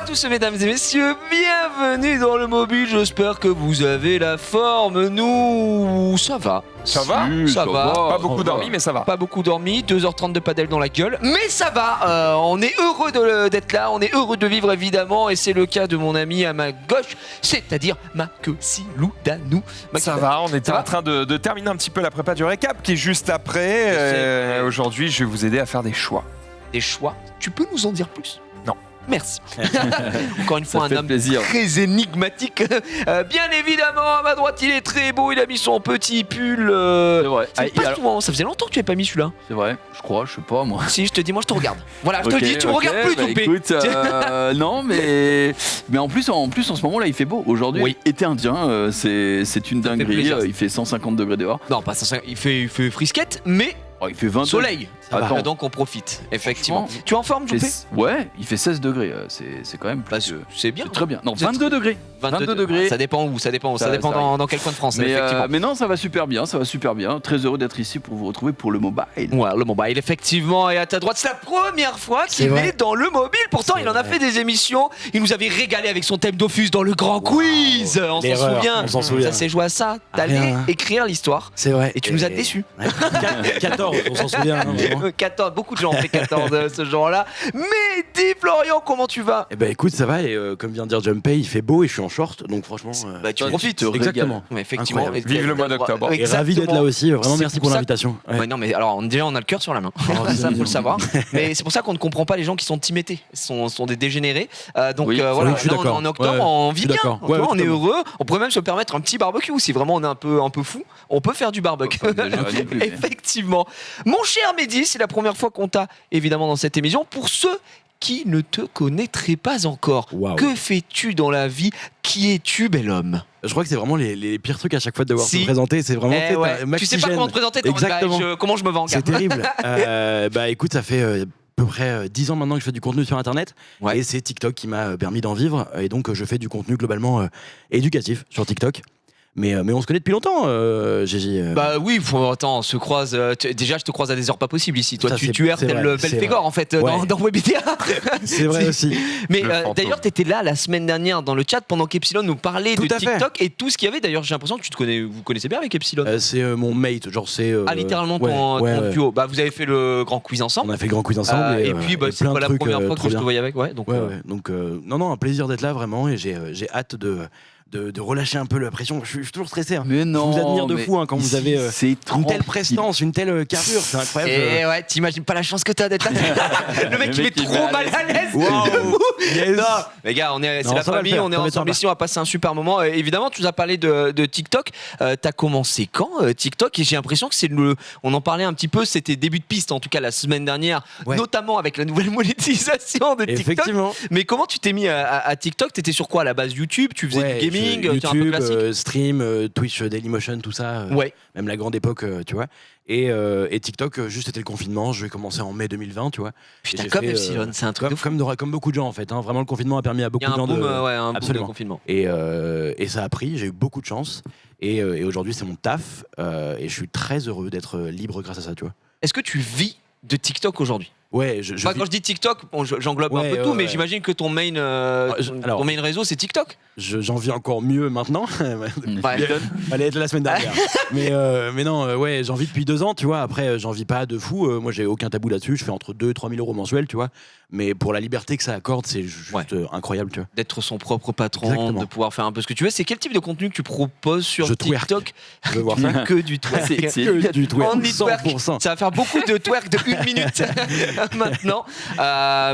tous mesdames et messieurs, bienvenue dans le mobile, j'espère que vous avez la forme, nous ça va. Ça va? Ça va. Pas beaucoup dormi, mais ça va. Pas beaucoup dormi, 2h30 de padel dans la gueule, mais ça va, on est heureux d'être là, on est heureux de vivre évidemment, et c'est le cas de mon ami à ma gauche, c'est-à-dire Makosilou Danou. Ça va, on était en train de terminer un petit peu la prépa du récap qui est juste après. Aujourd'hui, je vais vous aider à faire des choix. Des choix, tu peux nous en dire plus? Non. Merci. Encore une fois, un homme plaisir. très énigmatique. Bien évidemment, à ma droite, il est très beau. Il a mis son petit pull. C'est vrai. C'est pas souvent. Ça faisait longtemps que tu n'avais pas mis celui-là. C'est vrai, je crois, je sais pas moi. Si, je te dis, moi, je te regarde. Voilà, je te le dis, tu me regardes plus, Toupé. Écoute, non, mais en plus, en ce moment là, il fait beau. Aujourd'hui, Oui. été indien, c'est une dinguerie. plaisir. Il fait 150 degrés dehors. Non, pas ça. Il fait frisquette, mais Oh, il fait 20 soleil. Attends. Ah, donc on profite, effectivement. Franchement, Tu es en forme, Toupé? Ouais, il fait 16 degrés. C'est quand même Bah, plus que- c'est bien. c'est très bien. Non, C'est 22 degrés. 22 degrés. Ça dépend où, ça dépend Ça dans quel coin de France, effectivement. Mais non, ça va super bien, Très heureux d'être ici pour vous retrouver pour le mobile. Ouais, le mobile, effectivement, et à ta droite, c'est la première fois qu'il est dans le mobile. Pourtant, il en a fait des émissions. Il nous avait régalé avec son thème Dofus dans le grand quiz. On s'en souvient. Ça s'est joué à ça. T'allais écrire l'histoire. C'est vrai. Et tu nous as déçus. 14, on s'en souvient. Hein, vraiment. 14, beaucoup de gens ont fait 14 ce genre-là. Mais dis, Florian, comment tu vas? Eh ben écoute, ça va et comme vient de dire Jumpay, il fait beau et je suis en short, donc franchement. Bah, tu toi, profites. tu te Exactement. Ouais, effectivement. Incroyable. Vive le mois d'octobre. Et ravi d'être là aussi. Vraiment, C'est merci pour pour ça- l'invitation. Ouais. Ouais, non, mais alors déjà, on a le cœur sur la main. Ça, faut le savoir. Mais c'est pour ça qu'on ne comprend pas les gens qui sont timidés. Sont des dégénérés. Donc Oui, voilà, oui, je suis là, on est d'accord. en octobre, Ouais, on je vit suis bien. d'accord. Tu vois, Ouais, on est totalement. heureux. On pourrait même se permettre un petit barbecue si vraiment on est un peu fou. On peut faire du barbecue. Pas exagérer non plus, mais- Effectivement. Mon cher Mehdi, c'est la première fois qu'on t'a évidemment dans cette émission. Pour ceux qui ne te connaîtraient pas encore, Waouh. que fais-tu dans la vie? Qui es-tu, bel homme? Je crois que c'est vraiment les pires trucs à chaque fois de devoir Si. se présenter. C'est vraiment Eh ouais. un Tu sais pas maxigène. comment te présenter, t'es en mode, bah, Exactement. comment je me vends en C'est terrible. Bah écoute, ça fait à peu près 10 ans maintenant que je fais du contenu sur internet. Ouais. Et c'est TikTok qui m'a permis d'en vivre. Et donc je fais du contenu globalement éducatif sur TikTok. Mais on se connaît depuis longtemps, Gigi. Bah oui, attends, on se croise. Déjà, je te croise à des heures pas possibles ici. Toi, Ça, tu c'est- erres c'est tel vrai, c'est Belphégor vrai. en fait Ouais. dans Webidea. C'est vrai aussi. Mais Le fantôme. d'ailleurs, t'étais là la semaine dernière dans le chat pendant qu'Epsilon nous parlait Tout de à fait. TikTok et tout ce qu'il y avait. D'ailleurs, j'ai l'impression que vous connaissez bien avec Epsilon. C'est mon mate, genre c'est. Ah, littéralement ouais, ton ouais. duo. Bah, vous avez fait le grand quiz ensemble. On a fait le grand quiz ensemble. Et puis, bah, c'est plein pas de la trucs, première fois que trop je te bien. voyais avec. Ouais, donc, Ouais, ouais. Donc, non, un plaisir d'être là vraiment et j'ai hâte de relâcher un peu la pression. Je suis toujours stressé. Hein. Mais non. Je vous admire de mais fou hein, quand vous avez c'est une telle tranquille. prestance, une telle carrure. C'est incroyable. Et ouais, t'imagines pas la chance que t'as d'être là. Le mec, il est mec, il est trop mal mal à l'aise. Waouh. Yes. Non, les gars, c'est Non, la ça va le famille, faire, on est ça va être ensemble sympa. ici, on va passer un super moment. Évidemment, tu nous as parlé de TikTok. T'as commencé quand TikTok? Et j'ai l'impression que on en parlait un petit peu, c'était début de piste, en tout cas la semaine dernière, Ouais. notamment avec la nouvelle monétisation de TikTok. Effectivement. Mais comment tu t'es mis à TikTok? T'étais sur quoi à la base? YouTube? Tu faisais Ouais, du gaming? Tu es un peu YouTube, classique? stream, Twitch, Dailymotion, tout ça. Ouais. Même la grande époque, tu vois. Et TikTok, juste c'était le confinement. Je vais commencer en mai 2020, tu vois. Putain, Et j'ai comme fait, Epsilon, c'est un truc de fou. comme beaucoup de gens en fait. Hein. Vraiment, le confinement a permis à beaucoup Il y a de un gens boom, de. un boom de Absolument. confinement. Et ça a pris, j'ai eu beaucoup de chance. Et aujourd'hui, c'est mon taf. Et je suis très heureux d'être libre grâce à ça, tu vois. Est-ce que tu vis de TikTok aujourd'hui? Ouais, Moi, quand je dis TikTok, bon, j'englobe un Ouais, peu tout, ouais, mais ouais. j'imagine que ton main, alors- ton main réseau, c'est TikTok. j'en vis encore mieux maintenant. Ouais. Fallait être là la semaine dernière. mais non, ouais, j'en vis depuis 2 ans, tu vois. Après, j'en vis pas de fou. Moi, j'ai aucun tabou là-dessus. Je fais entre 2 et 3 000 euros mensuels, tu vois. Mais pour la liberté que ça accorde, c'est juste Ouais. incroyable, tu vois. D'être son propre patron, Exactement. de pouvoir faire un peu ce que tu veux. C'est quel type de contenu que tu proposes sur Je twerk. TikTok? Je veux voir ça. Que du twerk. Que du twerk, Only twerk. 100%. Ça va faire beaucoup de twerk de 1 minute maintenant.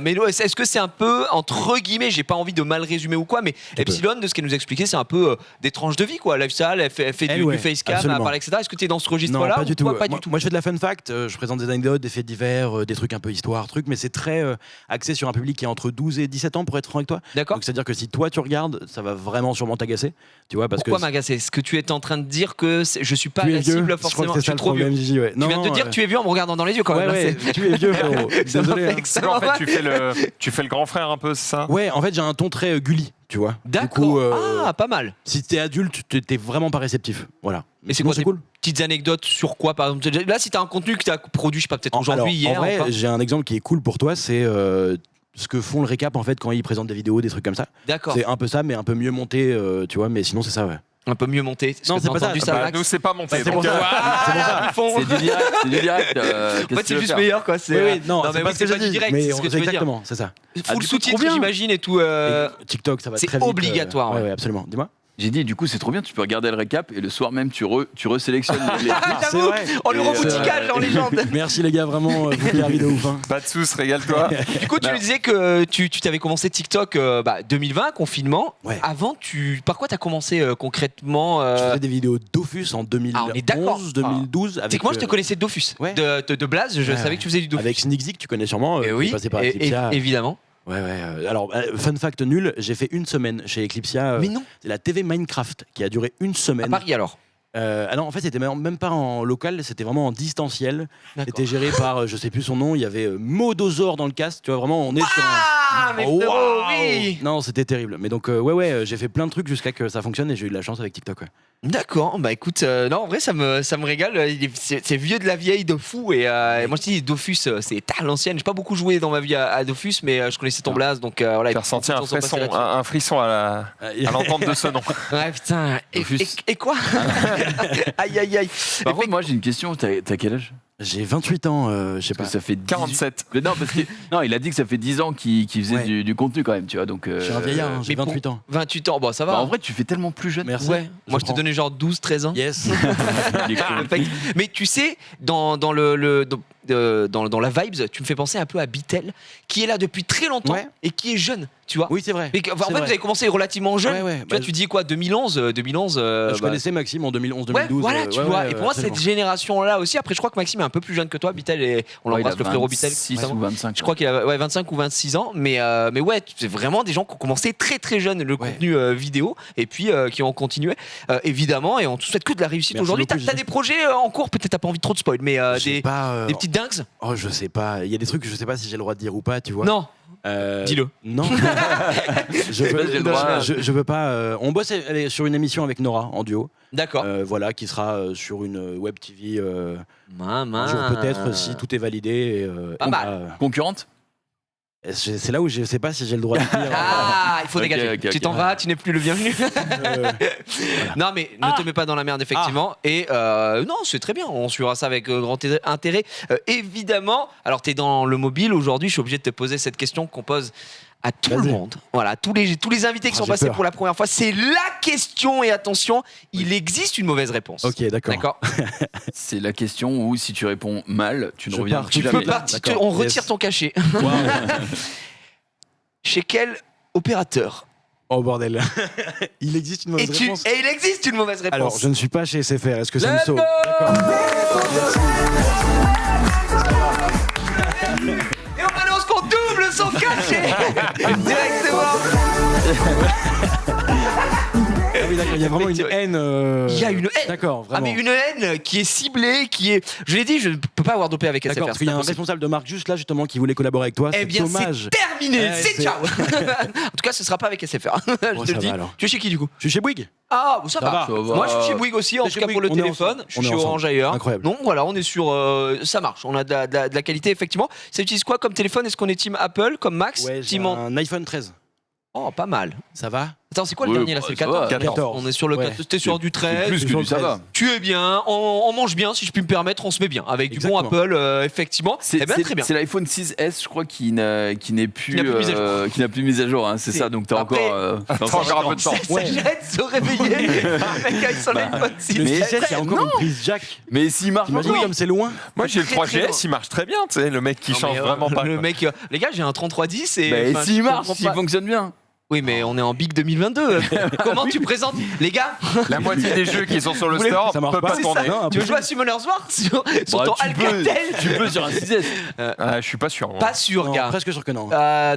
Mais est-ce que c'est un peu, entre guillemets, j'ai pas envie de mal résumer ou quoi, mais Epsilon, de ce qu'elle nous a expliqué, c'est un peu des tranches de vie, quoi. Lifestyle, elle fait Elle, du ouais, facecam, elle absolument. parle, etc. Est-ce que tu es dans ce Non, registre-là pas ou du tout. toi, pas moi, du tout? moi, je fais de la fun fact. Je présente des anecdotes, des faits divers, des trucs un peu histoire, trucs. Mais c'est très axé sur un public qui est entre 12 et 17 ans, pour être franc avec toi. D'accord. Donc, c'est-à-dire que si toi, tu regardes, ça va vraiment sûrement t'agacer. Tu vois, parce Pourquoi que m'agacer? Est-ce que tu es en train de dire que je suis pas tu es la vieux. cible Je crois forcément? que Je c'est ça suis le trop vieux. problème, Gigi, ouais. Tu viens de te dire que tu es vieux en me regardant dans les yeux quand même. Ouais, là, ouais, tu es vieux, frérot. Ça m'a Désolé. fait hein. extrêmement En fait, mal. tu fais le grand frère un peu, c'est ça? Ouais, en fait, j'ai un ton très Gulli, tu vois. Du D'accord. coup, Ah, pas mal. si t'es adulte, t'es vraiment pas réceptif. Voilà. Mais c'est Sinon, quoi, c'est cool. Petites anecdotes sur quoi, par exemple? Là, si t'as un contenu que t'as produit, je sais pas, peut-être aujourd'hui, Alors, hier. en vrai, ou pas. j'ai un exemple qui est cool pour toi. C'est ce que font le récap en fait quand ils présentent des vidéos, des trucs comme ça. D'accord. C'est un peu ça, mais un peu mieux monté, tu vois. Mais sinon, c'est ça, ouais. Un peu mieux monté. Non, c'est pas ça. Max Nous, c'est pas monté. C'est pour donc, ça. C'est du direct. C'est du direct. En fait, c'est juste meilleur, quoi. Oui, non, mais c'est pas ce que c'est j'ai pas du dit, direct, mais c'est ce que tu veux dire. exactement, c'est ça. Full du coup, sous-titre, trop bien. j'imagine, et tout. Et TikTok, ça va c'est très vite. obligatoire, ouais. Ouais, absolument. Dis-moi. J'ai dit, du coup, c'est trop bien. Tu peux regarder le récap et le soir même, tu resélectionnes les Ah, C'est j'avoue, vrai. on le rebouticage en légende. Merci les gars, vraiment, vous faites la vidéo ouf. Hein. Pas de sous, régale-toi. Du coup, tu nous disais que tu t'avais commencé TikTok 2020, confinement. Ouais. Avant, par quoi t'as commencé concrètement Je faisais des vidéos Dofus en 2011, on est d'accord. 2012. C'est que moi, je te connaissais de Dofus. Ouais. De Blaze, je savais que tu faisais du Dofus. Avec Sneakzik, tu connais sûrement. Et qui oui, est passé par Eclipsia. évidemment. Ouais. Alors, fun fact nul, j'ai fait une semaine chez Eclipsia. Mais non, C'est la TV Minecraft qui a duré une à semaine. Paris alors. Ah non, en fait, c'était même pas en local, c'était vraiment en distanciel. D'accord. C'était géré par, je sais plus son nom, il y avait Modozor dans le cast. Tu vois, vraiment, on est sur un. Ah, mais frérot, Waouh oui. Non, c'était terrible. Mais donc, j'ai fait plein de trucs jusqu'à que ça fonctionne et j'ai eu de la chance avec TikTok. Ouais. D'accord, bah écoute, non, en vrai, ça me régale. C'est vieux de la vieille de fou. Et moi, je dis, Dofus, c'est à l'ancienne. J'ai pas beaucoup joué dans ma vie à Dofus, mais je connaissais ton Blaze. Donc voilà. J'ai ressenti beaucoup de temps sont passés là-dessus. un frisson à l'entente de ce nom. Ouais, putain. Dofus. Et quoi Aïe, aïe, aïe. Par contre, moi, j'ai une question. T'as quel âge? J'ai 28 ans, je sais pas. Parce que ça fait 18 47. Mais non, parce que non, il a dit que ça fait 10 ans qu'il faisait Ouais. du contenu quand même, tu vois. Donc, Je suis un vieillard, hein, j'ai mais pour- 28 ans. 28 ans, bon, ça va. bah, en vrai, tu fais tellement plus jeune. Merci. Ouais, moi je t'ai prends. donné genre 12, 13 ans. Yes. Il est cool. Perfect. Mais tu sais, dans la vibes, tu me fais penser un peu à Bitel, qui est là depuis très longtemps Ouais. et qui est jeune, tu vois. Oui, c'est vrai. Mais en C'est fait, vrai. vous avez commencé relativement jeune. Ouais, Tu vois, tu dis quoi, 2011 Je connaissais Maxime en 2011-2012. Ouais, voilà, tu vois. Et pour moi, absolument. cette génération-là aussi. Après, je crois que Maxime est un peu plus jeune que toi, Bitel, et on Ouais, il l'embrasse, a le frérot Bitel. 26 notamment. ou 25. Je crois qu'il a 25 ou 26 ans, mais ouais, c'est vraiment des gens qui ont commencé très très jeunes le Ouais. contenu vidéo et puis qui ont continué évidemment, et on te souhaite que de la réussite Merci aujourd'hui. beaucoup, T'as des projets en cours, peut-être t'as pas envie de trop de spoil, mais J'ai pas, des petites dingues. Oh, je sais pas. Il y a des trucs que je sais pas si j'ai le droit de dire ou pas, tu vois. Non, dis-le. Non. J'ai le droit. je veux pas. On bosse sur une émission avec Nora en duo. D'accord. Voilà, qui sera sur une web TV un Maman. jour peut-être si tout est validé. Et, Pas mal. Concurrente? c'est là où je sais pas si j'ai le droit de dire. Ah, il faut Ok, dégager. ok, Tu ok. t'en vas, tu n'es plus le bienvenu. Euh, Non, mais ne te mets pas dans la merde, effectivement. Et non, c'est très bien. On suivra ça avec grand intérêt. Évidemment, alors tu es dans le mobile aujourd'hui. Je suis obligé de te poser cette question qu'on pose à tout le Vas-y. monde. Voilà, tous les invités qui sont J'ai passés peur. pour la première fois. C'est la question. Et attention, il existe une mauvaise réponse. Ok, d'accord. D'accord. C'est la question où si tu réponds mal, tu ne Je reviens pars. plus Tu jamais. peux partir. D'accord. On Yes. retire ton cachet. Waouh. Chez quel opérateur Oh bordel. Il existe une mauvaise réponse. Et il existe une mauvaise réponse. Alors, je ne suis pas chez SFR. Est-ce que ça me Let's sauve go. Et on annonce qu'on double son cachet directement. Ah oui, d'accord. Il y a vraiment une haine. Il y a une haine. D'accord, Ah, vraiment. mais une haine qui est ciblée, qui est. Je l'ai dit, je ne peux pas avoir dopé avec SFR. D'accord, parce c'est qu'il y a un impossible. responsable de marque juste là justement qui voulait collaborer avec toi. Eh C'est bien, dommage. c'est terminé, Ouais, c'est c'est- ciao. En tout cas, ce sera pas avec SFR. Je Bon, te ça le dis. va, alors. Tu es chez qui du coup? Je suis chez Bouygues. Ah, bon, ça Ça va. va. Ça va. Moi, je suis chez Bouygues aussi, en T'es tout chez cas pour le Bouygues, on est téléphone. ensemble. Je On suis est chez ensemble. Orange ailleurs. Incroyable. Non, voilà, on est sur. Ça marche. On a de la qualité, effectivement. Ça utilise quoi comme téléphone? Est-ce qu'on est team Apple, comme Max? Ouais, j'ai Team un iPhone 13. Oh, pas mal. Ça va? Attends, c'est quoi le Ouais, dernier là? bah, C'est le ça va. 14. 14. On est sur le Ouais. 14. T'es sur du 13. Plus que sur du le ça 13. va. Tu es bien, on mange bien, si je puis me permettre, on se met bien. Avec du bon Exactement. Apple, effectivement. Eh bien, très bien. C'est l'iPhone 6S, je crois, qui n'est plus, Qui n'a plus mise à jour. qui n'a plus mise à jour. Hein, c'est C'est- ça, donc t'as Après- encore. T'as encore un peu de temps. Ouais. Ça jette se réveiller. Le mec avec son iPhone 6. Le Mais- 6S, il y a encore une prise jack. Mais s'il marche T'imagines encore. comme c'est loin? Moi, j'ai le Très, très 3GS, il marche très bien, tu sais, le mec qui Non, change mais, vraiment pas. Le quoi. mec, les gars, j'ai un 3310 et. Bah, et enfin, s'il je marche, comprends s'il pas. fonctionne bien. Oui, mais on est en Big 2022. Comment tu présentes les gars? La moitié des jeux qui sont sur le Vous voulez- store ça marche peut pas, pas C'est tourner. ça. Non, Tu veux jouer à Summoner's War sur Bah, ton tu peux- Alcatel? Tu peux sur un 6S. Ah, je suis pas sûr. moi. Pas sûr, Non, gars. presque sûr que non.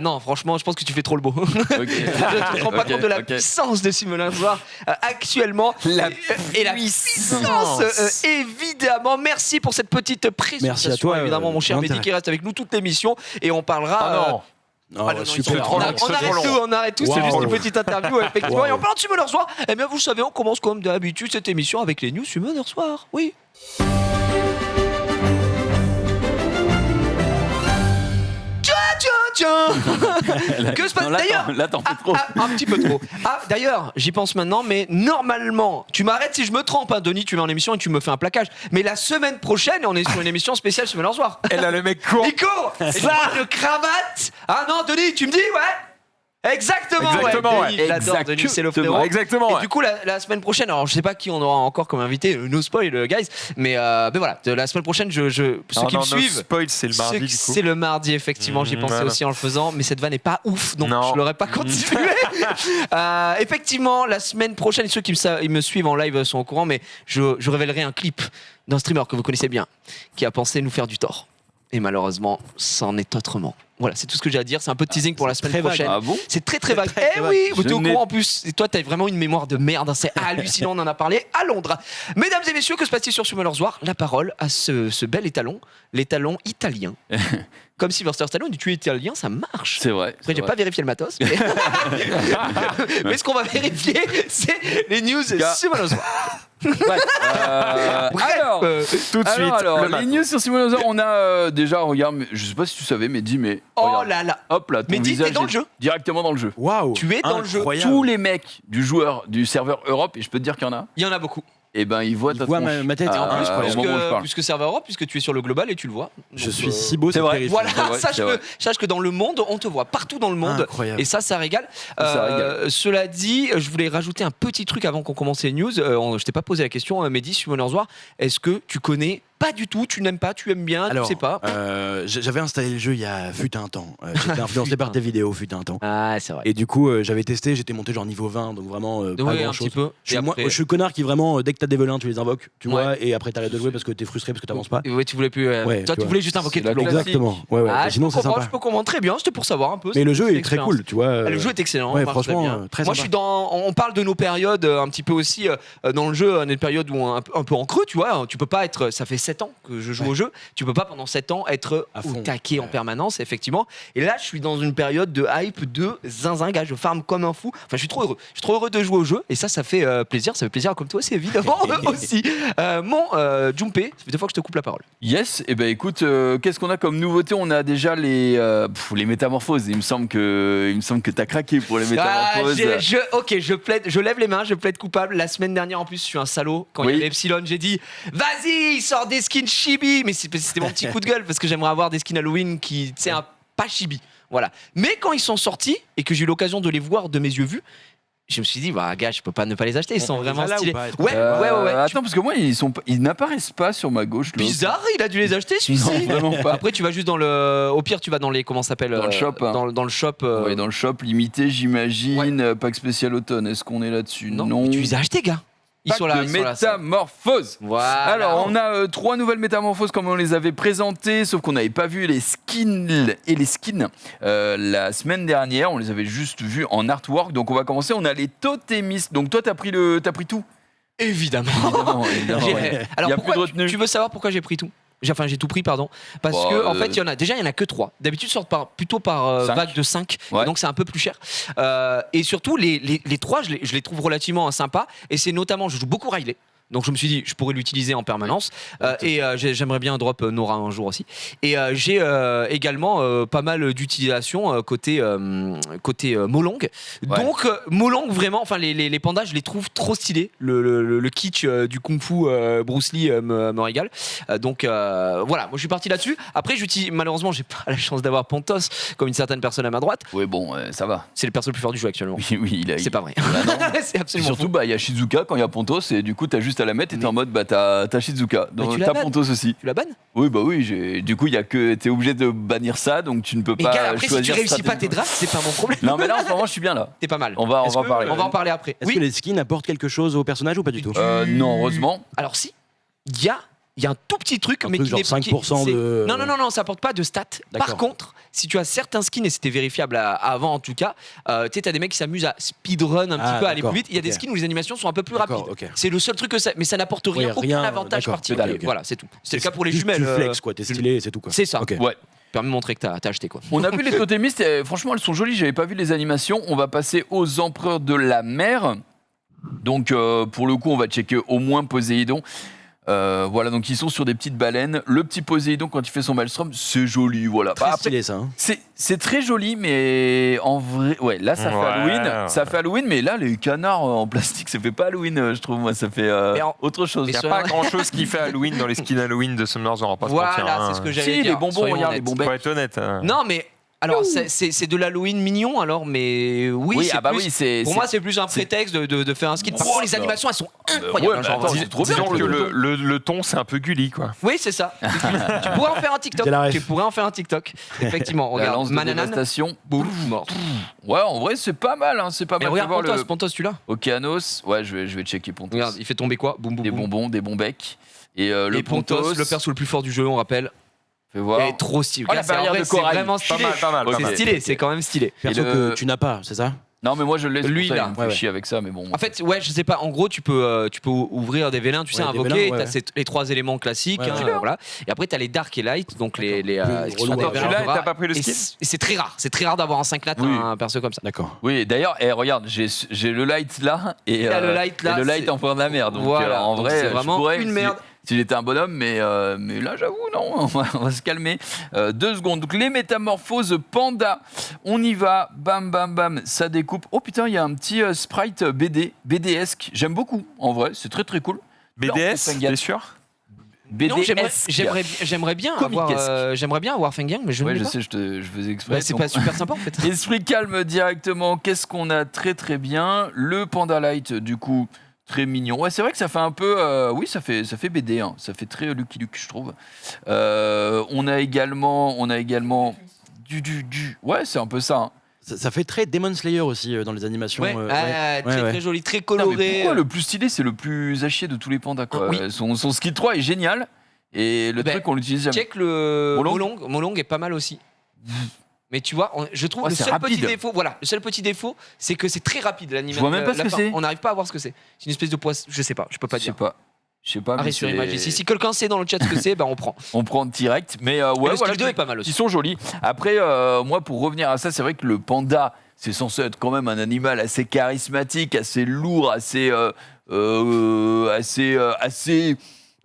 Non, franchement, je pense que tu fais trop le beau. Ok. Je ne te rends pas Ok, compte de la ok. puissance de Summoner's War actuellement. La et la puissance, évidemment. Merci pour cette petite présentation. Merci à toi, évidemment, mon cher grand Mehdi, intérêt. qui reste avec nous toute l'émission. Et on parlera. Ah non. Oh, Ah non, non, super. il faut- trop on, long, on c'est arrête trop long. tout, on arrête tout, c'est Wow. juste une petite interview, effectivement. Wow. Et en parlant de Summoner's War, eh bien, vous savez, on commence comme d'habitude cette émission avec les news Summoner's War. Oui. Tiens. Que se passe d'ailleurs? Là, t'en fais trop. Un petit peu trop. Ah, d'ailleurs, j'y pense maintenant, mais normalement, tu m'arrêtes si je me trompe, hein, Denis, tu vas en émission et tu me fais un plaquage. Mais la semaine prochaine, on est sur une émission spéciale sur Summoner Wars. Elle a le mec court. Il court. Le cravate. Ah non, Denis, tu me dis, ouais. Exactement, Exactement, Denis, ouais. je l'adore, Denis, c'est le frérot. Exactement. Et Ouais. du coup, la semaine prochaine, alors je sais pas qui on aura encore comme invité, no spoil, guys, mais voilà, la semaine prochaine, ceux qui me suivent. Spoil, c'est le mardi. Du coup. C'est le mardi, effectivement, j'y pensais aussi en le faisant, mais cette vanne n'est pas ouf, donc Non. je l'aurais pas continué. Effectivement, la semaine prochaine, ceux qui me suivent en live sont au courant, mais je révélerai un clip d'un streamer que vous connaissez bien, qui a pensé nous faire du tort. Et malheureusement, c'en est autrement. Voilà, c'est tout ce que j'ai à dire. C'est un peu de teasing pour la semaine prochaine. Ah bon? C'est très très vague. très vague. Oui, vous êtes Je au n'ai- courant en plus. Et toi, t'as vraiment une mémoire de merde. C'est hallucinant, on en a parlé à Londres. Mesdames et messieurs, que se passe-t-il sur Summoner Wars? La parole à ce bel étalon, l'étalon italien. Comme Sylvester Stallone, tu es italien, ça marche. C'est vrai. Après, j'ai pas vérifié le matos. Mais, mais ce qu'on va vérifier, c'est les news Summoner Wars. Ouais. Alors, Tout de suite. alors, le les matin. news sur Summoner Wars, on a déjà, regarde, mais je sais pas si tu savais, Mehdi, mais. Oh regarde. là là. Hop là, ton Mehdi, visage t'es dans est le jeu. Directement dans le jeu. Waouh. Tu es dans le jeu. Incroyable. Tous les mecs du serveur Europe, et je peux te dire qu'il y en a, Il y en a beaucoup. et ben ils voient Ils ta voient tronche. ma tête. Et en Ah, plus, au moment où je parle. plus que serveur Europe, puisque tu es sur le global et tu le vois. Je Donc, suis si beau, c'est vrai. terrifiant. Voilà, C'est vrai, c'est vrai. sache que dans le monde, on te voit partout dans le monde. Incroyable. Et ça régale. Ça régale. Cela dit, je voulais rajouter un petit truc avant qu'on commence les news. Je t'ai pas posé la question, Mehdi, Summoner Wars. Est-ce que tu connais pas du tout, tu n'aimes pas, tu aimes bien, Alors, tu sais pas? j'avais installé le jeu il y a fut un temps. J'étais influencé par tes vidéos, fut un temps. Ah, c'est vrai. Et du coup, j'avais testé, j'étais monté genre niveau 20, donc vraiment pas Oui, un grand petit chose. peu. Je Et suis, moi, après- je suis le connard qui vraiment, dès que t'as des velins, tu les invoques, tu Ouais. vois, et après t'arrêtes de jouer parce que t'es frustré parce que t'avances pas. Ouais, tu voulais plus. Ouais, toi, tu tu vois. voulais juste invoquer C'est tout le la long. classique. Exactement. Ouais, ouais. Ah, Mais sinon, c'est sympa. je peux comprendre très bien. C'était pour savoir un peu. Mais le jeu est très l'expérience. cool, tu vois. Ah, le jeu est excellent. ouais, marche très franchement, bien. très Moi, je sympa. suis dans. On parle de nos périodes un petit peu aussi dans le jeu, des périodes où un peu en creux, tu vois. Tu peux pas être. Ça fait 7 ans que je joue au jeu. Tu peux pas pendant 7 ans être À au fond. taquet en permanence, effectivement. Et là, je suis dans une période de hype de zinzin, gars. Je farm comme un fou. Enfin, je suis trop heureux. Je suis trop heureux de jouer au jeu. Et ça fait plaisir. Ça fait plaisir comme toi aussi, évidemment, aussi. Jumpé, ça fait 2 fois que je te coupe la parole. Yes, et ben écoute, qu'est-ce qu'on a comme nouveauté? On a déjà les métamorphoses. Il me semble que t'as craqué pour les métamorphoses. Ok, je lève les mains, je plaide coupable. La semaine dernière, en plus, je suis un salaud. Quand il Oui. y avait Epsilon, j'ai dit vas-y, sors des skins chibi. Mais c'était mon petit coup de gueule parce que j'aimerais avoir des skins Halloween qui, tu sais, pas chibi. Voilà. Mais quand ils sont sortis et que j'ai eu l'occasion de les voir de mes yeux vus, je me suis dit, bah, gars, je peux pas ne pas les acheter. Ils sont On est vraiment déjà là stylés. ou pas? Ouais. Attends, parce que moi, ils n'apparaissent pas sur ma gauche. l'autre. Bizarre, il a dû les acheter, celui-ci. Non, vraiment pas. Après, tu vas juste dans le. Au pire, tu vas dans les. Comment ça s'appelle Dans le shop, hein. Dans le shop. Ouais, dans le shop limité, j'imagine. Pack spécial automne. Est-ce qu'on est là-dessus? Non, mais tu les as achetés, gars. Ils Pack sont là. de ils sont là, métamorphoses. Voilà. Alors, on a 3 nouvelles métamorphoses comme on les avait présentées, sauf qu'on n'avait pas vu les skins la semaine dernière. On les avait juste vus en artwork. Donc, on va commencer. On a les totémistes. Donc, toi, t'as pris tout. Évidemment. Évidemment, J'ai- ouais. Alors Y a pourquoi plus de retenue. tu veux savoir pourquoi j'ai pris tout? J'ai tout pris, pardon. Parce Bah, que en fait, il y en a que 3. D'habitude, ils sortent plutôt par 5. vague de 5. Ouais. Donc c'est un peu plus cher. Et surtout, les 3, je les trouve relativement sympas. Et c'est notamment, je joue beaucoup Riley. Donc je me suis dit, je pourrais l'utiliser en permanence. J'aimerais bien drop Nora un jour aussi. Et j'ai également pas mal d'utilisation côté Molong. Ouais. Donc Molong, vraiment, enfin les pandas, je les trouve trop stylés. Le kitsch du Kung Fu Bruce Lee me régale. Donc voilà, moi je suis parti là-dessus. Après, malheureusement, j'ai pas la chance d'avoir Pontos comme une certaine personne à ma droite. Oui, bon, ça va. C'est le perso le plus fort du jeu actuellement. Oui, C'est pas vrai. Bah non. C'est absolument Surtout, faux. il y a Shizuka quand il y a Pontos, et du coup, t'as juste à la mettre et t'es en mode, t'as Shizuka. Mais Donc, tu la t'as bannes. Pontos aussi. Tu la bannes? Oui, bah oui, du coup, t'es obligé de bannir ça, donc tu ne peux Mais pas gars, après, si tu choisir réussis pas tes stratégiquement. drafts, c'est pas mon problème. Non, mais là, en ce moment, je suis bien là. T'es pas mal. On va Est-ce en que, parler. On va en parler après. Est-ce que les skins apportent quelque chose au personnage ou pas du tout? Non, heureusement. Alors si, il y a un tout petit truc, Un mais truc qui n'est genre 5% c'est- de- Non, ça apporte pas de stats. Par D'accord. contre, si tu as certains skins, et c'était vérifiable avant en tout cas, tu sais, t'as des mecs qui s'amusent à speedrun un petit peu, à aller d'accord, plus vite. Il y a des ok. skins où les animations sont un peu plus D'accord, rapides. ok. C'est le seul truc que ça, mais ça n'apporte rien, Ouais, aucun rien, avantage d'accord, particulier. ok. Voilà, c'est tout. C'est le cas pour les Juste jumelles. Tu flex quoi, t'es stylé et c'est tout quoi. C'est ça. Ok. Ouais. Permet de montrer que t'as acheté quoi. On a vu les totémistes, et franchement, elles sont jolies. J'avais pas vu les animations. On va passer aux empereurs de la mer. Donc, pour le coup, on va checker au moins Poséidon. Voilà, donc ils sont sur des petites baleines. Le petit Poséidon, quand il fait son maelstrom, c'est joli, voilà. Très stylé ça. Hein. C'est très joli, mais en vrai, ouais, là ça fait Halloween. Ça fait Halloween, mais là les canards en plastique, ça fait pas Halloween, je trouve. Moi, ça fait autre chose. Il n'y a pas grand-chose qui fait Halloween dans les skins Halloween de Summoners, on va pas se mentir. Voilà, c'est ce que j'allais Si, dire. les bonbons, regarde les bonbons. Faut être honnête. Non, mais alors c'est de l'Halloween mignon alors, mais oui, c'est plus, pour moi c'est plus un prétexte de faire un skin. Par contre, les animations elles sont incroyables. Ouais, attends, c'est trop bien. Disons que le ton c'est un peu Gulli quoi. Oui, c'est ça. Tu pourrais en faire un TikTok. Effectivement, regarde, lance de Mananan, dévastation. boum, mort. Ouais, en vrai, c'est pas mal. Hein, c'est pas Mais mal. regarde Pontos, tu l'as. Okeanos. Ouais, je vais checker Pontos. Regarde, il fait tomber quoi? Boum, boum, Des boum. bonbons, des bons becs. Et le Pontos, le perso le plus fort du jeu, on rappelle. Fais voir. Et trop stylé. Oh, la barrière de corail. C'est vraiment stylé. Pas mal. C'est stylé, c'est quand même stylé. Perso que tu n'as pas, c'est ça? Non, mais moi je le laisse. Lui, pour ça, là. il me fait chier avec ça, mais bon. En fait, ouais, je sais pas. En gros, tu peux ouvrir des vélins, tu sais, Ouais, des invoquer. vélins, ouais. T'as les 3 éléments classiques, Ouais, hein, ouais. voilà. Et après, t'as les dark et light, donc les qui sont relou, des ouais. vélins Celui-là, rares. t'as pas pris le Et skin c'est très rare. C'est très rare d'avoir en 5 lattes Oui. un perso comme ça. D'accord. Oui, d'ailleurs, regarde, j'ai le light là et le light là, et le light c'est- en point de la merde. Donc Voilà, en donc vrai, c'est vraiment je pourrais, une merde. Si j'étais un bonhomme, mais là, j'avoue, non, on va se calmer. 2 secondes. Donc, les métamorphoses panda. On y va. Bam, bam, bam. Ça découpe. Oh putain, il y a un petit sprite BD-esque. J'aime beaucoup, en vrai. C'est très, très cool. BDS, bien sûr. Non, BD-esque. j'aimerais bien Comiquesque. avoir Fengyang, mais je ne Ouais, l'ai je pas. sais, je faisais exprès. Bah, c'est Donc, pas super sympa en fait. Esprit calme directement. Qu'est-ce qu'on a très, très bien? Le Panda Light, du coup. Très mignon. Ouais, c'est vrai que ça fait un peu. Oui, ça fait BD. Hein. Ça fait très Lucky Luke, je trouve. On a également du. Ouais, c'est un peu ça. Hein. Ça fait très Demon Slayer aussi dans les animations. Ouais, très ouais. très joli, très Putain, mais coloré. pourquoi le plus stylé, c'est le plus à chier de tous les pandas quoi. Oui. Son skill 3 est génial. Et le Ben, truc, on l'utilise jamais. Check le Molong. Molong est pas mal aussi. Mais tu vois, je trouve Ouais, le c'est seul rapide. petit défaut, c'est que c'est très rapide l'animation. Je vois même pas ce que c'est. On n'arrive pas à voir ce que c'est. C'est une espèce de poisson, je sais pas, je peux pas Je dire. sais pas. Arrête Mais sur c'est- Image. Si quelqu'un sait dans le chat ce que c'est, ben on prend. On prend direct. Mais Et ouais, le voilà. skill 2 est pas mal aussi. Ils sont jolis. Après, moi, pour revenir à ça, c'est vrai que le panda, c'est censé être quand même un animal assez charismatique, assez lourd, assez.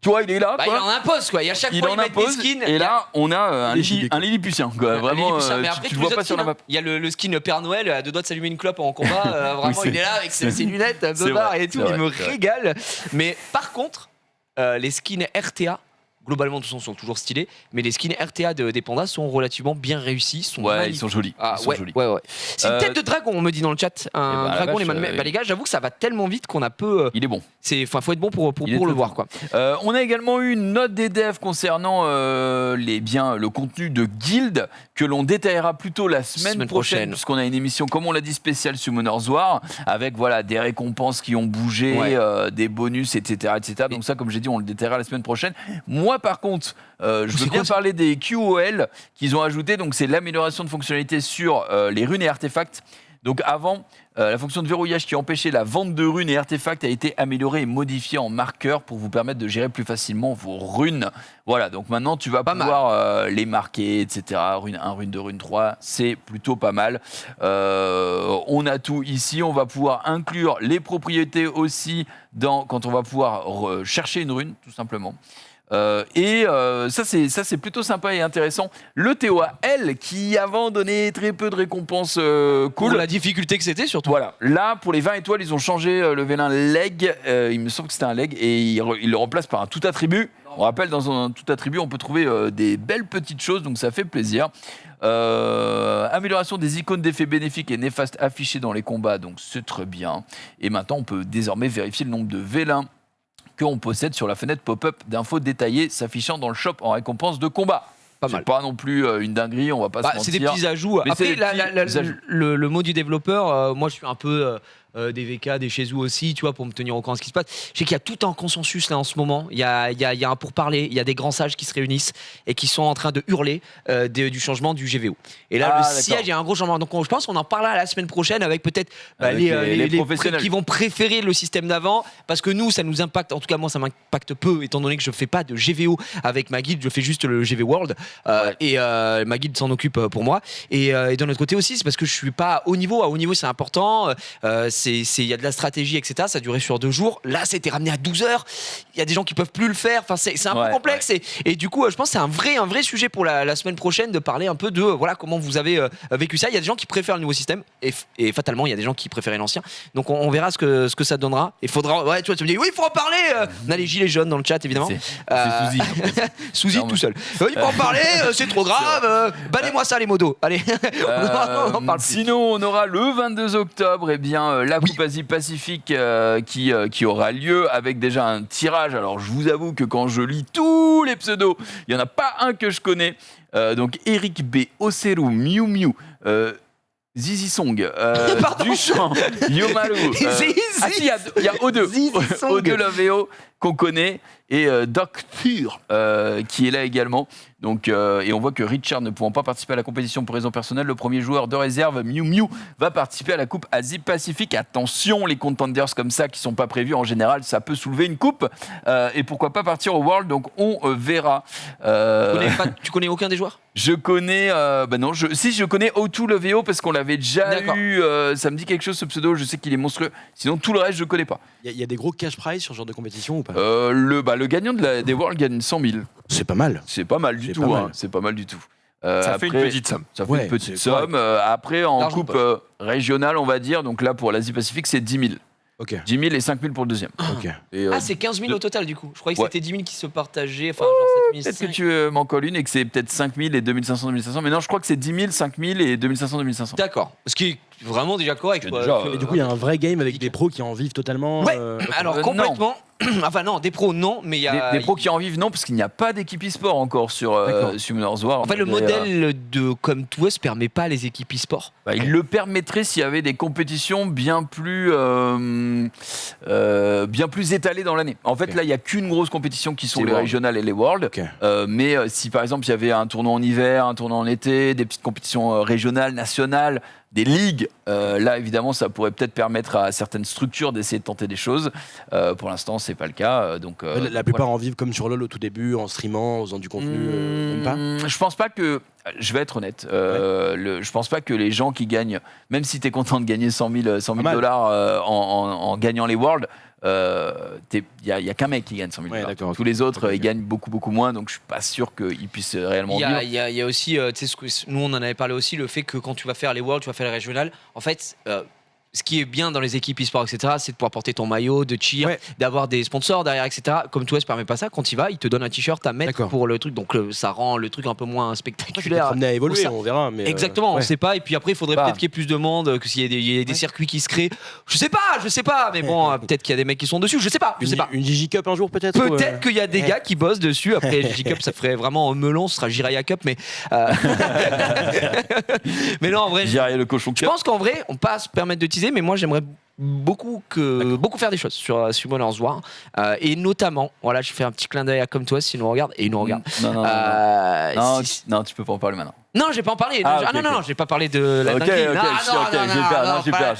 Tu vois, il est là. Bah, il quoi. en impose quoi. Et à chaque Il fois, en il met des impose. skins. Et là, on a un Lilliputien. Quoi. Vraiment, Lilliputien. Mais après, tu tous le vois les pas autres sur la skins, map. hein. Il y a le skin Père Noël à 2 doigts de s'allumer une clope en combat. Vraiment, Oui, il est là avec ses lunettes, C'est Bobard vrai, et tout. c'est Il vrai, me c'est vrai. régale. Mais par contre, les skins RTA. Globalement, de toute façon, sont toujours stylés, mais les skins RTA des pandas sont relativement bien réussis. Sont Ouais, magnifiques. ils sont jolis. Ah, Ils sont ouais, jolis. ouais. C'est une Euh, tête de dragon, on me dit dans le chat. Un bah, la dragon, vache, les gars, j'avoue que ça va tellement vite qu'on a peu. Il est bon. Faut être bon pour Il est le très voir, bon. quoi. On a également eu une note des devs concernant le contenu de Guild que l'on détaillera plutôt la semaine prochaine puisqu'on a une émission, comme on l'a dit, spéciale Summoners War avec voilà, des récompenses qui ont bougé, Ouais. des bonus, etc., etc. Donc ça, comme j'ai dit, on le détaillera la semaine prochaine. Moi, par contre, je veux bien parler des QOL qu'ils ont ajouté. Donc c'est l'amélioration de fonctionnalités sur les runes et artefacts. Donc avant, la fonction de verrouillage qui empêchait la vente de runes et artefacts a été améliorée et modifiée en marqueur pour vous permettre de gérer plus facilement vos runes. Voilà, donc maintenant tu vas pouvoir les marquer, etc. Rune 1, rune 2, rune 3, c'est plutôt pas mal. On a tout ici, on va pouvoir inclure les propriétés aussi quand on va pouvoir chercher une rune, tout simplement. Ça c'est plutôt sympa et intéressant. Le TOAL qui avant donnait très peu de récompenses Pour cool. la difficulté que c'était, surtout. Voilà, là pour les 20 étoiles ils ont changé le vélin leg, il me semble que c'était un leg et ils le remplacent par un tout attribut. On rappelle dans un tout attribut on peut trouver des belles petites choses donc ça fait plaisir. Amélioration des icônes d'effets bénéfiques et néfastes affichées dans les combats donc c'est très bien. Et maintenant on peut désormais vérifier le nombre de vélins qu'on possède sur la fenêtre pop-up d'infos détaillées s'affichant dans le shop en récompense de combat. Pas mal. C'est pas non plus une dinguerie, on va pas se mentir. C'est des petits ajouts. Mais c'est Après, des petits ajouts. le mot du développeur, moi je suis un peu des VK, des chez vous aussi, tu vois, pour me tenir au courant de ce qui se passe. Je sais qu'il y a tout un consensus là en ce moment. Il y a un pourparler, il y a des grands sages qui se réunissent et qui sont en train de hurler du changement du GVO. Et là, le siège, il y a un gros changement. Donc je pense qu'on en parlera la semaine prochaine avec peut-être les professionnels qui vont préférer le système d'avant. Parce que nous, ça nous impacte, en tout cas moi, ça m'impacte peu, étant donné que je fais pas de GVO avec ma guilde, je fais juste le GV World. Et ma guilde s'en occupe pour moi. Et d'un autre côté aussi, c'est parce que je suis pas à haut niveau. À haut niveau, c'est important. il y a de la stratégie, etc. Ça durait sur 2 jours. Là, c'était ramené à 12 heures. Il y a des gens qui peuvent plus le faire. Enfin, c'est un peu complexe. Et du coup, je pense que c'est un vrai sujet pour la semaine prochaine de parler un peu de comment vous avez vécu ça. Il y a des gens qui préfèrent le nouveau système et fatalement, il y a des gens qui préféraient l'ancien. Donc, on verra ce que ça donnera. Il faudra. Ouais, tu vois, tu me dis, oui, il faut en parler. On a les gilets jaunes dans le chat, évidemment. C'est Souzi. Souzi tout seul. Il faut en parler, c'est trop grave. Bannez-moi ça, les modos. Allez, on en parle plus. Sinon, on aura le 22 octobre la Coupe Asie-Pacifique qui aura lieu avec déjà un tirage. Alors, je vous avoue que quand je lis tous les pseudos, il n'y en a pas un que je connais. Donc, Eric B, Oseru, Miu Miu, Zizi Song, Duchamp, Yomaru. Il y a O2. O2 Loveo qu'on connaît et Doc Pur qui est là également. Donc, et on voit que Richard ne pouvant pas participer à la compétition pour raison personnelle, le premier joueur de réserve, Miu Miu, va participer à la Coupe Asie-Pacifique. Attention, les contenders comme ça qui sont pas prévus, en général, ça peut soulever une coupe. Et pourquoi pas partir au World, donc on verra. Tu connais aucun des joueurs ? Je connais, je connais O2 Loveo parce qu'on l'avait déjà eu. Ça me dit quelque chose ce pseudo. Je sais qu'il est monstrueux. Sinon tout le reste je connais pas. Il y a des gros cash prize sur ce genre de compétition ou pas ? Le gagnant des Worlds gagne 100 000. C'est pas mal. C'est pas mal du tout. C'est pas mal du tout. Ça fait une petite somme. Ça fait une petite somme. Après en coupe régionale on va dire. Donc là pour l'Asie-Pacifique c'est 10 000. Okay. 10 000 et 5 000 pour le deuxième. Okay. Et, c'est 15 000 au total du coup. Je croyais que c'était 10 000 qui se partageaient. Enfin, peut-être que tu m'en colles une et que c'est peut-être 5 000 et 2500, 2500. Mais non, je crois que c'est 10 000, 5 000 et 2500, 2500. D'accord. Ce qui est vraiment déjà correct. Et du coup, il y a un vrai game avec des pros qui en vivent totalement. Ouais. Alors complètement. Enfin non, des pros non, mais il y a des pros qui en vivent non parce qu'il n'y a pas d'équipe e-sport encore sur Summoners War. En fait, le modèle de comme Twist permet pas les équipes e-sport. Il le permettrait s'il y avait des compétitions bien plus étalées dans l'année. En fait, là, il y a qu'une grosse compétition qui sont les régionales et les Worlds. Mais si par exemple il y avait un tournoi en hiver, un tournoi en été, des petites compétitions régionales, nationales, des ligues, là évidemment ça pourrait peut-être permettre à certaines structures d'essayer de tenter des choses. Pour l'instant c'est pas le cas. Donc, la plupart en vivent comme sur LoL au tout début, en streamant, en faisant du contenu, même pas. Je pense pas que, je vais être honnête, je pense pas que les gens qui gagnent, même si tu es content de gagner 100 000 dollars en gagnant les Worlds, il y a qu'un mec qui gagne 100 000 dollars. Tous les autres ils gagnent beaucoup moins, donc je suis pas sûr qu'ils puissent réellement vivre. Il y a aussi, nous on en avait parlé aussi, le fait que quand tu vas faire les Worlds, tu vas faire les régionales, en fait ce qui est bien dans les équipes e-sport, etc., c'est de pouvoir porter ton maillot, de cheer, d'avoir des sponsors derrière, etc. Comme toi, ça permet pas ça. Quand il va, il te donne un t-shirt à mettre pour le truc. Donc ça rend le truc un peu moins spectaculaire. On à évoluer, on verra. Mais exactement, on sait pas. Et puis après, il faudrait peut-être qu'il y ait plus de monde, que s'il y ait des circuits qui se créent. Je sais pas. Mais bon, peut-être qu'il y a des mecs qui sont dessus. Je sais pas. Une Gigi Cup un jour, peut-être. Peut-être qu'il y a des gars qui bossent dessus. Après, Gigi Cup, ça ferait vraiment un melon. Ce sera Jiraya Cup, mais. Mais non, en vrai. Jiraya le cochon. Je pense qu'en vrai, on peut se permettre de teaser, mais moi, j'aimerais beaucoup faire des choses sur Summoners War et notamment je fais un petit clin d'œil à Comme Toi s'il nous regarde et il nous regarde. Non, tu peux pas en parler maintenant. Non, j'ai pas en parlé. Non, j'ai pas parlé de la dinguerie.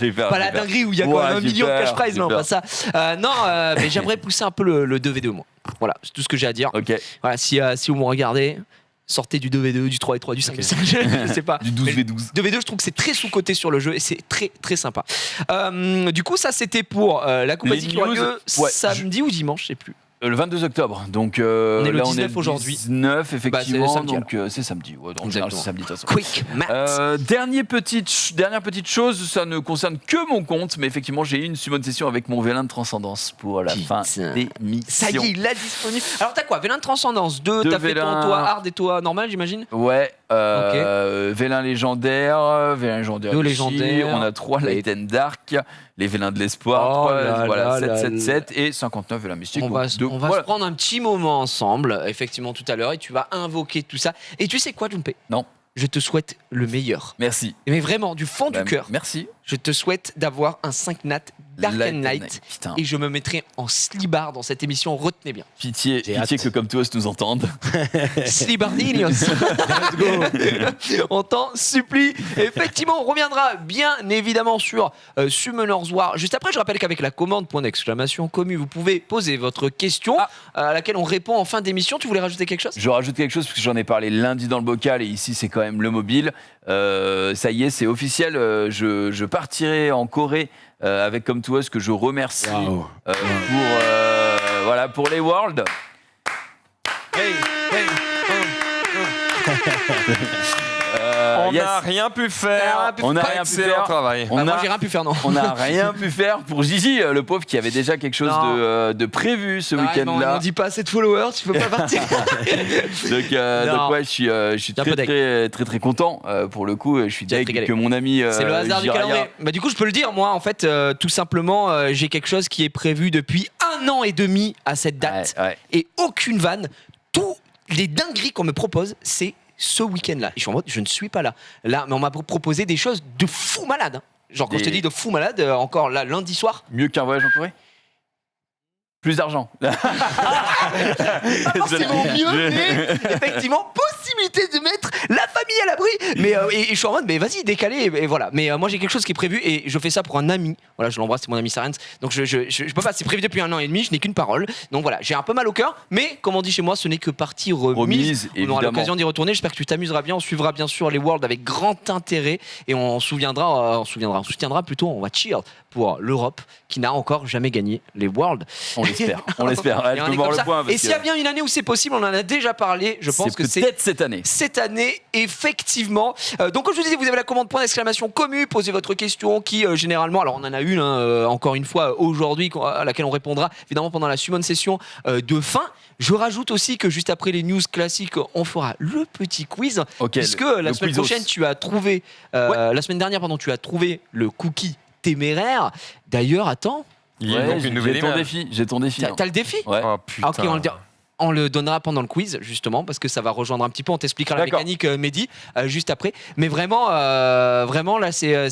J'ai peur. Pas la dinguerie où il y a quand même 1 million de cash prize, non, pas ça. Mais j'aimerais pousser un peu le 2v2 moi. Voilà, c'est tout ce que j'ai à dire. Voilà, si vous me regardez, sortez du 2v2, du 3v3, du 5v5, je sais pas. Du 12v12. 2v2, je trouve que c'est très sous-coté sur le jeu et c'est très très sympa. Du coup, ça c'était pour la Coupe Asie qui aura lieu samedi ou dimanche, je sais plus. Le 22 octobre, donc on est le là 19 on est le aujourd'hui. 19 effectivement, c'est samedi, donc c'est samedi. Ouais, donc c'est samedi de toute façon. Quick math. Dernière petite chose, ça ne concerne que mon compte, mais effectivement j'ai eu une summon session avec mon Vélin de Transcendance pour la fin des missions. Ça y est, il l'a disponible. Alors t'as quoi, Vélin de Transcendance 2, t'as fait ton toit hard et toi normal, j'imagine. Ouais. Vélin légendaire, légendaire. On a 3 Light and Dark, les Vélins de l'espoir, 7 et 59 Vélins mystiques. On va se prendre un petit moment ensemble, effectivement tout à l'heure, et tu vas invoquer tout ça. Et tu sais quoi, Junpei ? Non. Je te souhaite le meilleur. Merci. Mais vraiment, du fond du cœur. Merci. Je te souhaite d'avoir un 5 nat Dark and Light. Et je me mettrai en slibard dans cette émission, retenez bien. Pitié que Comme Toi nous entende. Slibardinios. Let's go. On t'en supplie. Et effectivement, on reviendra bien évidemment sur Summoners War. Juste après, je rappelle qu'avec la commande .commu, vous pouvez poser votre question à laquelle on répond en fin d'émission. Tu voulais rajouter quelque chose ? Je rajoute quelque chose parce que j'en ai parlé lundi dans le bocal et ici c'est quand même le mobile. Ça y est, c'est officiel. Je partirai en Corée avec Come To Us que je remercie pour les Worlds. On n'a rien pu faire. On n'a rien pu faire. Travail. Moi, j'ai rien pu faire, non. On n'a rien pu faire pour Gigi, le pauvre qui avait déjà quelque chose de prévu ce week-end-là. On dit pas assez de followers, tu peux pas partir. donc ouais, je suis très content pour le coup. Je suis deg que mon ami. C'est le hasard du calendrier. Bah, du coup, je peux le dire, moi, en fait, tout simplement, j'ai quelque chose qui est prévu depuis 1 an et demi à cette date. Et aucune vanne. Tous les dingueries qu'on me propose, c'est ce week-end-là. Et je suis en mode, je ne suis pas là. Là, mais on m'a proposé des choses de fou malade. Hein. Genre, quand je te dis de fou malade, encore là, lundi soir. Mieux qu'un voyage en Corée ? Plus d'argent. Pas forcément mieux, mais effectivement, possibilité de mettre la famille à l'abri. Mais et je suis en mode, mais vas-y, décalé, et voilà. Mais moi, j'ai quelque chose qui est prévu et je fais ça pour un ami. Voilà, je l'embrasse, c'est mon ami Sarens. Donc je peux pas, c'est prévu depuis 1 an et demi, je n'ai qu'une parole. Donc voilà, j'ai un peu mal au cœur, mais comme on dit chez moi, ce n'est que partie remise. On aura l'occasion d'y retourner. J'espère que tu t'amuseras bien. On suivra bien sûr les Worlds avec grand intérêt et on soutiendra plutôt, on va cheer pour l'Europe qui n'a encore jamais gagné les Worlds. On l'espère. Ouais, je peux voir le point. Et s'il y a bien une année où c'est possible, on en a déjà parlé. Je pense que c'est peut-être cette année. Cette année, effectivement. Donc, comme je vous disais, vous avez la commande point d'exclamation commu. Posez votre question qui, généralement, alors on en a une, encore une fois, aujourd'hui, à laquelle on répondra, évidemment, pendant la Summon Session de fin. Je rajoute aussi que juste après les news classiques, on fera le petit quiz. Puisque la semaine prochaine, tu as trouvé, la semaine dernière, tu as trouvé le cookie téméraire. D'ailleurs, attends. J'ai ton défi. T'as le défi ? Ouais. Oh, putain. Ok, on le donnera pendant le quiz, justement, parce que ça va rejoindre un petit peu. On t'expliquera la mécanique, Mehdi, juste après. Mais vraiment, là, c'est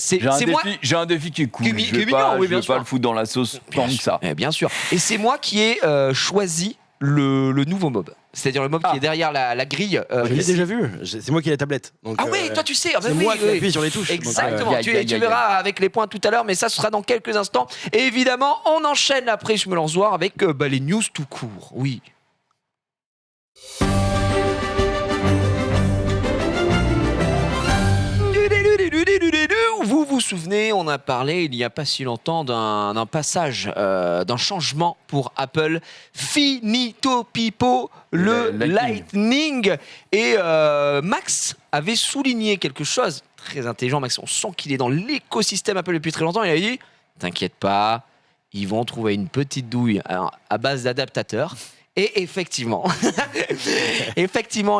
moi. J'ai un défi qui est cool. Je vais pas le foutre dans la sauce tant que ça. Bien sûr. Et c'est moi qui ai choisi le nouveau mob. C'est-à-dire le mob qui est derrière la grille. Je l'ai déjà vu. C'est moi qui ai la tablette. Donc, toi tu sais. C'est moi qui appuie sur les touches. Exactement. Tu verras avec les points tout à l'heure, mais ça, ce sera dans quelques instants. Et évidemment, on enchaîne après, je me lance voir avec les news tout court. Oui. Vous vous souvenez, on a parlé il n'y a pas si longtemps d'un passage, d'un changement pour Apple. Finito pipo, le Lightning. Et Max avait souligné quelque chose très intelligent. Max, on sent qu'il est dans l'écosystème Apple depuis très longtemps. Il a dit, t'inquiète pas, ils vont trouver une petite douille à base d'adaptateurs. Et effectivement,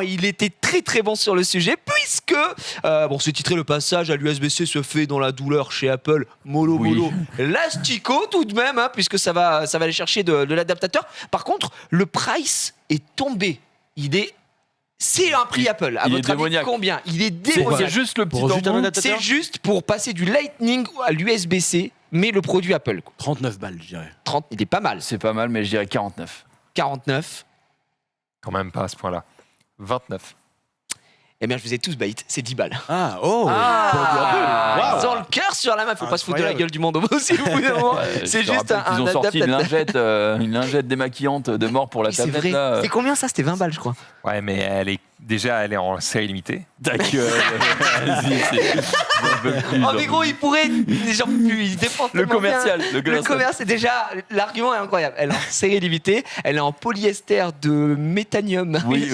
il était très très bon sur le sujet puisque, c'est titré le passage à l'USB-C se fait dans la douleur chez Apple, mollo l'astico tout de même, puisque ça va aller chercher de l'adaptateur. Par contre, le price est tombé. C'est un prix Apple. À votre avis, combien ? Il est démoniaque. C'est juste le petit tambour. C'est juste pour passer du Lightning à l'USB-C, mais le produit Apple. 39 balles, je dirais. Il est pas mal. C'est pas mal, mais je dirais 49. 49. Quand même pas à ce point-là. 29. Eh bien, je vous ai tous bait, c'est 10 balles. Wow. Ils ont le cœur sur la main, faut pas se foutre de la gueule du monde aussi au bout d'un moment. C'est juste un Ils ont sorti une lingette démaquillante de mort pour la tablette. C'est vrai. C'est combien ça ? C'était 20 balles, je crois. Ouais, mais elle est en série limitée. Mais gros, il pourrait. Il défend le commercial. Le commerce, c'est déjà. L'argument est incroyable. Elle est en série limitée, elle est en polyester de méthanium. Oui.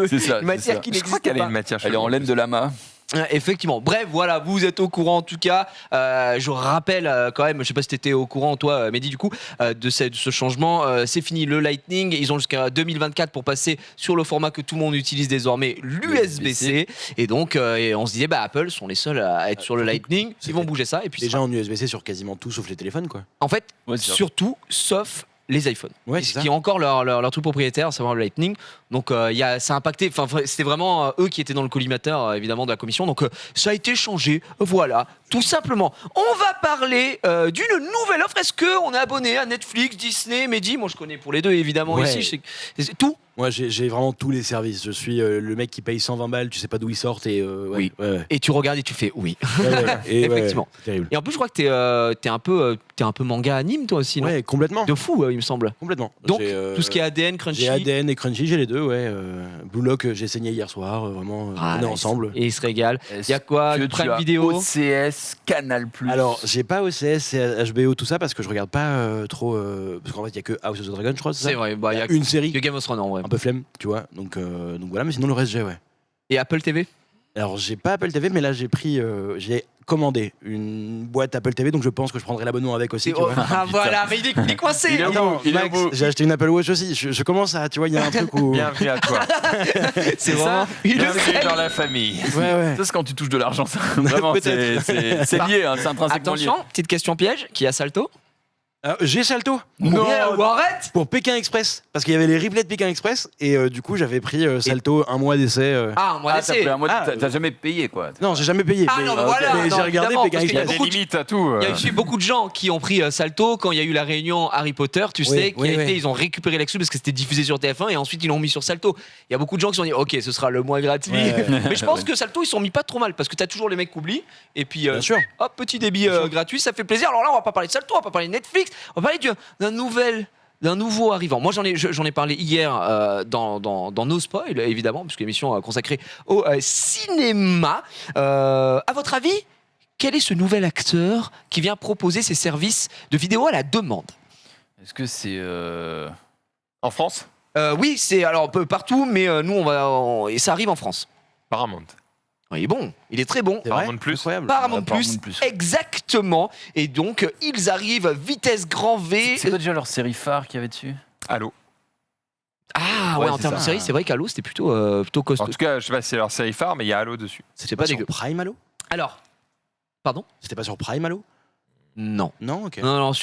C'est ça. Une matière qui n'existe pas. Elle est en laine de lama. Effectivement. Bref, voilà, vous êtes au courant en tout cas. Je rappelle quand même, je sais pas si tu étais au courant toi, Mehdi, du coup, de ce changement. C'est fini le Lightning. Ils ont jusqu'à 2024 pour passer sur le format que tout le monde utilise désormais, l'USB-C. Et donc, on se disait, Apple sont les seuls à être sur le Lightning. Ils vont bouger ça. Et puis déjà en USB-C sur quasiment tout sauf les téléphones, quoi. En fait, surtout, sauf les iPhones, qui ont encore leur truc propriétaire, à savoir le Lightning. Donc ça a impacté, c'était vraiment eux qui étaient dans le collimateur évidemment de la commission. Donc ça a été changé, voilà, tout simplement. On va parler d'une nouvelle offre. Est-ce qu'on est abonné à Netflix, Disney, Mehdi ? Moi je connais pour les deux évidemment ici. Tout Moi, j'ai vraiment tous les services. Je suis le mec qui paye 120 balles, tu sais pas d'où ils sortent et Oui. Et tu regardes et tu fais oui. Et Effectivement. c'est terrible. Et en plus, je crois que t'es un peu manga anime toi aussi, non? Ouais, complètement. De fou, il me semble. Complètement. Donc, J'ai, tout ce qui est ADN, Crunchy. J'ai ADN et Crunchy, j'ai les deux, ouais. Blue Lock, j'ai saigné hier soir, vraiment, on est ensemble. Et il se régale. Il y a Est-ce quoi? que Du tu Prime as Vidéo. OCS, Canal+. Alors, j'ai pas OCS et HBO, tout ça, parce que je regarde pas trop. Parce qu'en fait, il y a que House of the Dragon, je crois. C'est ça vrai, bah, il y a une série, que Game of Thrones en vrai. un peu flemme, tu vois. Donc voilà, mais sinon, le reste, j'ai, ouais. Et Apple TV. Alors, j'ai pas Apple TV, mais là, j'ai commandé une boîte Apple TV, donc je pense que je prendrai l'abonnement avec aussi. Tu vois. Ah voilà, mais il est coincé. Il est au bout, il est au Max, bout. j'ai acheté une Apple Watch aussi. Je commence à, tu vois, il y a un truc où. Bienvenue à toi. C'est vraiment une Bienvenue dans la famille. Ouais. Ça, c'est quand tu touches de l'argent, ça. Vraiment, c'est lié, hein, c'est intrinsèquement lié. Attention, petite question piège. Qui a Salto? Alors, j'ai Salto. Non, arrête. Pour Pékin Express, parce qu'il y avait les replays de Pékin Express, et du coup j'avais pris Salto un mois d'essai. Ah, moi Ah, t'as d'essai. pris un mois, Ah, t'as jamais payé, quoi. Non, j'ai jamais payé. Ah mais, non, mais voilà, mais non, j'ai regardé évidemment, Pékin parce qu'il y a Il y a Express. des limites à tout. Il y a eu beaucoup de gens qui ont pris Salto quand il y a eu la réunion Harry Potter, tu sais, ils ont récupéré l'exclus parce que c'était diffusé sur TF1 et ensuite ils l'ont mis sur Salto. Il y a beaucoup de gens qui se sont dit ok, ce sera le mois gratuit. Ouais. Mais je pense que Salto ils sont mis pas trop mal parce que t'as toujours les mecs qui oublient et puis Bien sûr. hop, petit débit gratuit, ça fait plaisir. Alors là, on va pas parler de Salto, on va pas parler de Netflix, on va parler d'un nouveau arrivant. Moi, j'en ai parlé hier dans No Spoil, évidemment, puisque l'émission consacrée au cinéma. À votre avis, quel est ce nouvel acteur qui vient proposer ses services de vidéo à la demande? Est-ce que c'est. En France, Oui, c'est alors un peu partout, mais nous, et ça arrive en France. Paramount. Il est bon, il est très bon. C'est vrai, Paramount Plus. incroyable. Paramount Paramount Plus, Plus. exactement. Et donc, ils arrivent vitesse grand V. C'est quoi déjà leur série phare qu'il y avait dessus? Allô. Ah Ouais, ouais, en c'est termes de ça. série, c'est vrai qu'Halo, c'était plutôt costaud. En tout cas, je sais pas si c'est leur série phare, mais il y a Halo dessus. C'était pas sur dégueu. Prime Halo. Alors, pardon? C'était pas sur Prime Halo. Non. Non, ok. Non, en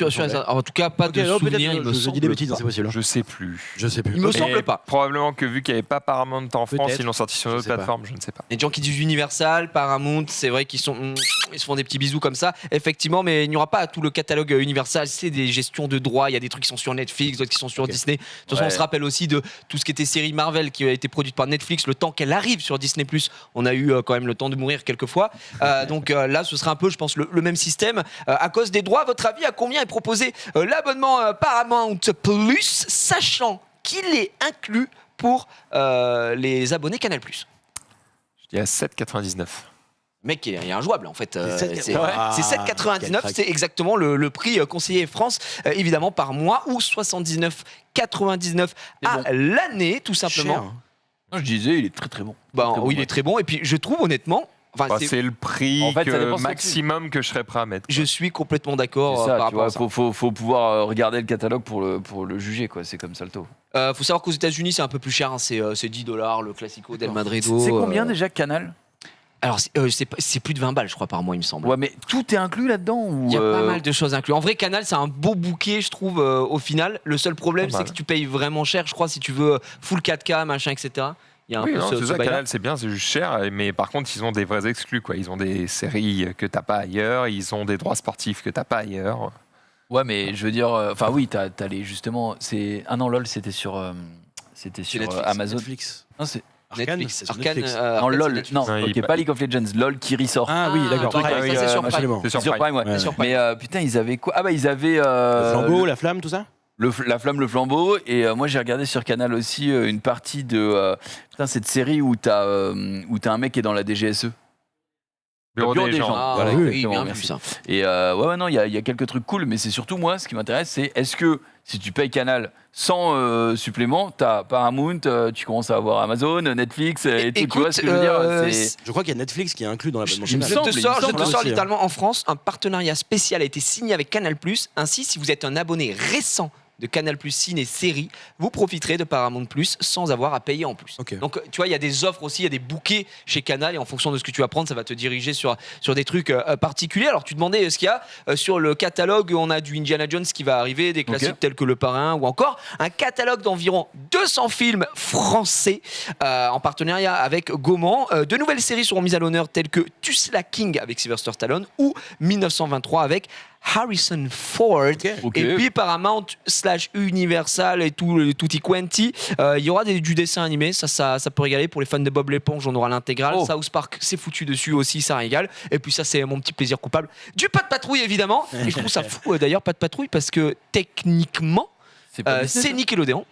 tout cas, pas Ok, de non, souvenir, peut-être, il me je semble dis des bêtises, pas. c'est possible. Je sais plus. Je sais plus. Il me Ok. semble pas. Probablement que vu qu'il n'y avait pas Paramount en France, Peut-être. ils l'ont sorti sur une autre Je sais pas. plateforme, je ne sais pas. Les gens qui disent Universal, Paramount, c'est vrai qu'ils ils se font des petits bisous comme ça, effectivement, mais il n'y aura pas tout le catalogue Universal, c'est des gestions de droits, il y a des trucs qui sont sur Netflix, d'autres qui sont sur Ok. Disney. De toute façon, on Ouais. se rappelle aussi de tout ce qui était série Marvel qui a été produite par Netflix, le temps qu'elle arrive sur Disney+, on a eu quand même le temps de mourir quelques fois. Donc là, ce sera un peu, je pense, le même système. À cause des droits, à votre avis, à combien est proposé l'abonnement Paramount Plus, sachant qu'il est inclus pour les abonnés Canal+. Je dis à 7,99. Mec, il est injouable en fait. C'est Ah, 7,99, quel crack. c'est exactement le prix conseillé France, évidemment par mois, ou 79,99 à l'année, tout simplement. Cher. Non, je disais, il est très très bon. Bah, Très bon, oui, il ouais. est très bon. Et puis, je trouve honnêtement, enfin, C'est le prix En fait, ça dépend ce que maximum que je serais prêt à mettre. je suis complètement C'est d'accord ça, par tu rapport à vois, ça. faut pouvoir regarder le catalogue pour le juger, quoi. C'est comme Salto. Faut savoir qu'aux États-Unis, c'est un peu plus cher. Hein, c'est $10, le Classico del Madrido. C'est combien déjà Canal? Alors, c'est plus de 20 balles, je crois, par mois, il me semble. Ouais, mais tout est inclus là-dedans ou Il y a pas mal de choses incluses. En vrai, Canal, c'est un beau bouquet, je trouve, au final. Le seul problème, Pas c'est mal. que tu payes vraiment cher, je crois, si tu veux full 4K, machin, etc. Il y a un Oui, peu non, ce c'est ça, bail-là. Canal, c'est bien, c'est juste cher, mais par contre, ils ont des vrais exclus, quoi. Ils ont des séries que t'as pas ailleurs, ils ont des droits sportifs que t'as pas ailleurs. Ouais, mais je veux dire, enfin oui, t'as les justement. C'est non, LOL, c'était sur Netflix, Amazon. Netflix. Non, c'est Arcane, Netflix. c'est sur Arcane, Netflix. non Arcane, LOL. c'est Netflix. Non, Non, ok, il- pas League of Legends. LOL qui ressort. Ah oui, d'accord. ok, Prime. ça, c'est sur Prime. Absolument. C'est sur Sur Prime. Prime, ouais. Ouais. Sur Prime. Mais putain, ils avaient quoi? Ah bah ils avaient Le flambeau, la flamme, tout ça. la flamme, le flambeau. Et moi j'ai regardé sur Canal aussi une partie de putain cette série où t'as un mec qui est dans la DGSE. Bureau Bureau des des gens. gens. Ah, Voilà, oui, exactement, bien vu merci. ça. Et ouais, non, il y a quelques trucs cool, mais c'est surtout moi, ce qui m'intéresse, c'est est-ce que si tu payes Canal sans supplément, t'as Paramount, tu commences à avoir Amazon, Netflix et tout. Tu vois ce que je veux dire? Je crois qu'il y a Netflix qui est inclus dans l'abonnement Il me Canal. Je semble, te il me sors semble, aussi, littéralement en France, un partenariat spécial a été signé avec Canal+. Ainsi, si vous êtes un abonné récent de Canal+ Ciné Série, vous profiterez de Paramount Plus sans avoir à payer en plus. Ok. Donc tu vois, il y a des offres aussi, il y a des bouquets chez Canal et en fonction de ce que tu vas prendre, ça va te diriger sur des trucs particuliers. Alors tu demandais ce qu'il y a sur le catalogue, on a du Indiana Jones qui va arriver, des classiques tels que Le Parrain ou encore un catalogue d'environ 200 films français en partenariat avec Gaumont. De nouvelles séries seront mises à l'honneur telles que Tulsa King avec Sylvester Stallone ou 1923 avec Harrison Ford. Ok. Et puis Paramount / Universal et tout tutti quanti. Il y aura du dessin animé, ça peut régaler pour les fans de Bob l'éponge, on aura l'intégrale. South Park c'est foutu dessus aussi, ça régale. Et puis ça c'est mon petit plaisir coupable. Du Pas de Patrouille évidemment. Et je trouve ça fou d'ailleurs Pas de Patrouille parce que techniquement c'est Nickelodeon.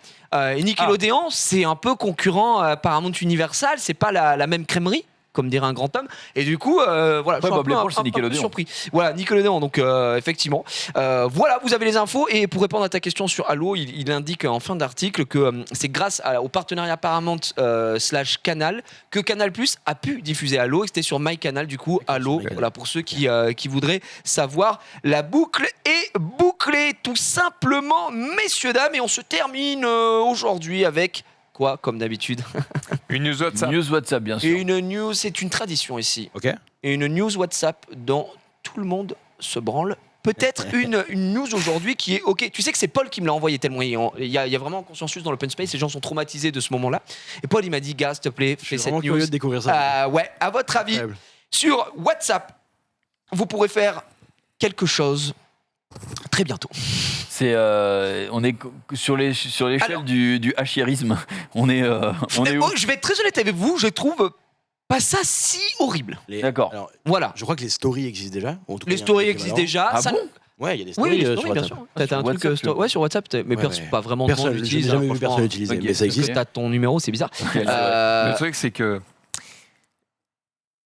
Et Nickelodeon c'est un peu concurrent Paramount Universal, c'est pas la même crèmerie, comme dirait un grand homme. Et du coup, voilà, je suis Bob l'éponge, c'est un peu Nickelodeon. surpris. Voilà, Nickelodeon, donc effectivement. Voilà, vous avez les infos. Et pour répondre à ta question sur Halo, il indique en fin d'article que c'est grâce au partenariat Paramount / Canal que Canal+ a pu diffuser Halo. Et c'était sur MyCanal, du coup, Halo. Voilà, pour ceux qui voudraient savoir. La boucle est bouclée, tout simplement, messieurs, dames. Et on se termine aujourd'hui avec... Quoi, comme d'habitude? Une news WhatsApp. News WhatsApp, bien sûr. Et une news, c'est une tradition ici. Ok. Et une news WhatsApp dont tout le monde se branle. Peut-être une news aujourd'hui qui est ok. Tu sais que c'est Paul qui me l'a envoyé tellement il y a vraiment un consensus dans l'open space. Les gens sont traumatisés de ce moment-là. Et Paul il m'a dit gars, s'il te plaît, fais cette news. Curieux de découvrir ça. Ouais. À votre avis, sur WhatsApp, vous pourrez faire quelque chose très bientôt. On est sur l'échelle du hachérisme. On est où? Je vais être très honnête avec vous. Je trouve pas ça si horrible. D'accord. Alors, Voilà. je crois que les stories existent déjà. En tout cas, Les il y a un stories truc existent équivalent. déjà. Ah Ça- bon Ouais, il y a des Oui, stories les sur stories, bien WhatsApp. sûr. T'as un truc WhatsApp, ouais, sur WhatsApp, mais Ouais, pas vraiment de monde Personne, j'ai l'utilise. jamais vu franchement. personne l'utiliser, Ok, mais ça existe. T'as ton numéro, c'est bizarre. Le truc, c'est que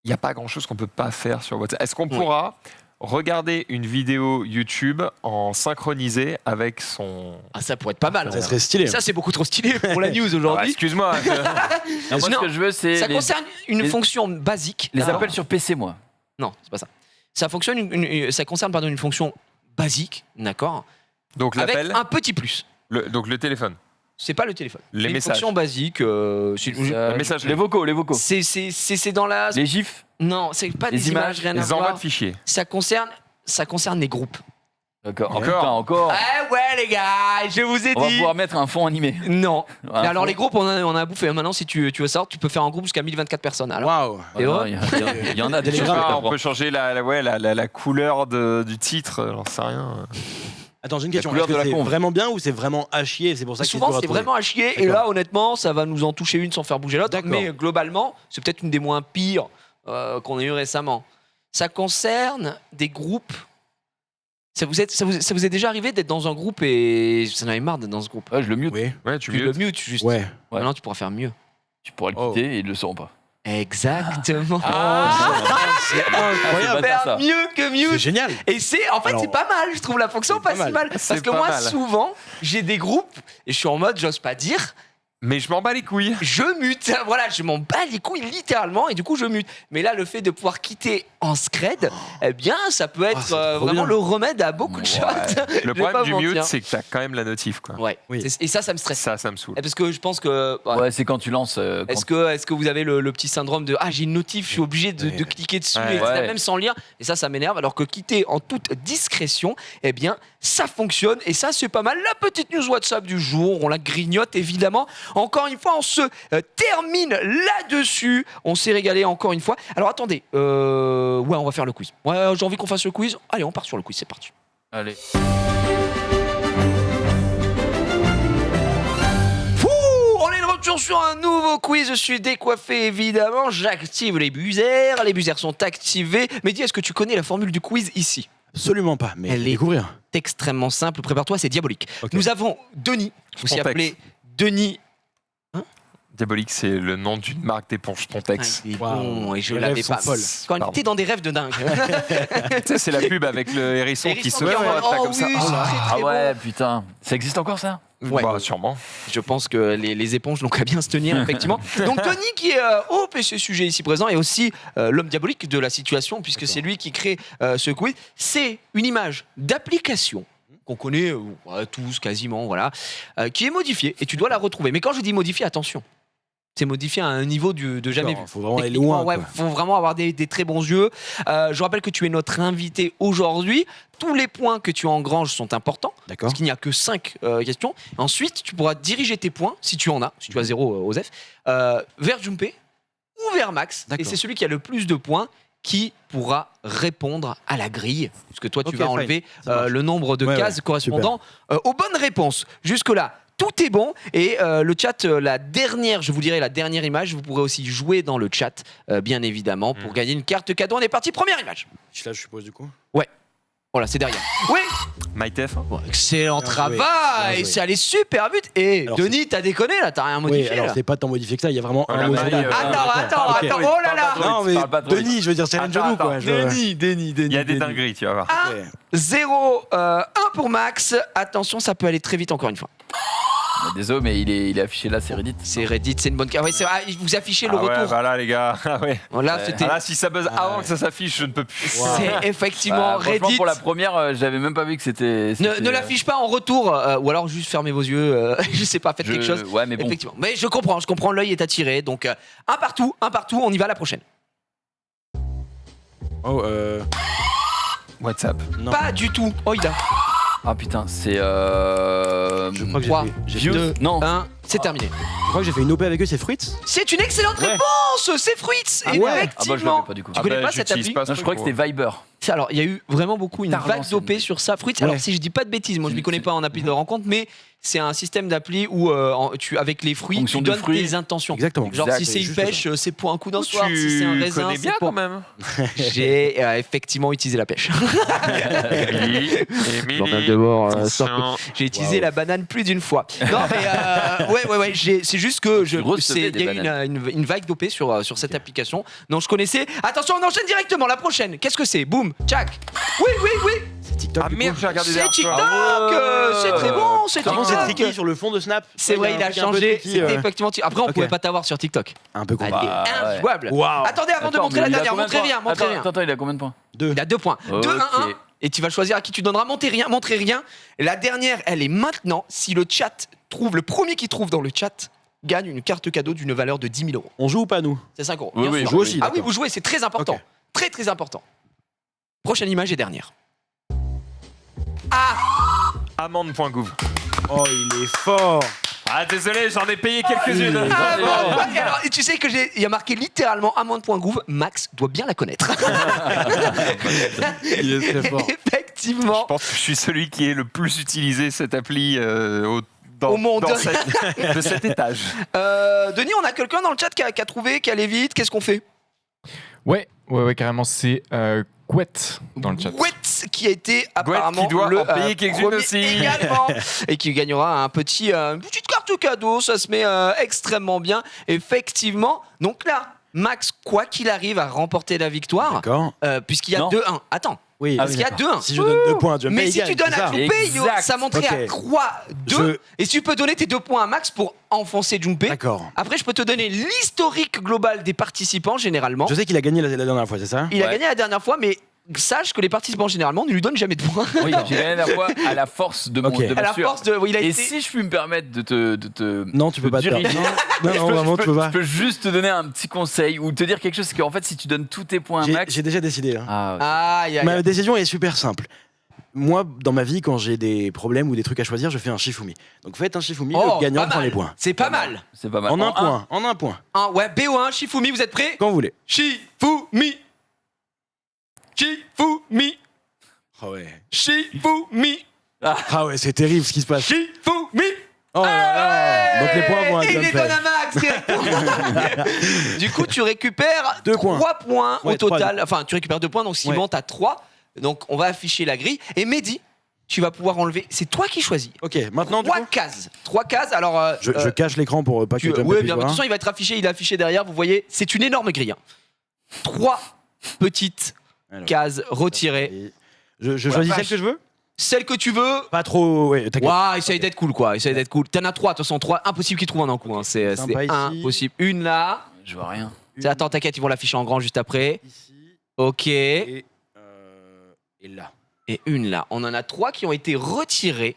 il n'y a pas grand-chose qu'on peut pas faire sur WhatsApp. Est-ce qu'on pourra regarder une vidéo YouTube en synchronisé avec son... Ah, ça pourrait être pas mal. Ça serait stylé. Ça, c'est beaucoup trop stylé pour la news Ah, aujourd'hui. excuse-moi. Non, moi, ce que je veux, c'est Ça concerne une fonction basique. les Alors, appels sur PC, moi. Non, c'est pas ça. Ça concerne une fonction basique, d'accord, Donc avec l'appel, un petit plus. donc le téléphone, C'est pas le téléphone. Les C'est une messages. fonction basique. la messagerie. Les vocaux. C'est dans la. Les gifs. Non, c'est pas Les des images, rien à les envois voir. de fichiers. Ça concerne les groupes. D'accord. Encore. Putain, encore. Ah ouais les gars, je vous ai On va dit. pouvoir mettre un fond animé. Non. Un Mais alors fond. les groupes, on a bouffé. Maintenant, si tu veux savoir, tu peux faire un groupe jusqu'à 1024 personnes. Alors, Waouh. Et Ouais, ouais. il y en a des choses. Ah, on peut changer la couleur du titre, j'en sais rien. Attends, j'ai une question. couleur Est-ce de que la c'est con. vraiment bien ou c'est vraiment à chier? C'est pour ça que souvent, c'est vraiment à chier. Et D'accord. là, honnêtement, ça va nous en toucher une sans faire bouger l'autre. D'accord. Mais globalement, c'est peut-être une des moins pires qu'on ait eu récemment. Ça concerne des groupes. Ça vous est déjà arrivé d'être dans un groupe et vous en avez marre d'être dans ce groupe? Ouais, je le mute. Oui. Ouais, tu Tu le mutes. mutes juste. Ouais. Maintenant, tu pourras faire mieux. Tu pourras le Oh. quitter et ils le sauront pas. Exactement. C'est incroyable. pas Faire ça. mieux que C'est mieux. génial. Et c'est Alors, pas mal, je trouve la fonction c'est pas pas si mal. mal. C'est Parce que pas moi, mal. souvent, j'ai des groupes et je suis en mode, j'ose pas dire, Mais je m'en bats les couilles. je mute. Voilà, je m'en bats les couilles littéralement et du coup, je mute. Mais là, le fait de pouvoir quitter en scred, eh bien, ça peut être c'est trop vraiment bien. le remède à beaucoup de choses. Je Le vais pas problème du vous mute, mentir. c'est que t'as quand même la notif, quoi. Ouais. Oui. Et ça me stresse. Ça me saoule. Parce que je pense que. Ouais, c'est quand tu lances. Est-ce que vous avez le petit syndrome de j'ai une notif, je suis obligé de cliquer dessus, Ouais. etc., Ouais. même sans lire, et ça m'énerve, alors que quitter en toute discrétion, eh bien ça fonctionne, et ça c'est pas mal. La petite news WhatsApp du jour, on la grignote évidemment. Encore une fois, on se termine là-dessus, on s'est régalé encore une fois. Alors attendez, ouais, on va faire le quiz. Ouais, j'ai envie qu'on fasse le quiz. Allez, on part sur le quiz, c'est parti. Allez. On est de retour sur un nouveau quiz. Je suis décoiffé évidemment. J'active les buzzers. Les buzzers sont activés. Mehdi, est-ce que tu connais la formule du quiz ici? Absolument pas. Mais Elle est- découvrir. C'est extrêmement simple. Prépare-toi, c'est diabolique. Ok. Nous avons Denis, aussi Pontex. appelé Denis. Diabolique, c'est le nom d'une marque d'éponge Pontex. Il est Waouh. bon, et je Les l'avais rêves sont pas. folles. Quand Pardon. t'es dans des rêves de dingue. Tu sais, c'est la pub avec le hérisson qui se Hérisson qui frotte en- là, oh comme ça. oui, Oh c'est là. très, Ah très ouais, bon. putain. Ça existe encore ça? Ouais. Bah, sûrement. Je pense que les éponges n'ont qu'à bien se tenir, effectivement. Donc Denis, qui est au PC sujet ici présent, est aussi l'homme diabolique de la situation, puisque c'est lui qui crée ce quiz. C'est une image d'application qu'on connaît tous quasiment, voilà, qui est modifiée, et tu dois la retrouver. Mais quand je dis modifiée, attention, c'est modifié à un niveau de jamais vu. Il faut vraiment aller Techniquement, loin. ouais, quoi. faut vraiment avoir des très bons yeux. Je rappelle que tu es notre invité aujourd'hui. Tous les points que tu engranges sont importants, D'accord. parce qu'il n'y a que 5 questions. Ensuite, tu pourras diriger tes points, si tu en as, si tu as 0 Osef, vers Jumpé ou vers Max. Et D'accord. c'est celui qui a le plus de points qui pourra répondre à la grille, puisque toi tu Ok, vas fine. enlever Ça marche. le nombre de Ouais, cases ouais, correspondant aux bonnes réponses. Jusque-là, tout est bon. Et le chat, je vous dirai la dernière image, vous pourrez aussi jouer dans le chat, bien évidemment, pour gagner une carte cadeau. On est parti, première image. Là, je suppose, du coup. Voilà, c'est derrière. Oui, MyTF. bon, excellent Bien joué, travail. bien joué. C'est allé super vite. Et Alors, Denis, t'as déconné là, t'as rien Oui, modifié alors là. c'est pas tant modifié que ça, il y a vraiment Voilà, un mot. bah, génial. Attends, Ok. oh là là. Non, mais parle pas trop vite. Denis, je veux dire, c'est un Attends, genou, attends. quoi. Denis. Il y a des dingueries, tu vas voir. 0, 1 pour Max. Attention, ça peut aller très vite encore une fois. Désolé, mais il est affiché là, c'est Reddit. C'est Reddit, c'est une bonne carte. Oui, c'est vrai, vous affichez le Ah ouais, retour. voilà les gars. Ah ouais. Là, c'était. Ah là, si ça buzz Ah avant ouais. que ça s'affiche, je ne peux plus. C'est effectivement Franchement, Reddit. pour la première, j'avais même pas vu que c'était. Ne l'affiche pas en retour, ou alors juste fermez vos yeux. Je sais pas, faites quelque chose. Ouais, mais bon. Effectivement. Mais je comprends, l'œil est attiré. Donc, un partout, on y va la prochaine. Oh, WhatsApp. non. Pas du tout. Oh, il a. Ah putain, c'est. Je crois que Trois. j'ai Views. Deux, Non. 1, c'est terminé. je crois que j'ai fait une OP avec eux, c'est Fruits. C'est une excellente Ouais. réponse. C'est Fruits. Ah ouais. Ah bah je Effectivement. l'avais pas du coup. Tu connais pas cette j'utilise appli pas ce Non, je crois que truc, c'était Viber. Alors, il y a eu vraiment beaucoup une Tard vague lancé. d'OP sur ça. Fruits, alors Ouais. si je dis pas de bêtises, moi je C'est- ne connais pas en appli de rencontre, mais c'est un système d'appli où avec les fruits, Fonction tu de donnes fruits. tes intentions. Exactement. Genre Exact, si c'est c'est une juste pêche, c'est pour un coup d'un soir. Tu Si c'est un raisin, connais c'est bien pour... quand même. J'ai effectivement utilisé la pêche. Émilie, J'ai utilisé Wow. la banane plus d'une fois. Non mais ouais, c'est juste que Tu recevais il y a des eu une vague d'OP sur cette application. Donc je connaissais. Attention, on enchaîne directement. La prochaine. Qu'est-ce que c'est? Boum, tchac. Oui. C'est TikTok. Ah du coup. merde, j'ai regardé C'est derrière TikTok. toi. C'est très bon. C'est Comment c'est TikTok. tricky sur le fond de Snap? C'est vrai, Ouais, il a un truc un peu changé. tricky, C'était effectivement. Après, on Ok. pouvait pas t'avoir sur TikTok. Un peu Elle compliqué. est Ah, ouais. injouable. Waouh. Attendez, avant de Attends, montrer mais la il a dernière, combien de montrez points rien, montrez rien. Attends, il a combien de points? Deux. Il a 2 points. 2, 1, 1. Ok. Et tu vas choisir à qui tu donneras. Montrez rien. Et la dernière, elle est maintenant. Si le chat trouve, le premier qui trouve dans le chat gagne une carte cadeau d'une valeur de 10 000 euros. On joue ou pas, nous? C'est 5 euros. Oui, bien oui, sûr. on joue aussi, Ah oui, d'accord. vous jouez, c'est très important. Ok. Très, très important. Prochaine image et dernière. Ah, Amende.gouv. Oh, il est fort. Ah désolé, j'en ai payé quelques-unes. Ah, ah, bon. bon, ouais, alors, et tu sais que il y a marqué littéralement amende.gouv. Max doit bien la connaître. Il est très fort. Effectivement. Je pense que je suis celui qui est le plus utilisé cette appli Au monde. de cet étage. Denis, on a quelqu'un dans le chat qui a trouvé, qui allait vite. Qu'est-ce qu'on fait? Ouais, carrément, c'est Couette dans le chat. Couette qui a été apparemment qui doit le en payer quelques-unes premier aussi. également, et qui gagnera une petite carte cadeau. Ça se met extrêmement bien, effectivement. Donc là, Max, quoi qu'il arrive, a remporté la victoire, D'accord. puisqu'il y a Non. 2-1. Attends, Oui. parce qu'il y a 2-1. Si je donne 2 points, Jumpé, Mais il si gagne, tu donnes c'est à ça. Junpei, Exact. ça monterait à Ok. 3-2. Et si tu peux donner tes 2 points à Max pour enfoncer Junpei. D'accord. Après, je peux te donner l'historique global des participants, généralement. Je sais qu'il a gagné la dernière fois, c'est ça? Il a Ouais. gagné la dernière fois, mais sache que les participants, généralement, ne lui donnent jamais de points. Oui, j'ai gagné la fois à la force de mon Ok. de À ma la sueur. force de. Il a Et été. si je puis me permettre de te Non, tu peux de pas te diriger- perdre. Non, je non, peux- vraiment, je peux- tu peux pas. Je peux juste te donner un petit conseil ou te dire quelque chose, c'est qu'en fait, si tu donnes tous tes points à Max. J'ai déjà décidé. Hein. Ah, ok. Aïe, aïe, Ma aïe. décision est super simple. Moi, dans ma vie, quand j'ai des problèmes ou des trucs à choisir, je fais un Shifumi. Donc faites un Shifumi, Oh, le gagnant pas prend mal. les points. C'est pas mal. C'est pas mal. En un point, en un point. Ouais, BO1, Shifumi, vous êtes prêts? Quand vous voulez. Shifumi. Shifumi. Ah ouais. Shifumi. Ah ouais, c'est terrible ce qui se passe. Shifumi. Oh là là. Donc les points vont à Et il les Jumpé. donne à Max directement. Du coup, tu récupères 2 3 points au Ouais, trois. total. Enfin, tu récupères 2 points, donc s'il Ouais. monte à 3. Donc, on va afficher la grille. Et Mehdi, tu vas pouvoir enlever. C'est toi qui choisis. Ok, maintenant du 3 coup, cases. 3 cases. Alors, je cache l'écran pour pas que Jumpé oui, puisse bien, de toute voir. façon, il va être affiché. Il est affiché derrière. Vous voyez, c'est une énorme grille. 3 petites Alors, cases retirées. Je Oh la choisis vache. celle que je veux. Celle que tu veux. Pas trop, ouais, t'inquiète. Waouh, essaye Ok. d'être cool, quoi. Essaye d'être cool. T'en as 3, de toute façon, 3. Impossible qu'ils trouvent en un coup. Hein. C'est Sympa ici. impossible. Une là. Je vois rien. Attends, t'inquiète, ils vont l'afficher en grand juste après. Ici Ok. et là. Et une là. On en a 3 qui ont été retirées.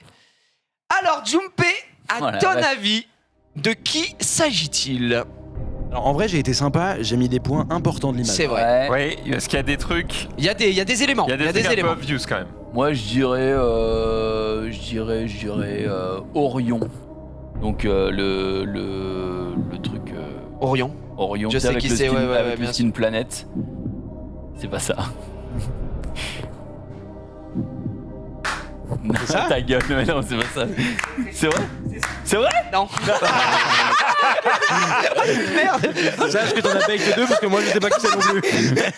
Alors, Junpei, à Oh la ton vache. avis, de qui s'agit-il? Alors, en vrai, j'ai été sympa, j'ai mis des points importants de l'image. C'est vrai. Ouais. Oui, parce qu'il y a des trucs. Il y a des éléments. Il y a des trucs un peu éléments. obvious quand même. Moi, je dirais Orion. Donc le truc Orion. Orion. Je tu sais, sais avec qui le c'est, skin- ouais, avec bien le skin planète. C'est pas ça. Non, ça ta gueule, mais non, c'est pas ça. C'est vrai? C'est vrai? Non. Merde. Sache que t'en as pas avec que 2 parce que moi je sais pas qui c'est non plus.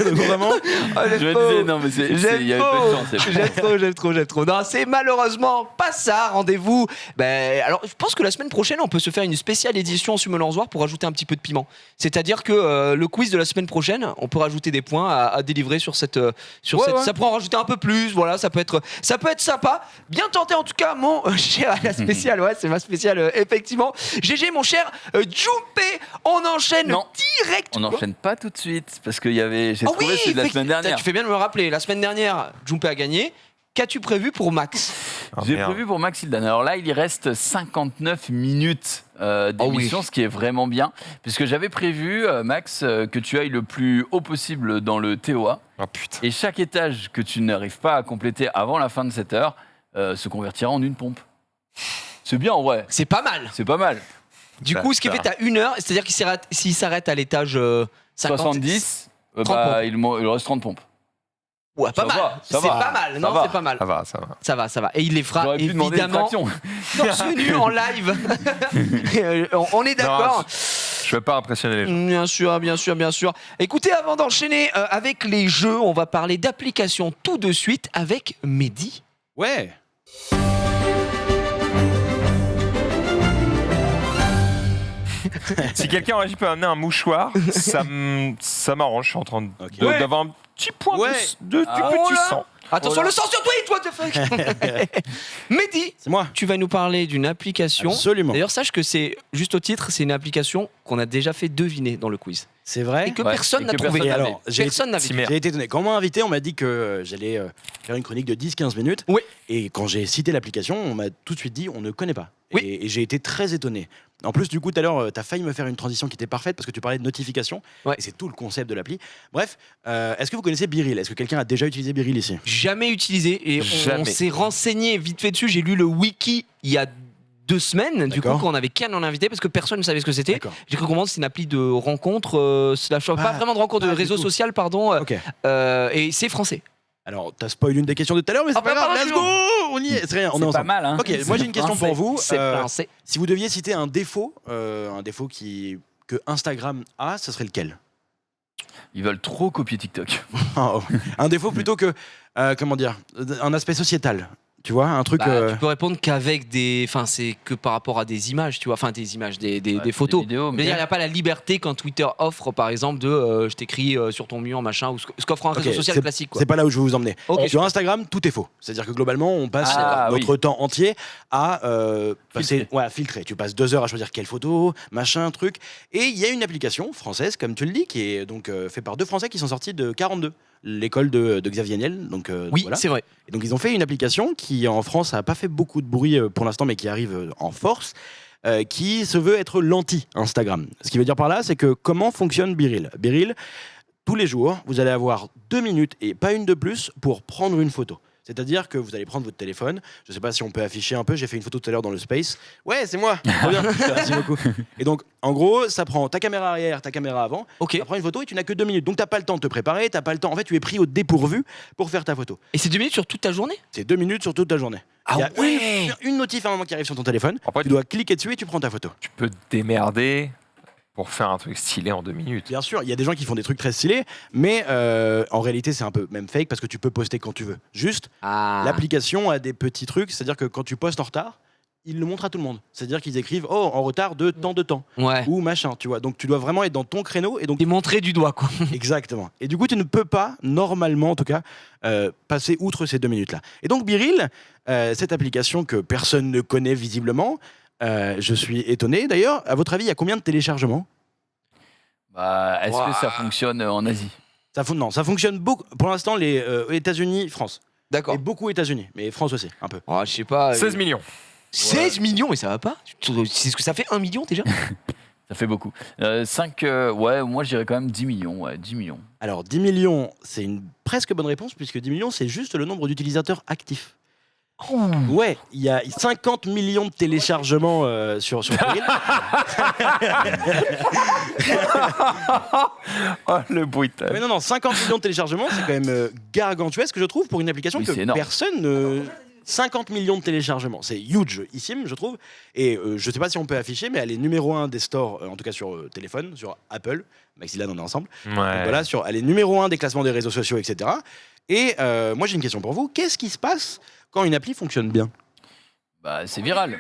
Donc vraiment. Je me disais, non, mais il y avait peu de chance. J'aime trop. Non, c'est malheureusement pas ça. Rendez-vous. Alors, je pense que la semaine prochaine, on peut se faire une spéciale édition sur Melanzoir pour rajouter un petit peu de piment. C'est-à-dire que le quiz de la semaine prochaine, on peut rajouter des points à délivrer sur cette. Ouais. Ça pourra en rajouter un peu plus. Voilà, ça peut être sympa. Bien tenté en tout cas, mon cher. La spéciale, ouais, c'est ma spéciale, effectivement. GG, mon cher Jumpé, on enchaîne direct. On n'enchaîne pas tout de suite parce que j'ai trouvé celui de la semaine dernière. Tu fais bien de me le rappeler. La semaine dernière, Jumpé a gagné. Qu'as-tu prévu pour Max? J'ai prévu pour Max Hildan. Alors là, il y reste 59 minutes d'émission, ce qui est vraiment bien. Puisque j'avais prévu, Max, que tu ailles le plus haut possible dans le TOA. Oh putain. Et chaque étage que tu n'arrives pas à compléter avant la fin de cette heure se convertira en une pompe. C'est bien en vrai. C'est pas mal. C'est pas mal. Du coup, ce qui fait t'as 1 heure, c'est-à-dire s'il s'arrête à l'étage 50, 70, 30 pompes. il reste 30 pompes. Ouais, pas Ça mal. va, C'est pas mal. Non, c'est pas mal. Ça va. Ça va. Et il les fera J'aurais pu demander une évidemment fraction. torse nu en live. On est d'accord. Je veux pas impressionner les gens. Bien sûr. Écoutez, avant d'enchaîner avec les jeux, on va parler d'applications tout de suite avec Mehdi. Ouais. Si quelqu'un en régie peut amener un mouchoir, ça m'arrange. Je suis en train d'avoir un petit point du petit sang. Attention, le sang sur tweet, what the fuck. Mehdi, C'est moi. tu vas nous parler d'une application. Absolument. D'ailleurs, sache que c'est, juste au titre, c'est une application qu'on a déjà fait deviner dans le quiz. C'est vrai. Et que Ouais, personne et n'a que trouvé. personne n'avait. Personne n'avait. J'ai été étonné. Quand on m'a invité, on m'a dit que j'allais faire une chronique de 10-15 minutes. Oui. Et quand j'ai cité l'application, on m'a tout de suite dit on ne connaît pas. Oui. Et j'ai été très étonné. En plus, du coup, tout à l'heure, tu as failli me faire une transition qui était parfaite parce que tu parlais de notification. Ouais. Et c'est tout le concept de l'appli. Bref, est-ce que vous connaissez Biril? Est-ce que quelqu'un a déjà utilisé Biril ici? Jamais utilisé. Et on Jamais. s'est renseigné vite fait dessus. J'ai lu le wiki il y a 2 semaines, du coup, D'accord. quand on avait Kian en invité, parce que personne ne savait ce que c'était. D'accord. J'ai cru comprendre que c'est une appli de rencontre, pas vraiment de rencontre, de pas du réseau tout. social, pardon. Ok. Et c'est français. Alors, t'as spoilé une des questions de tout à l'heure, mais c'est pas grave. pardon, Let's go! On y est. C'est rien. On est C'est pas ensemble. mal, hein. Ok, moi j'ai une question pour vous. C'est français. Si vous deviez citer un défaut que Instagram a, ce serait lequel? Ils veulent trop copier TikTok. Un défaut plutôt que, comment dire, un aspect sociétal. Tu vois, un truc. Tu peux répondre qu'avec des. Enfin, c'est que par rapport à des images, tu vois. Enfin, des images, des photos. Des vidéos, Mais il n'y a pas la liberté quand Twitter offre, par exemple, de je t'écris sur ton mur, machin, ou ce qu'offre un réseau Ok, social classique, quoi. C'est pas là où je veux vous emmener. Ok, Sur Instagram, tout est faux. C'est-à-dire que globalement, on passe Ah, notre temps entier à filtrer. Tu passes 2 heures à choisir quelle photo, machin, truc. Et il y a une application française, comme tu le dis, qui est donc fait par 2 Français qui sont sortis de 42, l'école de Xavier Niel. Donc, Oui, voilà. c'est vrai. Et donc ils ont fait une application qui en France n'a pas fait beaucoup de bruit pour l'instant, mais qui arrive en force, qui se veut être l'anti-Instagram. Ce qui veut dire par là, c'est que comment fonctionne Biril? Biril, tous les jours, vous allez avoir 2 minutes et pas une de plus pour prendre une photo. C'est-à-dire que vous allez prendre votre téléphone. Je ne sais pas si on peut afficher un peu. J'ai fait une photo tout à l'heure dans le space. Ouais, c'est moi. Trop bien. Merci beaucoup. Et donc, en gros, ça prend ta caméra arrière, ta caméra avant. Ok. Ça prend une photo et tu n'as que 2 minutes. Donc, tu n'as pas le temps de te préparer. T'as pas le temps. En fait, tu es pris au dépourvu pour faire ta photo. Et c'est 2 minutes sur toute ta journée? C'est 2 minutes sur toute ta journée. Ah Il y a ouais. une notif à un moment qui arrive sur ton téléphone. Après, Tu dois cliquer dessus et tu prends ta photo. tu peux te démerder pour faire un truc stylé en 2 minutes. Bien sûr, il y a des gens qui font des trucs très stylés, mais en réalité, c'est un peu même fake parce que tu peux poster quand tu veux. Juste, l'application a des petits trucs, c'est-à-dire que quand tu postes en retard, ils le montrent à tout le monde. C'est-à-dire qu'ils écrivent en retard de temps Ouais. ou machin, tu vois. Donc tu dois vraiment être dans ton créneau et donc T'es montré du doigt, quoi. exactement. Et du coup, tu ne peux pas, normalement en tout cas, passer outre ces 2 minutes-là. Et donc Biril, cette application que personne ne connaît visiblement, je suis étonné. D'ailleurs, à votre avis, il y a combien de téléchargements? Est-ce que ça fonctionne en Asie? Non, ça fonctionne beaucoup. Pour l'instant, les États-Unis, France. D'accord. Et beaucoup États-Unis, mais France aussi, un peu. Oh, je sais pas. 16 millions. 16 millions, mais ça va pas? C'est ce que ça fait 1 million déjà? Ça fait beaucoup. 5, moi je dirais quand même 10 millions. Ouais, 10 millions. Alors, 10 millions, c'est une presque bonne réponse, puisque 10 millions, c'est juste le nombre d'utilisateurs actifs. Ouais, il y a 50 millions de téléchargements sur Biril. Oh, le bruitage. Mais non, 50 millions de téléchargements, c'est quand même gargantuesque, je trouve, pour une application Oui, que c'est énorme. personne... 50 millions de téléchargements, c'est hugissime, je trouve. Et je sais pas si on peut afficher, mais elle est numéro 1 des stores, en tout cas sur téléphone, sur Apple. Maxilad, on est ensemble. Donc voilà, elle est numéro 1 des classements des réseaux sociaux, etc. Et moi, j'ai une question pour vous. Qu'est-ce qui se passe quand une appli fonctionne bien? Bah, c'est viral.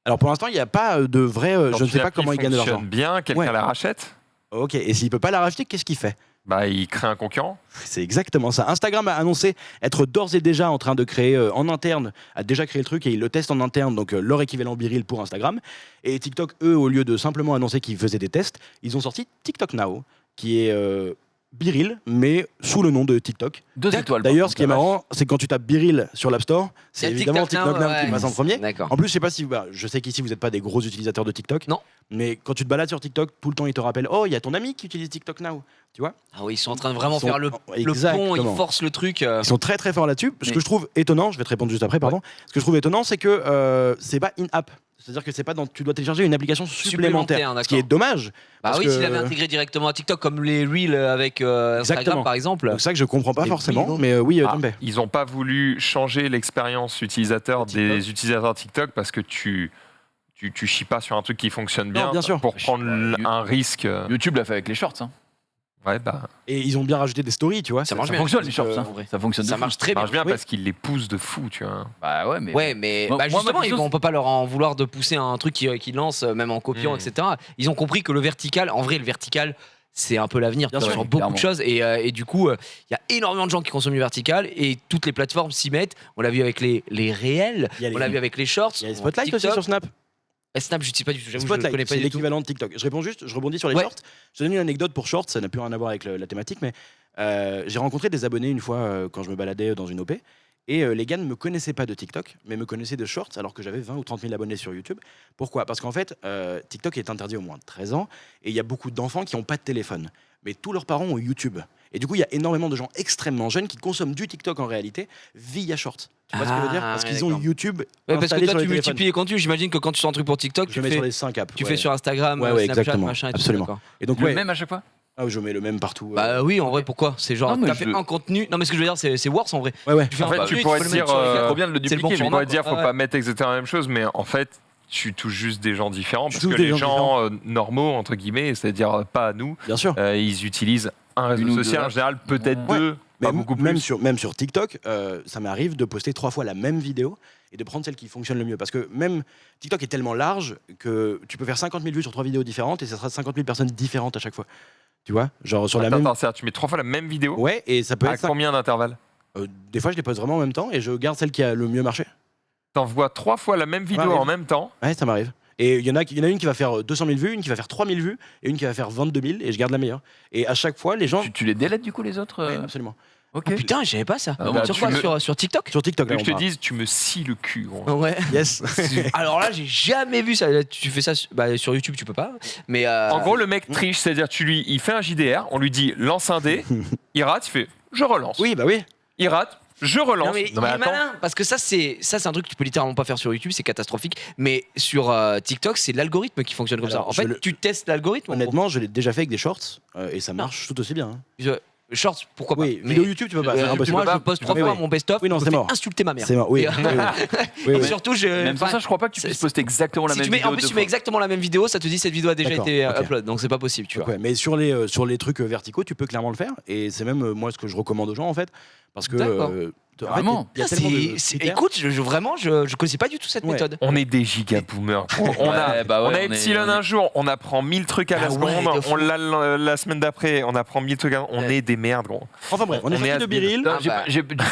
Alors pour l'instant, il n'y a pas de vrai... je ne sais pas comment ils gagnent de l'argent. Bien, quelqu'un la rachète. Ok, et s'il peut pas la racheter, qu'est-ce qu'il fait? Bah, il crée un concurrent. C'est exactement ça. Instagram a annoncé être d'ores et déjà en train de créer en interne, a déjà créé le truc et ils le testent en interne, donc leur équivalent Biril pour Instagram. Et TikTok, eux, au lieu de simplement annoncer qu'ils faisaient des tests, ils ont sorti TikTok Now, qui est Biril, mais sous le nom de TikTok. 2 étoiles. D'ailleurs, ce qui est marrant, c'est que quand tu tapes Biril sur l'App Store, c'est Il y a évidemment TikTok TikTok Now Now, qui passe en premier. D'accord. En plus, je sais pas si je sais qu'ici vous n'êtes pas des gros utilisateurs de TikTok. Non. Mais quand tu te balades sur TikTok, tout le temps ils te rappellent, oh, il y a ton ami qui utilise TikTok Now. Tu vois? Ah oui, ils sont en train de vraiment Ils sont- faire le pont, Exactement. ils forcent le truc. Ils sont très très forts là-dessus. Ce Mais- que je trouve étonnant, je vais te répondre juste après, pardon. Ce que je trouve étonnant, c'est que c'est pas in-app. C'est-à-dire que c'est pas dans, tu dois télécharger une application supplémentaire. Supplémentaire, Ce qui est dommage. Bah parce oui, que- s'il avait intégré directement à TikTok, comme les Reels avec Instagram Exactement. par exemple. Donc c'est ça que je comprends pas Mais forcément. oui, Mais oui, Ah, Jumpé. ils n'ont pas voulu changer l'expérience utilisateur TikTok. des utilisateurs TikTok parce que tu chies pas sur un truc qui fonctionne bien, bien sûr. pour prendre un risque. YouTube l'a fait avec les shorts. Hein. Ouais, bah, Et ils ont bien rajouté des stories, tu vois. Ça marche Ça bien. fonctionne les parce shorts. que- Hein. en vrai. Ça fonctionne. Ça de marche fou. très ça bien. marche bien Oui. parce qu'ils les poussent de fou, tu vois. Bah ouais, mais. Ouais, mais Moi, bah, moi, justement, ma question, on peut pas leur en vouloir de pousser un truc qui lance, même en copiant, etc. Ils ont compris que le vertical, en vrai, le vertical, c'est un peu l'avenir Bien tu vois, sûr, sur beaucoup clairement. de choses. Et du coup, il y a énormément de gens qui consomment du vertical et toutes les plateformes s'y mettent. On l'a vu avec les réels, Il y a les- on l'a vu avec les shorts. Il y a les Spotlight aussi TikTok. sur Snap. Snap, je ne sais pas du tout. J'avoue, je ne Spotlight, connais pas c'est du tout. l'équivalent de TikTok. Je réponds juste, je rebondis sur les Ouais. shorts. Je te donne une anecdote pour shorts, ça n'a plus rien à voir avec la thématique, mais j'ai rencontré des abonnés une fois quand je me baladais dans une OP. Et les gars ne me connaissaient pas de TikTok, mais me connaissaient de Shorts alors que j'avais 20 ou 30 000 abonnés sur YouTube. Pourquoi? Parce qu'en fait, TikTok est interdit au moins de 13 ans et il y a beaucoup d'enfants qui n'ont pas de téléphone. Mais tous leurs parents ont YouTube. Et du coup, il y a énormément de gens extrêmement jeunes qui consomment du TikTok en réalité via Shorts. Tu vois ce que je veux dire? Ah, Parce ouais, qu'ils ont d'accord. YouTube Ouais, parce que installé toi, sur les tu téléphones. multiplies les contenus. J'imagine que quand tu sors un truc pour TikTok, Je tu le mets fais, sur les 5 apps. tu ouais. fais sur Instagram, Ouais, ouais, Snapchat, exactement. machin et tout. Absolument. d'accord. Et donc, Le ouais, même à chaque fois. je mets le même partout. Bah oui, en vrai, pourquoi? C'est genre, Non, mais t'as fait un contenu. Non, mais ce que je veux dire, c'est worse en vrai. ouais. Tu fais En un fait, contenu, tu pourrais peux le dire, mettre sur les- Trop bien de le c'est le bon dupliquer. Tu mais- format. pourrais dire, faut Ouais. pas mettre exactement la même chose, mais en fait, tu touches juste des gens différents Tu parce que touches des les gens gens normaux, entre guillemets, c'est-à-dire pas nous, Bien sûr. ils utilisent un réseau Une ou deux social en apps. général, peut-être Ouais. deux, Mais pas beaucoup même plus. même sur TikTok, ça m'arrive de poster 3 fois la même vidéo et de prendre celle qui fonctionne le mieux. Parce que même TikTok est tellement large que tu peux faire 50 000 vues sur 3 vidéos différentes et ça sera 50 000 personnes différentes à chaque fois. Tu vois? Genre sur la Attends, même. attends, c'est-à-dire, tu mets 3 fois la même vidéo. Ouais, et ça peut À être. ça. combien d'intervalles? Des fois, je les poste vraiment en même temps et je garde celle qui a le mieux marché. T'envoies 3 fois la même vidéo Ouais. en même temps. Ouais, ça m'arrive. Et il y en a une qui va faire 200 000 vues, une qui va faire 3 000 vues et une qui va faire 22 000 et je garde la meilleure. Et à chaque fois, les gens. Tu les délètes du coup les autres Ouais, absolument. Ok. Ah, putain, je savais pas ça. Ah, bah, Sur tu quoi? me- Sur TikTok? Sur TikTok, là, Que je on te parle. dise, tu me scies le cul, gros. Ouais. Yes. Alors là, j'ai jamais vu ça. Tu fais ça sur YouTube, tu peux pas. Mais En gros, le mec triche, c'est-à-dire, il fait un JDR, on lui dit lance un dé, il rate, il fait je relance. Oui, bah oui. Il rate, je relance. non mais, il est attends. malin parce que ça c'est un truc que tu peux littéralement pas faire sur YouTube, c'est catastrophique. Mais sur TikTok, c'est l'algorithme qui fonctionne comme Alors, ça. En fait, tu testes l'algorithme. en gros. Honnêtement, je l'ai déjà fait avec des shorts et ça marche tout aussi bien. hein. Shorts, pourquoi pas. Oui, Mais, vidéo YouTube, tu peux pas. c'est impossible. moi, je poste 3 Mais fois oui. mon best-of. Oui, non, je c'est me fais mort. insulter ma mère. C'est mort. Oui. Et- oui, oui. Oui, Et oui. surtout, Même sans ça, je crois pas que tu puisses poster exactement la même si tu mets, vidéo. en plus, deux tu mets fois. exactement la même vidéo, ça te dit cette vidéo a déjà D'accord, été ok. upload, donc c'est pas possible, tu Donc, vois. ouais, mais sur les trucs verticaux, tu peux clairement le faire. Et c'est même moi ce que je recommande aux gens en fait. Parce que. D'accord. En fait, Vraiment. il y a Ah, tellement de critères. écoute, vraiment, je connaissais pas du tout cette Ouais. méthode. On est des giga boomers. On a, Ouais, bah ouais, on a on est- Epsilon un jour, on apprend 1000 trucs à la Ah ouais, seconde. de fou. On l'a la semaine d'après, on apprend 1000 trucs. On Ouais. est des merdes, gros. Enfin bref, on est On est sorti de has-been. Biril. Non, Ah bah. du coup,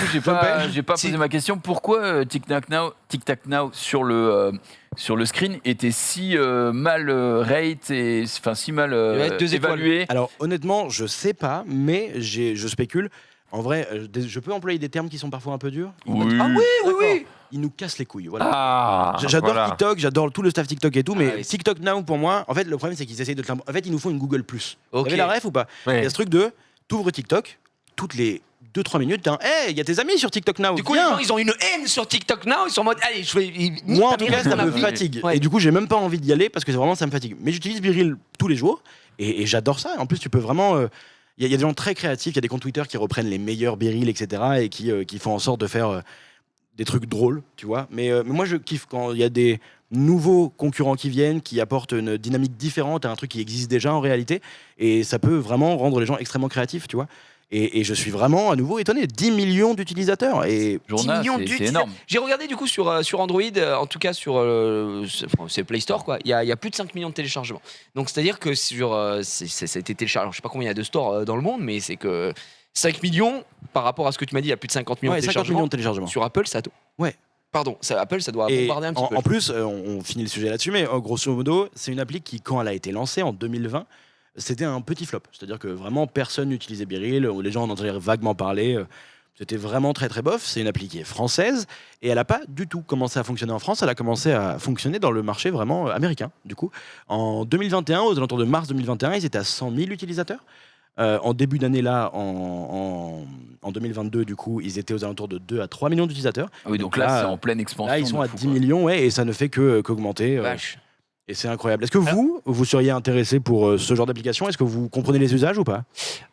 j'ai pas Si. posé ma question. Pourquoi TikTok Now sur le screen était si mal rate et enfin si mal va être 2 étoiles. évalué? Alors honnêtement, je sais pas, mais je spécule. En vrai, je peux employer des termes qui sont parfois un peu durs. Oui. Ah oui, oui, oui. Ils nous cassent les couilles. Voilà. Ah, J'adore voilà. TikTok, j'adore tout le staff TikTok et tout, mais Ah oui. TikTok Now pour moi, en fait, le problème c'est qu'ils essayent de te En fait, ils nous font une Google Plus. Vous Ok. avez la ref ou pas? Il Ouais. y a ce truc de t'ouvres TikTok, toutes les 2-3 minutes, il y a tes amis sur TikTok Now. Du coup, les gens, ils ont une haine sur TikTok Now, ils sont en mode, allez, je vais. Moi, en tout cas, ça me vie. fatigue. Ouais. Et du coup, j'ai même pas envie d'y aller parce que vraiment, ça me fatigue. Mais j'utilise Biril tous les jours et j'adore ça. En plus, tu peux vraiment. Il y a des gens très créatifs, il y a des comptes Twitter qui reprennent les meilleurs Biril, etc. et qui font en sorte de faire des trucs drôles, tu vois. Mais moi, je kiffe quand il y a des nouveaux concurrents qui viennent, qui apportent une dynamique différente à un truc qui existe déjà en réalité. Et ça peut vraiment rendre les gens extrêmement créatifs, tu vois. Et je suis vraiment à nouveau étonné. 10 millions d'utilisateurs. Et 10 millions c'est d'utilisateurs. énorme. J'ai regardé du coup sur Android, en tout cas sur c'est Play Store, quoi. Il y a plus de 5 millions de téléchargements. Donc c'est-à-dire que ça a été téléchargé. Alors, je sais pas combien il y a de stores dans le monde, mais c'est que 5 millions par rapport à ce que tu m'as dit, il y a plus de 50 millions de 50 téléchargements. millions de téléchargements. Sur Apple, ça. Ouais. Pardon, Apple, ça doit Et bombarder un petit peu. en plus, on finit le sujet là-dessus, mais grosso modo, c'est une appli qui, quand elle a été lancée en 2020, c'était un petit flop. C'est-à-dire que vraiment personne n'utilisait Biril, les gens en entendaient vaguement parler. C'était vraiment très très bof. C'est une appli qui est française et elle n'a pas du tout commencé à fonctionner en France. Elle a commencé à fonctionner dans le marché vraiment américain. Du coup, en 2021, aux alentours de mars 2021, ils étaient à 100 000 utilisateurs. En début d'année là, en 2022, du coup, ils étaient aux alentours de 2 à 3 millions d'utilisateurs. Ah oui, donc là, c'est en pleine expansion. Là, ils sont de à fou, 10 quoi. millions, ouais, et ça ne fait qu'augmenter. Vache. Et c'est incroyable. Est-ce que vous seriez intéressé pour ce genre d'application? Est-ce que vous comprenez les usages ou pas?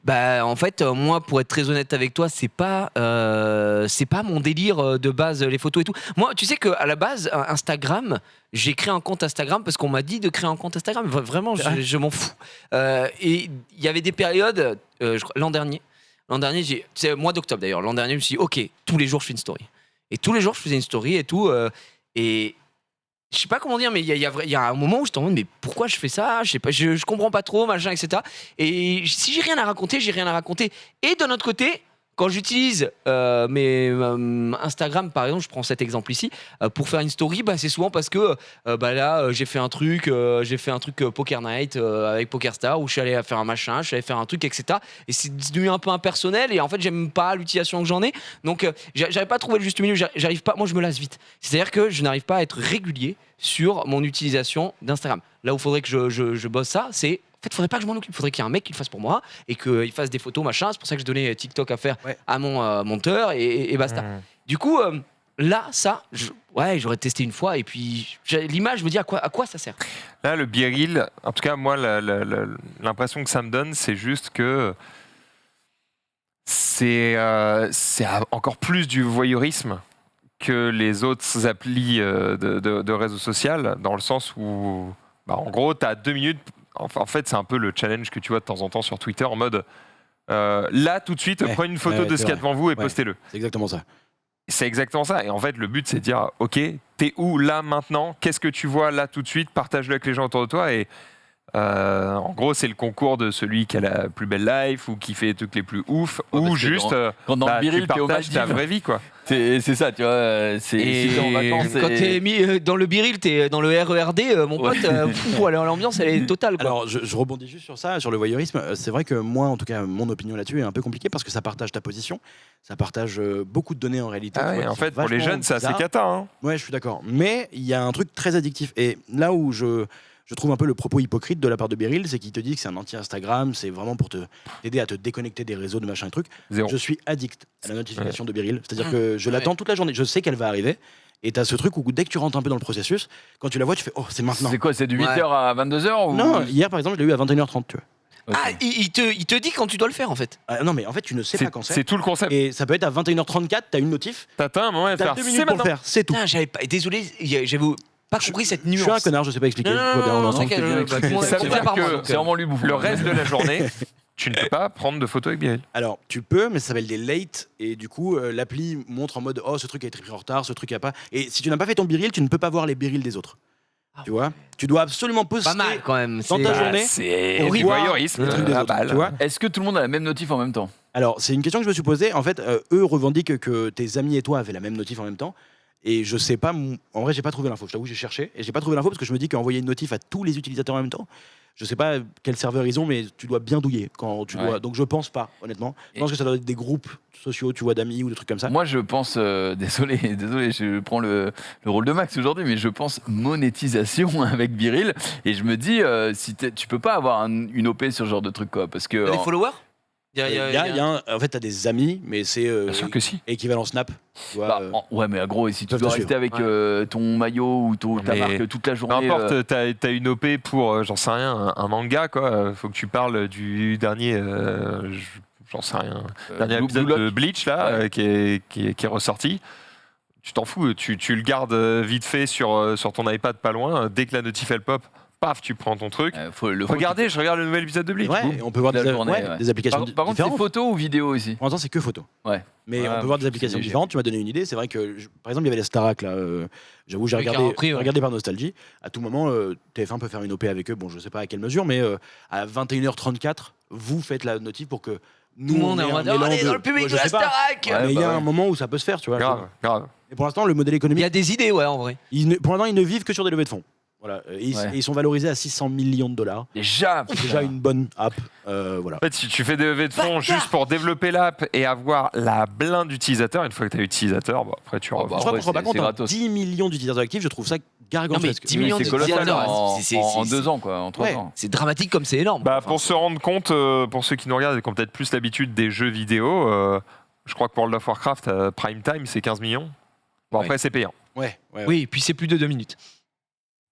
Bah en fait moi pour être très honnête avec toi c'est pas mon délire de base les photos et tout. Moi tu sais que à la base Instagram j'ai créé un compte Instagram parce qu'on m'a dit de créer un compte Instagram. Vraiment je m'en fous. Et il y avait des périodes l'an dernier c'est mois d'octobre d'ailleurs, l'an dernier je me suis dit ok tous les jours je fais une story et tous les jours je faisais une story et tout et je sais pas comment dire, mais il y a un moment où je t'en demande, mais pourquoi je fais ça? Je sais pas, je comprends pas trop, machin, etc. Et si j'ai rien à raconter, j'ai rien à raconter. Et d'un autre côté, quand j'utilise Instagram, par exemple, je prends cet exemple ici, pour faire une story, bah, c'est souvent parce que là, j'ai fait un truc Poker Night avec PokerStar, où je suis allé faire un machin, je suis allé faire un truc, etc. Et c'est devenu un peu impersonnel, et en fait, j'aime pas l'utilisation que j'en ai. Donc, j'arrive pas à trouver le juste milieu, j'arrive pas, moi, je me lasse vite. C'est-à-dire que je n'arrive pas à être régulier sur mon utilisation d'Instagram. Là où il faudrait que je bosse ça, c'est... En fait, il faudrait pas que je m'en occupe. Il faudrait qu'il y ait un mec qui le fasse pour moi et qu'il fasse des photos, machin. C'est pour ça que je donnais TikTok à faire à mon monteur et basta. Du coup, là, ça, j'aurais testé une fois et puis l'image, je me dis à quoi ça sert. Là, le Biril, en tout cas, moi, l'impression que ça me donne, c'est juste que c'est encore plus du voyeurisme que les autres applis de réseau social, dans le sens où, en gros, tu as 2 minutes. En fait, c'est un peu le challenge que tu vois de temps en temps sur Twitter, en mode là, tout de suite, prenez une photo de ce qu'il y a devant vous et postez-le. C'est exactement ça. C'est exactement ça. Et en fait, le but, c'est de dire ok, t'es où là maintenant? Qu'est-ce que tu vois là tout de suite? Partage-le avec les gens autour de toi. Et en gros, c'est le concours de celui qui a la plus belle life ou qui fait les trucs les plus ouf, ou juste quand dans le Biril, tu t'es au partages ta Maldives. vraie vie, quoi. C'est ça, tu vois. Si t'es en vacances. Quand t'es mis dans le Biril, t'es dans le RERD, mon pote, l'ambiance, elle est totale, quoi. Alors, je rebondis juste sur ça, sur le voyeurisme. C'est vrai que moi, en tout cas, mon opinion là-dessus est un peu compliquée parce que ça partage ta position, ça partage beaucoup de données en réalité. Ah tu ouais, vois, en qui fait, sont pour les vachement jeunes, c'est assez bizarres. cata. Hein. Ouais, je suis d'accord. Mais il y a un truc très addictif. Et là où je trouve un peu le propos hypocrite de la part de Biril, c'est qu'il te dit que c'est un anti-Instagram, c'est vraiment pour t'aider à te déconnecter des réseaux de machin et truc. Zéro. Je suis addict à la notification de Biril. C'est-à-dire que je l'attends toute la journée. Je sais qu'elle va arriver. Et t'as ce truc où dès que tu rentres un peu dans le processus, quand tu la vois, tu fais oh, c'est maintenant. C'est quoi, c'est de 8h à 22h ou... Non, hier par exemple, je l'ai eu à 21h30, tu vois. Ah, il te dit quand tu dois le faire, en fait. Non, mais en fait, tu ne sais pas quand C'est tout le concept. Et ça peut être à 21h34, t'as une notif, T'attends un moment et t'as faire 2 c'est minutes pour le maintenant. faire, c'est tout. Putain, j'avais pas. Désolé, j'avais pas compris cette Je nuance. suis un connard, je sais pas expliquer. Non, Tout va bien, on non, entend. t'inquiète, tout le monde Ça veut comprend dire par moi, que donc, C'est vraiment lui bouffon. Le reste de la journée, tu ne peux pas prendre de photos avec Biril. Alors, tu peux, mais ça s'appelle des late, et du coup, l'appli montre en mode oh, ce truc a été pris en retard, ce truc a pas. Et si tu n'as pas fait ton Biril, tu ne peux pas voir les Birils des autres. Tu vois, tu dois absolument poster Pas mal quand même. dans ta journée. C'est Pour du voir voyeurisme. les trucs des à autres, balle. tu vois. Est-ce que tout le monde a la même notif en même temps? Alors, c'est une question que je me suis posée. En fait, eux revendiquent que tes amis et toi avaient la même notif en même temps. Et je sais pas, en vrai, j'ai pas trouvé l'info. Je t'avoue, j'ai cherché et j'ai pas trouvé l'info parce que je me dis qu'envoyer une notif à tous les utilisateurs en même temps, je sais pas quel serveur ils ont, mais tu dois bien douiller quand tu dois. Donc, je pense pas, honnêtement. Je pense que ça doit être des groupes sociaux, tu vois, d'amis ou des trucs comme ça. Moi, je pense, désolé, je prends le rôle de Max aujourd'hui, mais je pense monétisation avec Biril. Et je me dis, si tu peux pas avoir une OP sur ce genre de truc, quoi. Parce que. Des followers? En fait, t'as des amis, mais c'est Bien sûr que si. équivalent Snap. Tu vois, Bah, ouais, mais gros, si tu peuvent dois te rester avec ton maillot ou ta Mais marque toute la Peu journée. importe, t'as une OP pour, j'en sais rien, un manga, quoi. Faut que tu parles du dernier, j'en sais rien, dernier Blue épisode Lock. de Bleach, là, qui est ressorti. Tu t'en fous, tu le gardes vite fait sur ton iPad pas loin. Dès que la notif elle pop, paf, tu prends ton truc. Regardez, je regarde le nouvel épisode de Bleach. ouais, Boum. et on peut voir La des, journée, ouais, ouais. des applications Par contre, c'est différentes. photo ou vidéo ici Pour l'instant, c'est que photo. Ouais. Mais Ouais, on peut voir des c'est applications léger. différentes. Tu m'as donné une idée. C'est vrai que, par exemple, il y avait la Starac là. J'avoue, j'ai Oui, qui a regardé, repris, ouais. regardé par nostalgie. À tout moment, TF1 peut faire une OP avec eux. Bon, je sais pas à quelle mesure, mais à 21h34, vous faites la notif pour que nous, Tout le monde est en mode allez dans le public de la Starac. Ouais, mais il y bah a un ouais. moment où ça peut se faire, tu vois. Grave. Et pour l'instant, le modèle Il y économique, a des idées, ouais, en vrai. pour l'instant, ils ne vivent que sur des levées de fonds. Voilà. Et ils sont valorisés à 600 millions de dollars. Déjà, C'est déjà une bonne app. Voilà. En fait, si tu fais des levées de fonds Bâtard. juste pour développer l'app et avoir la blinde d'utilisateurs, une fois que tu as l'utilisateur, bon, après tu bah, reviens. Je crois ouais, qu'on se rend pas c'est compte, hein, gratos. 10 millions d'utilisateurs actifs, je trouve ça Non, mais gargantuesque. 10 millions c'est de colossal utilisateurs, en 2 ans, quoi, en 3 Ouais. ans. C'est dramatique comme c'est énorme. Bah, pour se rendre compte, pour ceux qui nous regardent et qui ont peut-être plus l'habitude des jeux vidéo, je crois que World of Warcraft, Prime Time, c'est 15 millions. Bon, après, c'est payant. Ouais, ouais. Oui, et puis c'est plus de 2 minutes.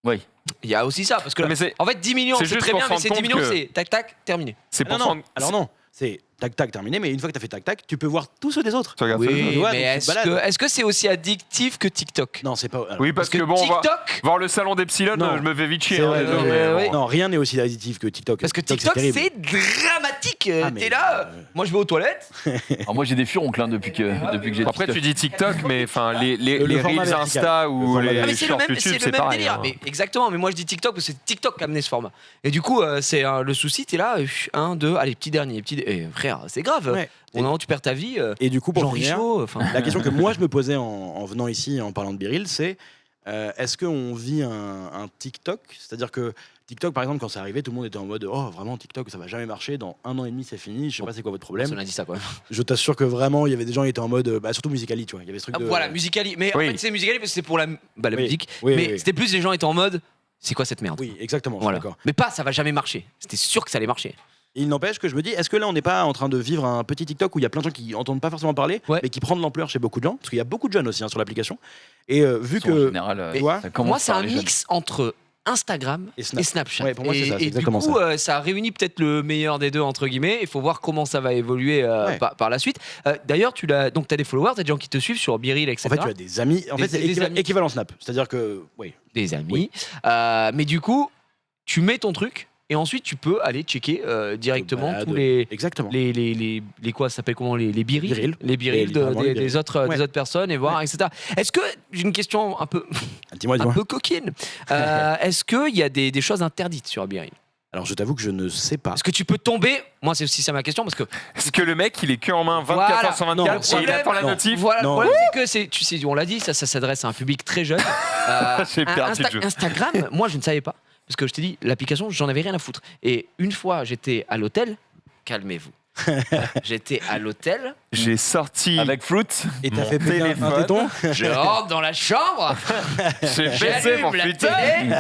Oui. Il y a aussi ça, parce que Mais c'est en fait 10 millions c'est c'est juste très pour bien, se mais c'est rendre 10 millions, compte c'est tac tac, terminé. c'est Ah pour non, se non. rendre- Alors non, c'est tac tac terminé, mais une fois que tu as fait tac tac, tu peux voir tous ceux des autres. Tu regardes ça, Oui, tu vois, mais donc tu te balades. est-ce que c'est aussi addictif que TikTok? Non, c'est pas. alors, Oui, parce que bon, TikTok, voir le salon d'Epsilon, Non. je me fais vite chier. c'est hein, vrai, désolé, non, mais oui. bon. non, rien n'est aussi additif que TikTok. parce que TikTok terrible. c'est dramatique. Ah, mais, T'es là, moi je vais aux toilettes. Alors moi j'ai des furoncles hein, depuis que j'ai Après, TikTok. tu dis TikTok, mais enfin, les Le format Reels vertical. Insta Le ou format les Ah, mais c'est le shorts même, YouTube, c'est c'est le même pareil. délire. hein. Mais exactement, mais moi je dis TikTok parce que c'est TikTok qui a amené ce format. Et du coup, c'est le souci, t'es là, 1, 2, allez, petit dernier, frère, c'est grave. Ouais. Au moment où tu perds ta vie, Et du coup, pour Jean finir, Richaud, enfin. la question que moi je me posais en venant ici en parlant de Biril, c'est est-ce qu'on vit un TikTok? C'est-à-dire que TikTok, par exemple, quand c'est arrivé, tout le monde était en mode oh, vraiment, TikTok, ça va jamais marcher, dans 1 an et demi, c'est fini, je sais pas c'est quoi votre problème. On a dit ça quoi. Je t'assure que vraiment, il y avait des gens qui étaient en mode surtout Musical.ly, tu vois. Il y avait ce truc de. Voilà, Musical.ly. Mais Oui. en fait, c'est Musical.ly parce que c'est pour la Oui. musique. Oui, mais oui, oui. c'était plus les gens étaient en mode c'est quoi cette merde? Oui, exactement, je suis Voilà. d'accord. Mais pas, ça va jamais marcher. C'était sûr que ça allait marcher. Il n'empêche que je me dis, est-ce que là on n'est pas en train de vivre un petit TikTok où il y a plein de gens qui entendent pas forcément parler, Ouais. mais qui prennent de l'ampleur chez beaucoup de gens, parce qu'il y a beaucoup de jeunes aussi hein, sur l'application. Et vu En que. général, tu vois, ça Pour commence moi, c'est par un les jeunes. mix entre Instagram Et et, Snap. Snapchat. Ouais, pour moi, c'est ça, c'est et exactement du coup, ça réunit peut-être le meilleur des deux, entre guillemets. Il faut voir comment ça va évoluer Ouais. par la suite. D'ailleurs, tu as des followers, t'as des gens qui te suivent sur Biril, etc. en fait, tu as des amis. En fait, c'est Des amis. équivalent Snap. C'est-à-dire que. Oui. Des amis. Mais du coup, tu mets ton truc et ensuite tu peux aller checker directement Balade. tous les. Exactement. Les quoi, ça s'appelle comment, les birils, Birils. les birils Vraiment, les birils. des autres personnes et voir, etc. Est-ce que j'ai une question un peu Dis-moi, un dis-moi. peu coquine. Est-ce qu'il y a des choses interdites sur Biril? Alors, je t'avoue que je ne sais pas. Est-ce que tu peux tomber? Moi, c'est aussi ça ma question parce que Est-ce que le mec, il est que en main 24 Voilà. heures sur Non, 24 et il attend la non. notif? voilà, le Non. problème c'est que c'est, tu sais, on l'a dit, ça s'adresse à un public très jeune. J'ai perdu le jeu. Instagram, moi je ne savais pas parce que je t'ai dit l'application, j'en avais rien à foutre. Et une fois, j'étais à l'hôtel. Calmez-vous. J'étais à l'hôtel. J'ai sorti, Avec Fruit. Et t'as Mon fait péter un téléphone. téton. Je rentre dans la chambre. j'ai baissé J'allume mon la putain. télé.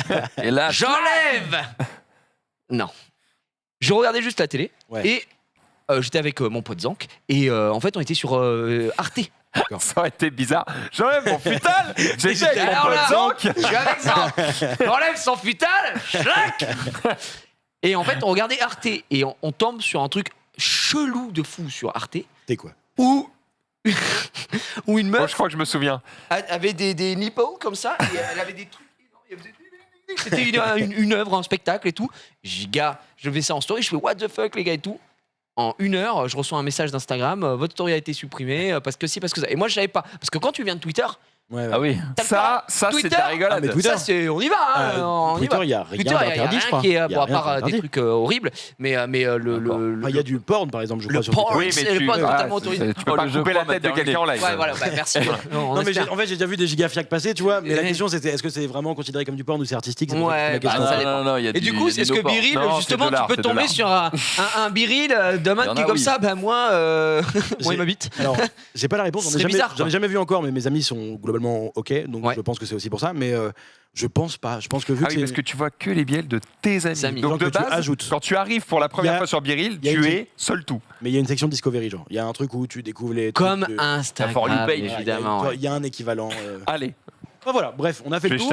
Et là, J'enlève. Non. Je regardais juste la télé Ouais. et j'étais avec mon pote Zank et en fait on était sur Arte. Ça aurait été bizarre. J'enlève mon futal. J'étais avec mon Alors là, pote Zank. Je suis avec Zank. J'enlève son futal. Schlac. Et en fait on regardait Arte et on tombe sur un truc chelou de fou sur Arte T'es quoi? où où une Moi, meuf je crois que je me souviens. avait des nipples comme ça et elle avait des trucs. C'était une œuvre, un spectacle et tout. Giga, je fais ça en story, je fais what the fuck les gars et tout. En 1 heure, je reçois un message d'Instagram, votre story a été supprimée parce que si, parce que ça. Et moi je savais pas. Parce que quand tu viens de Twitter, Ouais, ouais. ah oui. t'as le Ça, c'est Twitter. de la rigolade. Ah, mais Twitter. ça c'est. On y va, hein, on y Twitter, va. il n'y a rien Twitter, il y a d'interdit, je rien crois. qui est, Il y a bon, à rien part des d'interdit. trucs horribles, mais le. Enfin, il y a du porn, par exemple, je crois, Le sur Twitter. porn. Oui, c'est mais le tu, poste ah, totalement autorisé. tu peux Oh, pas le jeu couper la pro tête de maternité. quelqu'un en live. Ouais, voilà, bah, merci. Non, mais espère. en fait, j'ai déjà vu des gigafiacs passer, tu vois. Mais la Ouais. question, c'était est-ce que c'est vraiment considéré comme du porn ou c'est artistique? C'est Ouais, pour ça que je bah, pose la question. ça dépend. il y a Et du coup, il y a est-ce que no porn. Biril, Non, justement, c'est de tu l'art, peux c'est de tomber l'art. sur un Biril d'un mec Il y en qui a, est comme oui. ça, ben moi, moi il J'ai- m'habite. Alors, j'ai pas la réponse, Ce serait bizarre, j'en ai quoi. jamais vu encore, mais mes amis sont globalement globalement ok, donc je pense que c'est aussi pour ça, mais je pense pas. Je pense que vu que parce que tu vois que les biels de tes amis. Donc de base, quand tu arrives pour la première fois sur Biril, tu es seul tout. Mais il y a une section Discovery, genre. Il y a un truc où tu découvres les comme trucs Instagram, évidemment. Il y a un équivalent. Allez. Enfin, voilà, bref, on a fait le tour.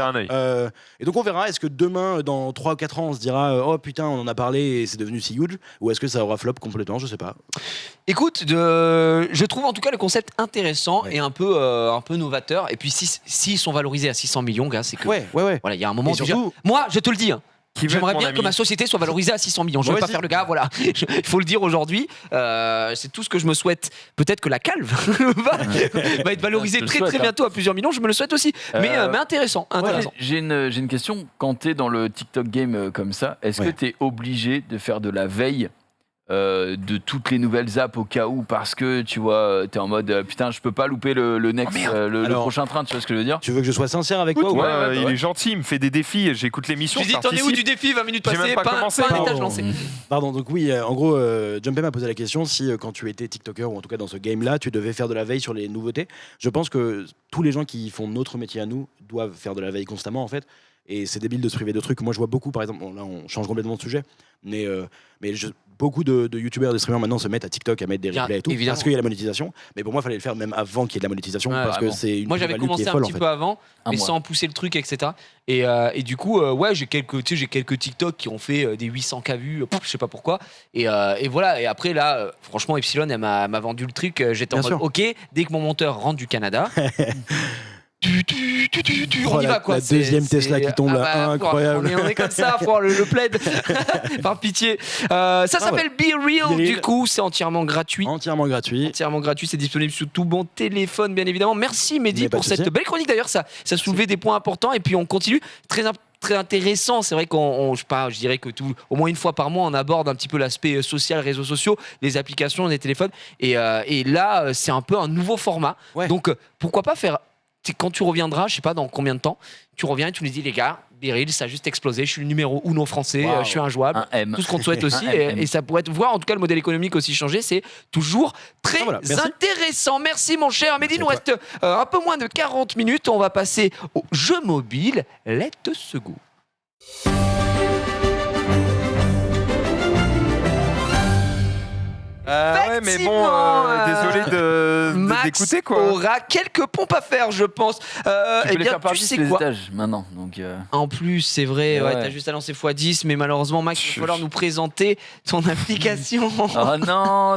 Et donc on verra, est-ce que demain, dans 3 ou 4 ans, on se dira oh putain, on en a parlé et c'est devenu si huge, ou est-ce que ça aura flop complètement, je sais pas. Écoute, je trouve en tout cas le concept intéressant et un peu novateur. Et puis s'ils sont valorisés à 600 millions, gars, c'est que voilà, il y a un moment. Surtout, moi, je te le dis. J'aimerais bien que ma société soit valorisée à 600 millions. Je ne veux pas faire le gars, voilà. Il faut le dire aujourd'hui. C'est tout ce que je me souhaite. Peut-être que la calve va être valorisée très bientôt à plusieurs millions. Je me le souhaite aussi. Mais intéressant. J'ai une question. Quand tu es dans le TikTok game comme ça, est-ce que tu es obligé de faire de la veille de toutes les nouvelles apps au cas où, parce que tu vois, t'es en mode putain, je peux pas louper le next, le prochain train, tu vois ce que je veux dire? Tu veux que je sois sincère avec toi? Il est gentil, il me fait des défis, j'écoute l'émission. Tu dis, t'en es où du défi? 20 minutes passées, pas un étage lancé. Pardon, donc oui, en gros, Jumpé m'a posé la question si quand tu étais TikToker, ou en tout cas dans ce game-là, tu devais faire de la veille sur les nouveautés. Je pense que tous les gens qui font notre métier à nous doivent faire de la veille constamment, en fait. Et c'est débile de se priver de trucs. Moi, je vois beaucoup, par exemple, là, on change complètement de sujet, mais beaucoup de youtubeurs, de streamers maintenant se mettent à TikTok à mettre des replays et tout, parce qu'il y a la monétisation. Mais pour moi, il fallait le faire même avant qu'il y ait de la monétisation, parce que c'est une. Moi, j'avais commencé un petit peu avant, mais sans pousser le truc, etc. Et du coup, j'ai quelques TikTok qui ont fait des 800K vues, je sais pas pourquoi. Et voilà. Et après, là, franchement, Epsilon, elle m'a vendu le truc. J'étais en mode, ok, dès que mon monteur rentre du Canada. On y va quoi. La deuxième Tesla qui tombe là, incroyable. On est comme ça, faut le plaid. Par pitié. Ça s'appelle Be Real, du coup, c'est entièrement gratuit. Entièrement gratuit, c'est disponible sur tout bon téléphone, bien évidemment. Merci Mehdi pour cette belle chronique. D'ailleurs, ça soulevait des points importants et puis on continue. Très intéressant, c'est vrai je dirais que au moins une fois par mois on aborde un petit peu l'aspect social, réseaux sociaux, les applications, les téléphones et là c'est un peu un nouveau format. Donc pourquoi pas faire. Quand tu reviendras, je sais pas dans combien de temps, tu reviens et tu nous dis les gars, Biril, ça a juste explosé, je suis le numéro 1 français, je suis injouable, tout ce qu'on te souhaite aussi, et ça pourrait voir en tout cas le modèle économique aussi changer, c'est toujours très intéressant. Merci mon cher Mehdi, il nous reste un peu moins de 40 minutes, on va passer au jeu mobile, let's go. mais bon, désolé d'écouter quoi. Max aura quelques pompes à faire, je pense. Tu peux les faire par 10 les étages maintenant. Donc En plus, c'est vrai, t'as juste à lancer x10, mais malheureusement, Max, il va falloir nous présenter ton application. Oh non,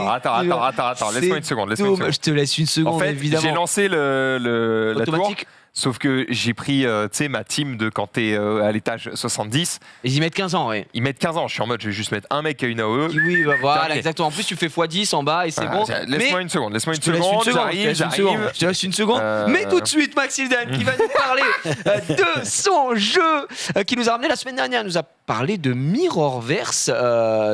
Attends, laisse-moi une seconde. Je te laisse une seconde, en fait, évidemment. J'ai lancé la tour. Sauf que j'ai pris ma team de quand t'es à l'étage 70. Et ils mettent 15 ans, ouais. Ils mettent 15 ans. Je suis en mode, je vais juste mettre un mec qui a une AOE. Oui, voilà, exactement. En plus, tu fais x10 en bas et c'est bon. Laisse-moi une seconde. J'arrive. Je te laisse une seconde. Mais tout de suite, Max Hildan qui va nous parler de son jeu qui nous a ramené la semaine dernière. Il nous a parlé de Mirrorverse.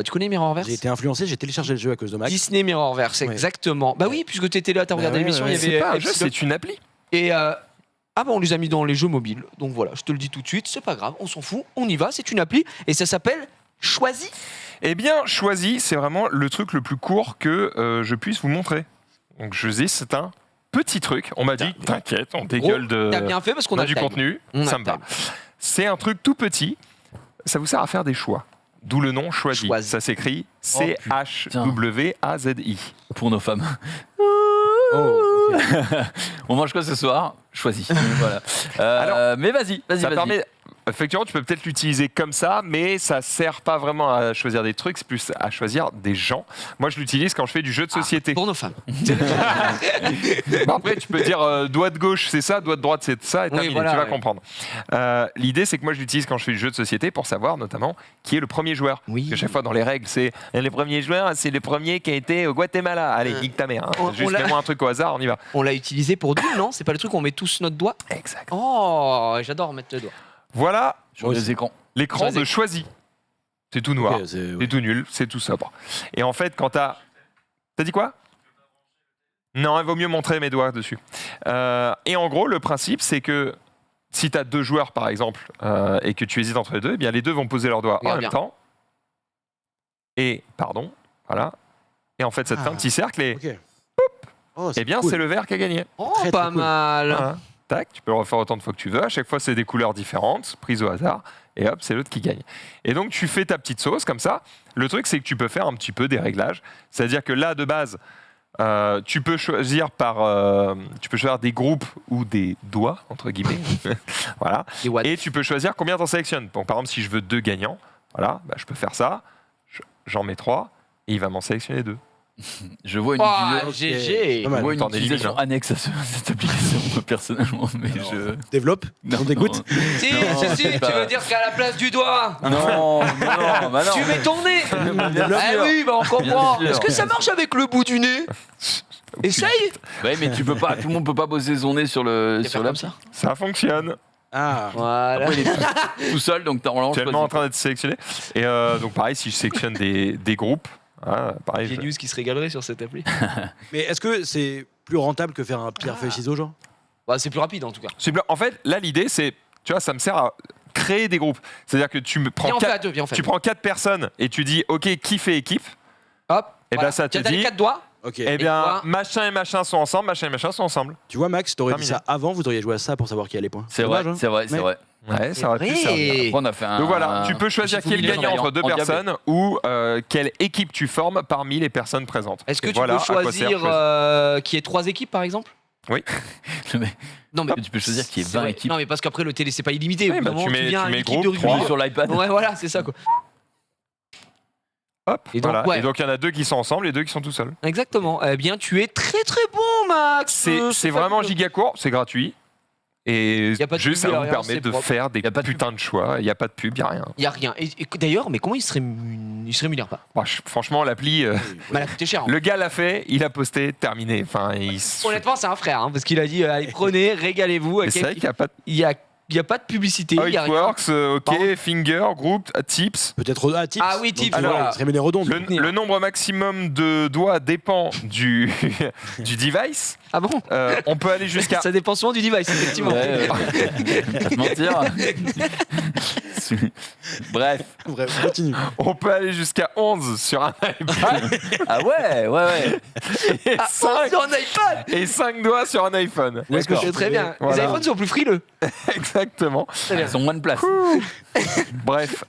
Tu connais Mirrorverse? J'ai été influencé, j'ai téléchargé le jeu à cause de Max. Disney Mirrorverse, exactement. Bah oui, puisque tu étais là, tu as regardé l'émission. C'est pas un jeu, c'est une appli. Et on les a mis dans les jeux mobiles. Donc voilà, je te le dis tout de suite, c'est pas grave, on s'en fout, on y va, c'est une appli et ça s'appelle Choisi. Eh bien, Choisi, c'est vraiment le truc le plus court que je puisse vous montrer. Donc je dis, c'est un petit truc. On m'a dit, t'inquiète, on dégueule t'as bien fait parce qu'on a du contenu, ça me va. C'est un truc tout petit, ça vous sert à faire des choix. D'où le nom Choisi. Ça s'écrit CHWAZI. Pour nos femmes. On mange quoi ce soir? Choisis. Voilà. Alors, mais vas-y. Permet, effectivement, tu peux peut-être l'utiliser comme ça, mais ça sert pas vraiment à choisir des trucs, c'est plus à choisir des gens. Moi, je l'utilise quand je fais du jeu de société. Pour nos femmes. Après, tu peux dire doigt de gauche, c'est ça, doigt de droite, c'est ça, et terminé, tu vas comprendre. L'idée, c'est que moi, je l'utilise quand je fais du jeu de société pour savoir, notamment, qui est le premier joueur. Parce que chaque fois, dans les règles, c'est le premier joueur, c'est le premier qui a été au Guatemala. Allez, nique ta mère. Juste mets-moi un truc au hasard, on y va. On l'a utilisé pour Doom, non? C'est pas le truc où on met tous notre doigt? Exact. Oh, j'adore mettre le doigt. Voilà sur les écrans. L'écran de Choisi. C'est tout noir, c'est tout nul, c'est tout sobre. Et en fait, quand t'as dit quoi? Non, il vaut mieux montrer mes doigts dessus. Et en gros, le principe, c'est que si tu as 2 joueurs, par exemple, et que tu hésites entre les deux, eh bien les deux vont poser leurs doigts en même temps. Et, voilà. Et en fait, ça te fait un petit cercle et eh bien, c'est le vert qui a gagné. Oh, Très, pas très cool. mal. Voilà. Tac, tu peux le refaire autant de fois que tu veux. À chaque fois, c'est des couleurs différentes, prises au hasard. Et hop, c'est l'autre qui gagne. Et donc, tu fais ta petite sauce comme ça. Le truc, c'est que tu peux faire un petit peu des réglages. C'est-à-dire que là, de base, tu peux choisir des groupes ou des doigts, entre guillemets. Voilà. Et tu peux choisir combien tu en sélectionnes. Donc, par exemple, si je veux 2 gagnants, voilà, je peux faire ça. J'en mets 3 et il va m'en sélectionner 2. Je vois une GG. Je vois une utilisation annexe à cette application, moi, personnellement, mais je... Développe, on t'écoute. Si, tu veux dire qu'à la place du doigt, Non, bah non. tu mets ton nez. Ah oui, bah on comprend. Est-ce que ça marche avec le bout du nez? Essaye. Ouais, mais tu peux pas, tout le monde peut pas bosser son nez sur l'appli. Ça fonctionne. Ah, Voilà. Après, il est tout seul, donc t'as relancé. Actuellement en train d'être sélectionné. Et donc, pareil, si je sélectionne des groupes, pareil. Genius qui se régalerait sur cette appli. mais est-ce que c'est plus rentable que faire un pierre-feuille-ciseaux, genre? Bah, c'est plus rapide en tout cas. En fait, là, l'idée, c'est, tu vois, ça me sert à créer des groupes. C'est-à-dire que tu Viens, prends on fait à deux, viens, on fait à tu deux. prends 4 personnes et tu dis, OK, qui fait équipe? Hop. Et ben ça te T'as les dit, 4 doigts. Ok. eh bien, quoi machin et machin sont ensemble, machin et machin sont ensemble. Tu vois, Max, t'aurais dit Terminé. ça avant, vous auriez joué à ça pour savoir qui a les points. C'est vrai, Dommage, hein. c'est vrai, c'est Mais- vrai. Ouais, ça aurait pu servir. Après, on a fait un. Donc voilà, tu peux choisir qui est le Faut gagnant entre 2 en diable. personnes ou quelle équipe tu formes parmi les personnes présentes. Est-ce que Et tu voilà peux à quoi sert choisir qu'il y ait 3 équipes par exemple? Non mais Tu peux choisir qu'il y ait c'est 20 vrai. équipes. Non mais parce qu'après le télé c'est pas illimité. Oui, Au bout bah, d'un moment, tu viens à mets l'équipe groupe, de rugby. 3. Sur l'iPad. Ouais voilà c'est ça quoi. Hop, Et donc, voilà. ouais. Et donc il y en a 2 qui sont ensemble et 2 qui sont tout seuls. Exactement. Eh bien tu es très très bon Max. C'est vraiment fabuleux. giga court, c'est gratuit. Et Y a pas de juste pub, ça vous rien, permet c'est de propre. faire des Y a pas de putains de choix. Il n'y a pas de pub, il n'y a rien. Y a rien. Et d'ailleurs mais comment il se rémunère pas? Bon, franchement, l'appli, Bah elle a coûté cher. Hein. le gars l'a fait, il a posté, terminé. Enfin, Honnêtement c'est un frère hein, parce qu'il a dit allez prenez régalez-vous. Mais c'est vrai qu'il n'y a pas de Il y a pas de publicité. How Il y a it rien. works, OK, Par contre- finger, group, tips. Peut-être tips. Ah oui, tips, Donc, voilà. Il serait mis les redondes. Le nombre maximum de doigts dépend du device. Ah bon? On peut aller jusqu'à Ça dépend souvent du device effectivement. Ouais, pas te mentir. Bref. Bref, continue. on peut aller jusqu'à 11 sur un iPad Ah ouais. et, Ah, 5, sur un iPad. et 5 doigts sur un iPhone. Où est-ce que C'est je très trouvais- bien. Voilà. Les iPhones sont plus frileux. Exactement. Très bien. Ils ont moins de place. Bref,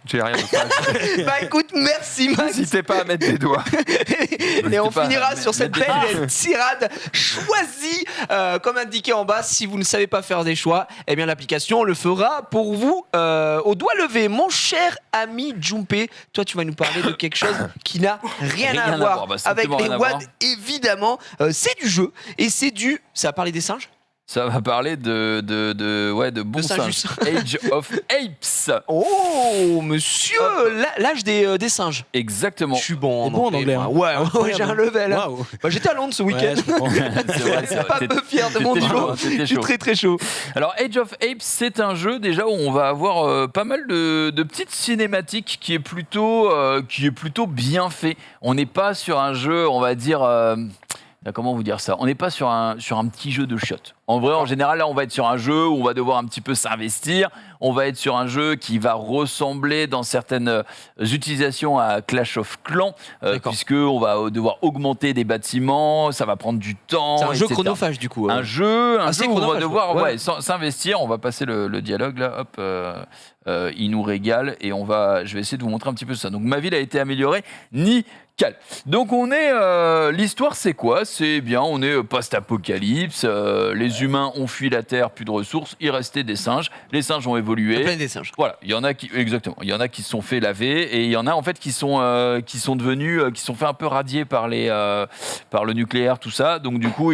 j'ai rien d'autre à dire. Bah écoute, merci Max. N'hésitez pas à mettre des doigts. Et on pas, finira mais- sur cette mais- belle tirade choisie, comme indiqué en bas. Si vous ne savez pas faire des choix, eh bien l'application le fera pour vous au doigt levé. Mon cher ami Jumpé, toi tu vas nous parler de quelque chose qui n'a rien à voir bah, avec strictement les rien à WAD. voir. Évidemment, c'est du jeu et c'est du. Ça va parler des singes. Ça va parler de bons Sinjus. singes. Age of Apes. Oh, monsieur, l'âge des singes. Exactement. Je suis bon en T'es bon en anglais. anglais, moi. hein. Ouais, j'ai un level. hein. Waouh. Bah, j'étais à Londres ce week-end. Ouais, je comprends. C'est vrai, c'est vrai. Un peu fier de mon C'était niveau. chaud, hein, c'était Je suis chaud. très très chaud. Alors Age of Apes, c'est un jeu déjà où on va avoir pas mal de petites cinématiques qui est plutôt bien fait. On n'est pas sur un jeu, on va dire, comment vous dire ça ? On n'est pas sur un petit jeu de chiottes. En vrai, en général, là, on va être sur un jeu où on va devoir un petit peu s'investir. On va être sur un jeu qui va ressembler dans certaines utilisations à Clash of Clans, puisque on va devoir augmenter des bâtiments, ça va prendre du temps. C'est un jeu etc. chronophage du coup. Un jeu Assez où on va chronophage, devoir ouais. s'investir. On va passer le dialogue là, hop, il nous régale et je vais essayer de vous montrer un petit peu ça. Donc ma ville a été améliorée, nickel. Donc on est, l'histoire c'est quoi ? C'est bien, on est post-apocalypse. Les humains ont fui la terre, plus de ressources. Il restait des singes. Les singes ont évolué. Plein des singes. Voilà, il y en a qui se sont fait laver et il y en a en fait qui sont devenus, qui sont fait un peu radier par le nucléaire, tout ça. Donc du coup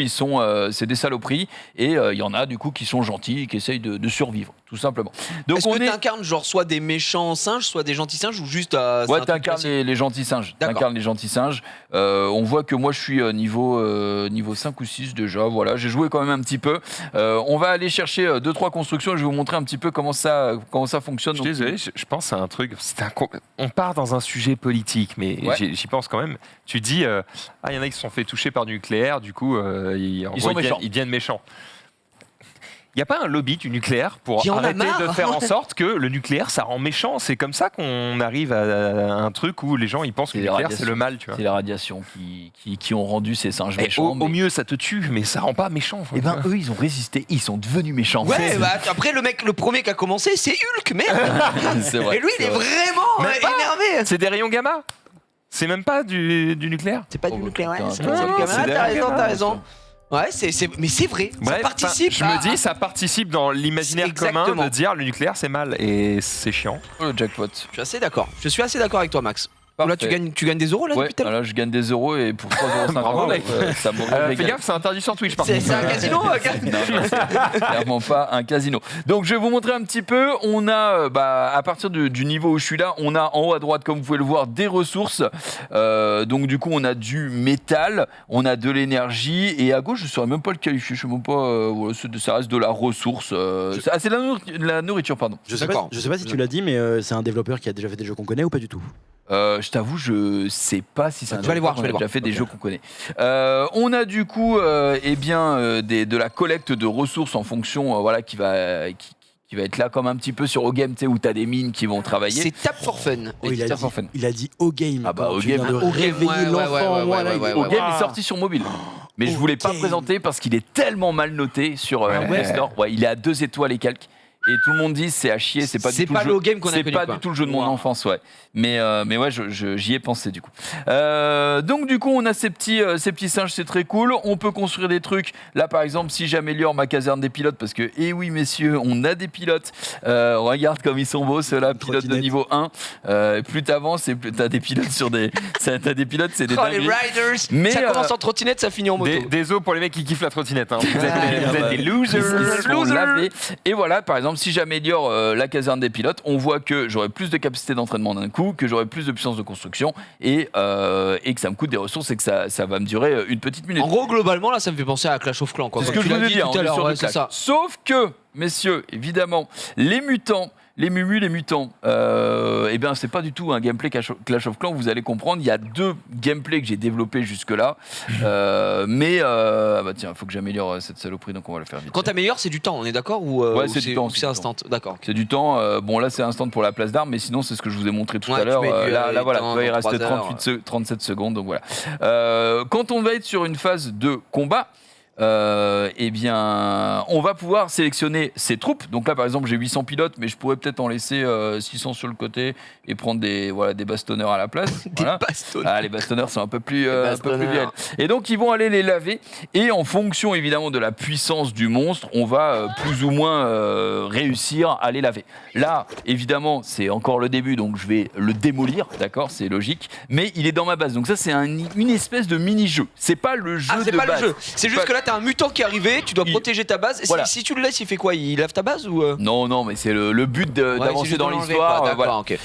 c'est des saloperies et il y en a du coup qui sont gentils, qui essayent de survivre, tout simplement. Donc Est-ce que t'incarnes genre soit des méchants singes, soit des gentils singes ou juste c'est un ouais, truc t'incarnes classique les gentils singes. D'accord. T'incarnes les gentils singes. On voit que moi je suis niveau 5 ou 6 déjà. Voilà, j'ai joué quand même un petit peu. On va aller chercher 2-3 constructions et je vais vous montrer un petit peu comment ça fonctionne. Je suis désolé, je pense à un truc. On part dans un sujet politique, mais Ouais. j'y pense quand même. Tu dis, il y en a qui se sont fait toucher par du nucléaire, du coup, Ils sont méchants. Ils deviennent méchants. Il n'y a pas un lobby du nucléaire pour Qui en a arrêter marre. de faire en sorte que le nucléaire, ça rend méchant. C'est comme ça qu'on arrive à un truc où les gens ils pensent que C'est le les nucléaire, c'est radiations. le mal. Tu vois. C'est les radiations qui ont rendu ces singes Et méchants. au mieux, ça te tue, mais ça rend pas méchant. Et ben eux, ils ont résisté, ils sont devenus méchants. Ouais, bah, après le premier qui a commencé, c'est Hulk, merde. C'est vrai. Et lui, il est vraiment Mais pas. énervé. C'est des rayons gamma. C'est même pas du nucléaire. C'est pas Oh, du nucléaire, ouais, putain, c'est non, pas du non, nucléaire. c'est Ah, des t'as raison, gamins, t'as raison. Ouais, mais c'est vrai, ça Bref, participe. je me dis, ça participe dans l'imaginaire commun Exactement. de dire le nucléaire c'est mal et c'est chiant. Le jackpot. Je suis assez d'accord. Je suis assez d'accord avec toi, Max. Là, tu Parfait. gagnes des euros là Ouais, depuis tout à l'heure. là je gagne des euros et pour 3,50€, Bravo, mec. ça me Fais régale. gaffe, c'est interdit sur Twitch par C'est contre. un casino, Non, c'est clairement pas un casino. Donc je vais vous montrer un petit peu. On a, à partir du niveau où je suis là, on a en haut à droite, comme vous pouvez le voir, des ressources. Donc du coup, on a du métal, on a de l'énergie, et à gauche, je ne saurais même pas le qualifier. Je ne sais même pas. Voilà, ça reste de la ressource. C'est de la nourriture, pardon. Je sais D'accord. pas si tu l'as dit, mais c'est un développeur qui a déjà fait des jeux qu'on connaît ou pas du tout? Je t'avoue, je sais pas si c'est un Je vais aller voir, développeur qui a déjà fait des Ok. jeux qu'on connaît. On a du coup, de la collecte de ressources en fonction, qui va être là comme un petit peu sur O-Game, tu sais, où t'as des mines qui vont travailler. C'est Tap for Fun. Oh, il, a Tap dit, for Fun. il a dit O-Game. Ah bah, quand tu O-Game. viens de O-Game, réveiller ouais, l'enfant ouais, en moi, là, ouais, il dit, ouais, O-Game Ah. est sorti sur mobile. Mais je voulais pas le O-Game. présenter parce qu'il est tellement mal noté sur Play ouais. Store. Ouais, il est à 2 étoiles et quelques. Et tout le monde dit c'est à chier, c'est pas C'est du tout pas le jeu. le game qu'on a C'est connu, pas quoi. du tout le jeu de mon Wow. enfance, ouais. Mais ouais, j'y ai pensé du coup. Donc du coup, on a ces petits singes, c'est très cool. On peut construire des trucs. Là, par exemple, si j'améliore ma caserne des pilotes, parce que, eh oui, messieurs, on a des pilotes. Regarde comme ils sont beaux, ceux-là, pilotes de Trottinette. niveau 1. Plus t'avances, et plus t'as des pilotes sur des. T'as des pilotes, c'est des Oh, les dingueries. Riders. Mais, Ça commence en trottinette, ça finit en moto. Désolé pour les mecs qui kiffent la trottinette. Hein. Vous êtes des Ils losers. sont lavés. Et voilà, par exemple, si j'améliore la caserne des pilotes, on voit que j'aurai plus de capacité d'entraînement d'un coup, que j'aurai plus de puissance de construction et que ça me coûte des ressources et que ça va me durer une petite minute. En gros, globalement, là, ça me fait penser à Clash of Clans. Quoi. C'est ce Comme que tu je l'as voulais dit dire, tout à on est l'heure. sur Ouais, le c'est clash. ça. Sauf que, messieurs, évidemment, les mutants, les mumus, les mutants, eh bien, c'est pas du tout un gameplay Clash of Clans, vous allez comprendre. Il y a 2 gameplays que j'ai développés jusque-là. Bah tiens, il faut que j'améliore cette saloperie, donc on va le faire vite. Quand t'améliores, c'est du temps, on est d'accord ou Ouais, ou c'est du temps, ou c'est c'est du instant. D'accord. C'est du temps. Bon, là, c'est instant pour la place d'armes, mais sinon, c'est ce que je vous ai montré tout Ouais, à l'heure. tu mets du, Là, voilà, temps tu vois, il dans reste 3 heures. 37 secondes, donc voilà. Quand on va être sur une phase de combat, eh bien, on va pouvoir sélectionner ses troupes. Donc là, par exemple, j'ai 800 pilotes, mais je pourrais peut-être en laisser 600 sur le côté et prendre des bastonneurs à la place. Des Voilà. bastons. Ah, les bastonneurs sont un peu plus bastonneurs. vieilles. Et donc, ils vont aller les laver. Et en fonction, évidemment, de la puissance du monstre, on va plus ou moins réussir à les laver. Là, évidemment, c'est encore le début, donc je vais le démolir, d'accord, c'est logique. Mais il est dans ma base. Donc ça, c'est une espèce de mini-jeu. C'est pas le jeu Ah, c'est de pas base. le jeu. C'est juste Pas- que là, t'as un mutant qui est arrivé, tu dois Il- protéger ta base. Voilà. Si tu le laisses, il fait quoi? Il lave ta base ou Non, mais c'est le but Ouais, c'est d'avancer juste dans de l'enlever, l'histoire. quoi. D'accord, Voilà. ok.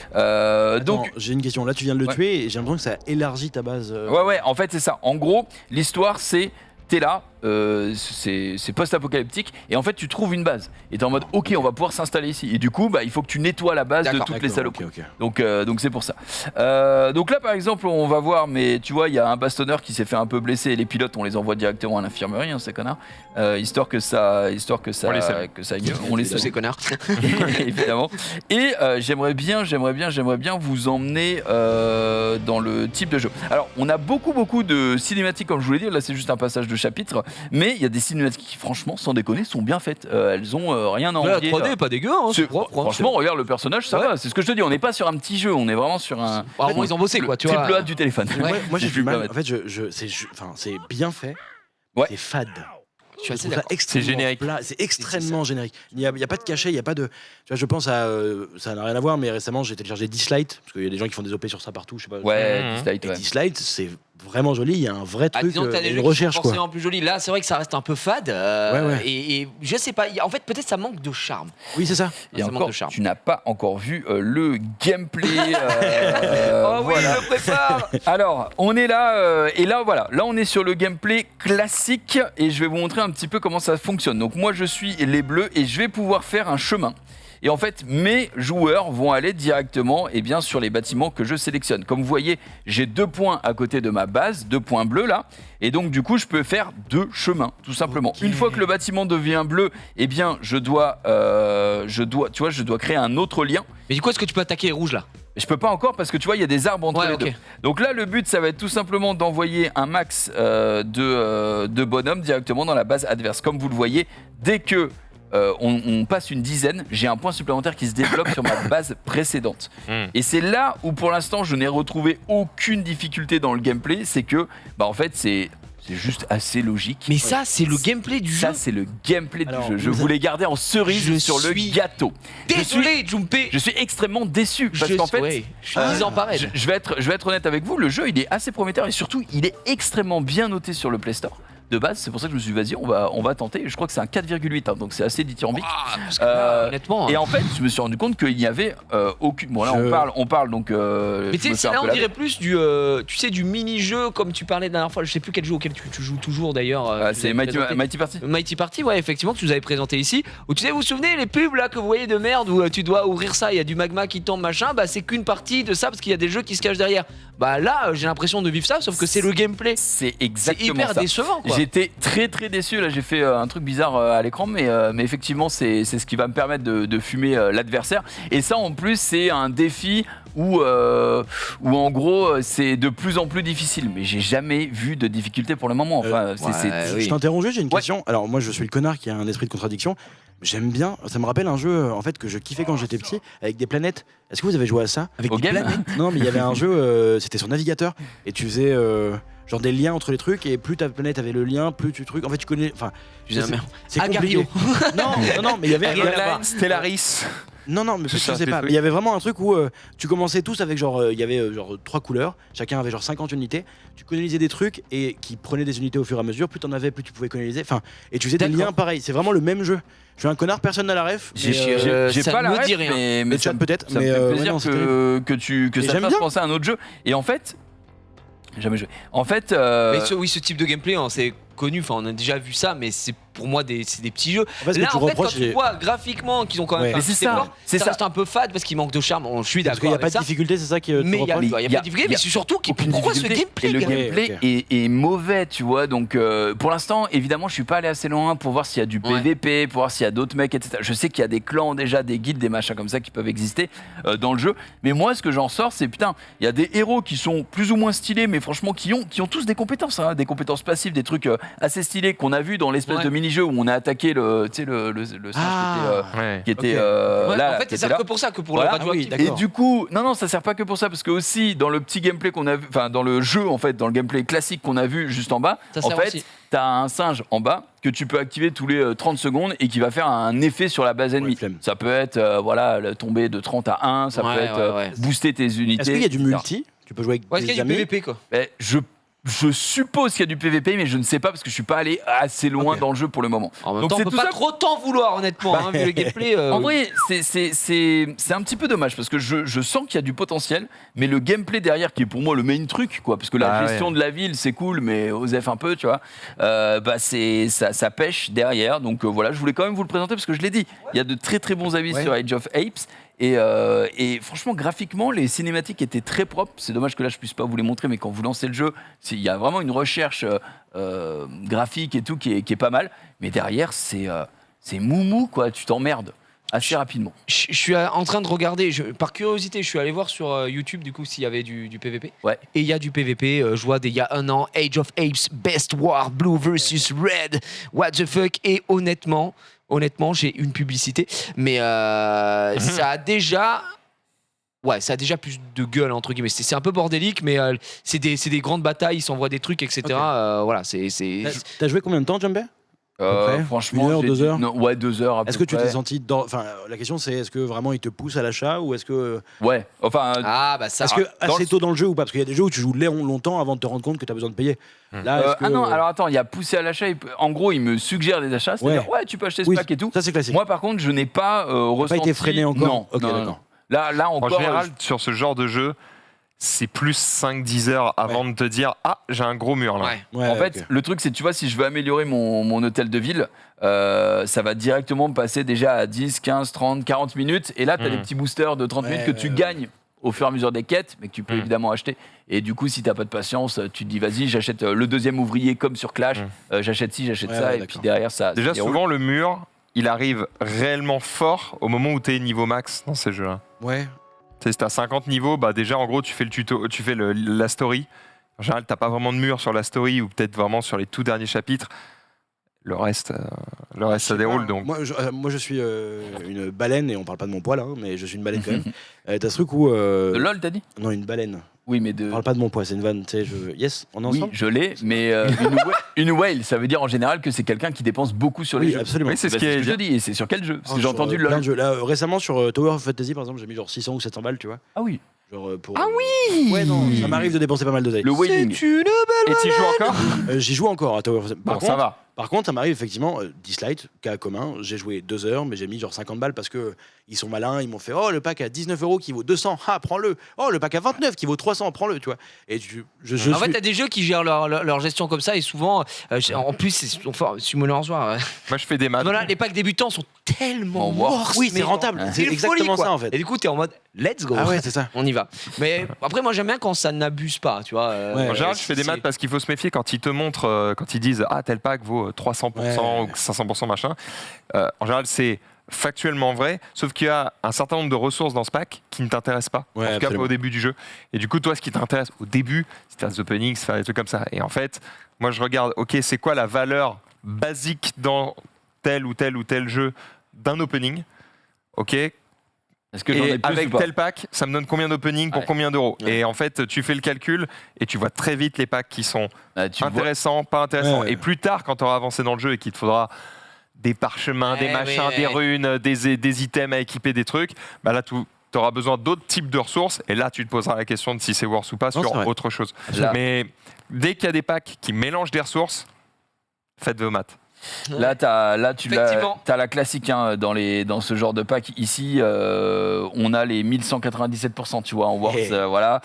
Attends, Donc, j'ai une question. Là, tu viens de le Ouais. tuer et j'ai l'impression que ça élargit ta base. ouais, en fait, c'est ça. En gros, l'histoire, c'est t'es là, c'est post-apocalyptique, et en fait, tu trouves une base. Et t'es en mode, ok, on va pouvoir s'installer ici. Et du coup, il faut que tu nettoies la base de D'accord. toutes les saloperies. Ok. Donc c'est pour ça. Donc là, par exemple, on va voir, mais tu vois, il y a un bastonneur qui s'est fait un peu blesser, et les pilotes, on les envoie directement à l'infirmerie, hein, ces connards, histoire que ça On les salue. aille mieux. On les Tous salue. ces connards. Évidemment. Et j'aimerais bien vous emmener dans le type de jeu. Alors, on a beaucoup de cinématiques, comme je vous l'ai dit. Là, c'est juste un passage de chapitre. Mais il y a des cinématiques qui, franchement, sans déconner, sont bien faites. Elles ont rien à Ouais, la envier. 3D, pas dégueu. Hein, c'est propre, hein. Franchement, regarde le personnage, ça Ouais. va. C'est ce que je te dis. On n'est pas sur un petit jeu. On est vraiment sur un. Bah, au moins, ils ont bossé, quoi, tu vois. Triple A du téléphone. Moi, j'ai Si je du puis me mal. permettre. En fait, c'est bien fait. Ouais. C'est fade. Je suis assez trouve ça d'accord. extrêmement générique. plat, c'est extrêmement générique. Il n'y a, pas de cachet, il n'y a pas de. Tu vois, je pense à. Ça n'a rien à voir, mais récemment, j'ai téléchargé Dislight, parce qu'il y a des gens qui font des OP sur ça partout, je sais pas. Ouais, Mhm. Dislight, Et ouais. Dislight, c'est vraiment joli, il y a un vrai Ah, truc, disons que t'as des une jeux qui recherche, sont quoi. forcément plus jolis. Là, c'est vrai que ça reste un peu fade. Ouais. Et je sais pas. En fait, peut-être ça manque de charme. Oui, c'est ça. Et Ça manque encore, de charme. tu n'as pas encore vu le gameplay. Oh oui, voilà. je le prépare. Alors, on est là, et là, voilà. Là, on est sur le gameplay classique, et je vais vous montrer un petit peu comment ça fonctionne. Donc, moi, je suis les bleus, et je vais pouvoir faire un chemin. Et en fait, mes joueurs vont aller directement sur les bâtiments que je sélectionne. Comme vous voyez, j'ai 2 points à côté de ma base, 2 points bleus là. Et donc du coup, je peux faire 2 chemins, tout simplement. Une fois que le bâtiment devient bleu, je dois créer un autre lien. Mais du coup, est-ce que tu peux attaquer les rouges là? Je peux pas encore parce que tu vois, il y a des arbres entre les deux. Donc là, le but, ça va être tout simplement d'envoyer un max de bonhommes directement dans la base adverse. Comme vous le voyez, dès que on passe une dizaine, j'ai un point supplémentaire qui se débloque sur ma base précédente. Et c'est là où pour l'instant, je n'ai retrouvé aucune difficulté dans le gameplay. C'est que, en fait, c'est juste assez logique. Mais ça, c'est le gameplay du jeu. Ça, c'est le gameplay du jeu. Je voulais garder en cerise sur le gâteau. Désolé, Jumpé. Je suis extrêmement déçu parce qu'en fait, je suis désemparé. Je vais être honnête avec vous, le jeu, il est assez prometteur et surtout, il est extrêmement bien noté sur le Play Store. De base, c'est pour ça que je me suis dit, vas-y, on va tenter. Je crois que c'est un 4,8, donc c'est assez dithyrambique. Honnêtement. Et en fait, je me suis rendu compte qu'il n'y avait aucune. Bon, là, on parle donc. Mais tu sais, là, on dirait plus du mini-jeu, comme tu parlais la dernière fois. Je sais plus quel jeu auquel tu joues toujours d'ailleurs. C'est Mighty Party. Mighty Party, ouais, effectivement, que tu nous avais présenté ici. Où vous vous souvenez, les pubs là que vous voyez de merde, où tu dois ouvrir ça, il y a du magma qui tombe, machin. C'est qu'une partie de ça parce qu'il y a des jeux qui se cachent derrière. Là, j'ai l'impression de vivre ça, sauf que c'est le gameplay. C'est exactement hyper décevant, quoi. J'étais très très déçu. Là, j'ai fait un truc bizarre à l'écran, mais effectivement, c'est ce qui va me permettre de fumer l'adversaire. Et ça, en plus, c'est un défi où en gros, c'est de plus en plus difficile. Mais j'ai jamais vu de difficulté pour le moment. Enfin, Je t'interroge, j'ai une question. Alors, moi, je suis le connard qui a un esprit de contradiction. J'aime bien, ça me rappelle un jeu en fait que je kiffais quand j'étais petit avec des planètes. Est-ce que vous avez joué à ça? Avec des planètes? Non, mais il y avait un jeu, c'était sur navigateur et tu faisais genre des liens entre les trucs et plus ta planète avait le lien, plus tu trucs. En fait, tu connais. Enfin, c'est compliqué. Non, mais il y avait. Stellaris. Non, mais je sais pas. Mais il y avait vraiment un truc où tu commençais tous avec il y avait 3 couleurs, chacun avait 50 unités. Tu colonisais des trucs et qui prenaient des unités au fur et à mesure. Plus t'en avais, plus tu pouvais coloniser. Enfin, et tu faisais des liens pareils. C'est vraiment le même jeu. Je suis un connard, personne n'a la ref. J'ai pas la ref, mais ça peut-être. Ça me fait plaisir que ça te fasse penser à un autre jeu. Et en fait, jamais joué. En fait, ce type de gameplay, c'est connu. Enfin, on a déjà vu ça, mais c'est pour moi c'est des petits jeux. Là, en fait, quand tu vois graphiquement qu'ils ont quand même fait ça reste un peu fade parce qu'il manque de charme. Je suis d'accord. Parce qu'il n'y a pas de difficulté, c'est ça qui. Mais il y a pas de difficulté, mais c'est surtout pourquoi ce gameplay. Le gameplay est mauvais, tu vois. Donc, pour l'instant, évidemment, je suis pas allé assez loin pour voir s'il y a du PVP, pour voir s'il y a d'autres mecs, etc. Je sais qu'il y a des clans déjà, des guildes, des machins comme ça qui peuvent exister dans le jeu. Mais moi, ce que j'en sors, c'est putain, il y a des héros qui sont plus ou moins stylés, mais franchement, qui ont tous des compétences, des compétences passives, des trucs assez stylés qu'on a vu dans l'espèce de mini-jeu où on a attaqué le singe qui était là. En fait, ça sert que pour ça, que pour le radioactif. Et du coup, non, ça sert pas que pour ça, parce que aussi dans le petit gameplay qu'on a vu, enfin dans le jeu en fait, dans le gameplay classique qu'on a vu juste en bas, en fait, t'as un singe en bas que tu peux activer tous les 30 secondes et qui va faire un effet sur la base ennemie. Ça peut être tomber de 30 à 1, ça peut être booster tes unités. Est-ce qu'il y a du multi? Tu peux jouer avec est-ce qu'il y a du PVP quoi? Je suppose qu'il y a du PVP, mais je ne sais pas parce que je suis pas allé assez loin dans le jeu pour le moment. En même temps, on peut pas trop t'en vouloir, honnêtement, vu le gameplay. En vrai, c'est un petit peu dommage parce que je sens qu'il y a du potentiel, mais le gameplay derrière, qui est pour moi le main truc, quoi, parce que la gestion de la ville, c'est cool, mais osef un peu, tu vois, ça pêche derrière. Donc voilà, je voulais quand même vous le présenter parce que je l'ai dit. Il y a de très très bons avis sur Age of Apes. Et franchement, graphiquement, les cinématiques étaient très propres. C'est dommage que là, je puisse pas vous les montrer, mais quand vous lancez le jeu, il y a vraiment une recherche graphique et tout qui est pas mal. Mais derrière, c'est moumou, quoi. Tu t'emmerdes assez rapidement. Je suis en train de regarder, par curiosité, je suis allé voir sur YouTube du coup s'il y avait du PVP. Ouais. Et il y a du PVP, je vois il y a un an, Age of Apes, Best War, Blue versus Red, what the fuck. Et honnêtement, j'ai une publicité, mais ça a déjà plus de gueule entre guillemets. C'est un peu bordélique, mais c'est des grandes batailles, ils s'envoient des trucs, etc. Voilà, T'as joué combien de temps, Jumpé? Franchement, 1 heure, 2 heures. Non, 2 heures. Est-ce que tu t'es senti enfin, la question c'est est-ce que vraiment il te pousse à l'achat ou est-ce que ça. Est-ce que assez tôt dans le jeu ou pas? Parce qu'il y a des jeux où tu joues longtemps avant de te rendre compte que tu as besoin de payer. Là, non, alors attends, il y a poussé à l'achat. En gros, il me suggère des achats. C'est-à-dire, tu peux acheter ce pack et tout. Ça c'est classique. Moi, par contre, je n'ai pas ressenti. Pas été freiné encore. Non. Là encore. En général, sur ce genre de jeu, c'est plus 5-10 heures avant de te dire ah, j'ai un gros mur là. En fait, le truc, c'est tu vois, si je veux améliorer mon hôtel de ville, ça va directement me passer déjà à 10, 15, 30, 40 minutes. Et là, tu as des petits boosters de 30 minutes que tu gagnes au fur et à mesure des quêtes, mais que tu peux évidemment acheter. Et du coup, si tu n'as pas de patience, tu te dis vas-y, j'achète le deuxième ouvrier comme sur Clash, j'achète ci, j'achète ça, et puis derrière ça. Déjà, souvent, le mur, il arrive réellement fort au moment où tu es niveau max dans ces jeux-là. Ouais. Tu sais, si tu as 50 niveaux, bah déjà, en gros, tu fais le tuto, tu fais la story. En général, tu n'as pas vraiment de mur sur la story ou peut-être vraiment sur les tout derniers chapitres. Le reste, ça déroule. Donc. Moi, je suis une baleine, et on parle pas de mon poil, hein, mais je suis une baleine quand même. T'as ce truc où. De LOL, t'as dit? Non, une baleine. Oui, mais de. On parle pas de mon poil, c'est une vanne. Tu sais, Yes, on est ensemble. Oui, je l'ai, mais une whale, ça veut dire en général que c'est quelqu'un qui dépense beaucoup sur les Oui, jeux. absolument. Oui, c'est ce Bah, qui est je te dis. Et c'est sur quel jeu? Parce que j'ai entendu plein LOL. de jeux. Là, récemment, sur Tower of Fantasy, par exemple, j'ai mis genre 600 ou 700 balles, tu vois. Ah oui. Genre pour. Ah oui. Ouais, non, ça m'arrive de dépenser pas mal d'oseille. Le whaling. C'est une belle. Et tu joues encore? J'y joue encore à Tower of Fantasy. Bon, ça va. Par contre, ça m'arrive effectivement, Dislight, cas commun, j'ai joué 2 heures, mais j'ai mis genre 50 balles parce que ils sont malins, ils m'ont fait oh le pack à 19 € qui vaut 200, ah prends-le, oh le pack à 29 qui vaut 300, prends-le, tu vois. Et En fait, t'as des jeux qui gèrent leur gestion comme ça et souvent, en plus, c'est Summoner's War. Moi, je fais des maths. Voilà, les packs débutants sont tellement morts. Oui, c'est rentable, c'est exactement ça en fait. Et du coup, t'es en mode let's go. Ah ouais, c'est ça. On y va. Mais après, moi, j'aime bien quand ça n'abuse pas, tu vois. En général, je fais des maths parce qu'il faut se méfier quand ils te montrent, quand ils disent ah tel pack vaut 300% ou 500% machin. En général, c'est factuellement vrai, sauf qu'il y a un certain nombre de ressources dans ce pack qui ne t'intéressent pas, en tout cas pas au début du jeu. Et du coup, toi, ce qui t'intéresse au début, c'est faire des openings, faire des trucs comme ça. Et en fait, moi, je regarde, ok, c'est quoi la valeur basique dans tel ou tel jeu d'un opening, ok. Est-ce que j'en ai plus avec ou pas? tel pack, ça me donne combien d'openings pour combien d'euros? Et en fait, tu fais le calcul et tu vois très vite les packs qui sont intéressants, pas intéressants. Et plus tard, quand tu auras avancé dans le jeu et qu'il te faudra des parchemins, des machins, des runes, des items à équiper, des trucs, bah là, tu auras besoin d'autres types de ressources. Et là, tu te poseras la question de si c'est worth ou pas sur autre chose. Mais dès qu'il y a des packs qui mélangent des ressources, faites vos maths. Là, tu as la classique dans ce genre de pack. Ici, on a les 1197%, tu vois, en Worth, voilà.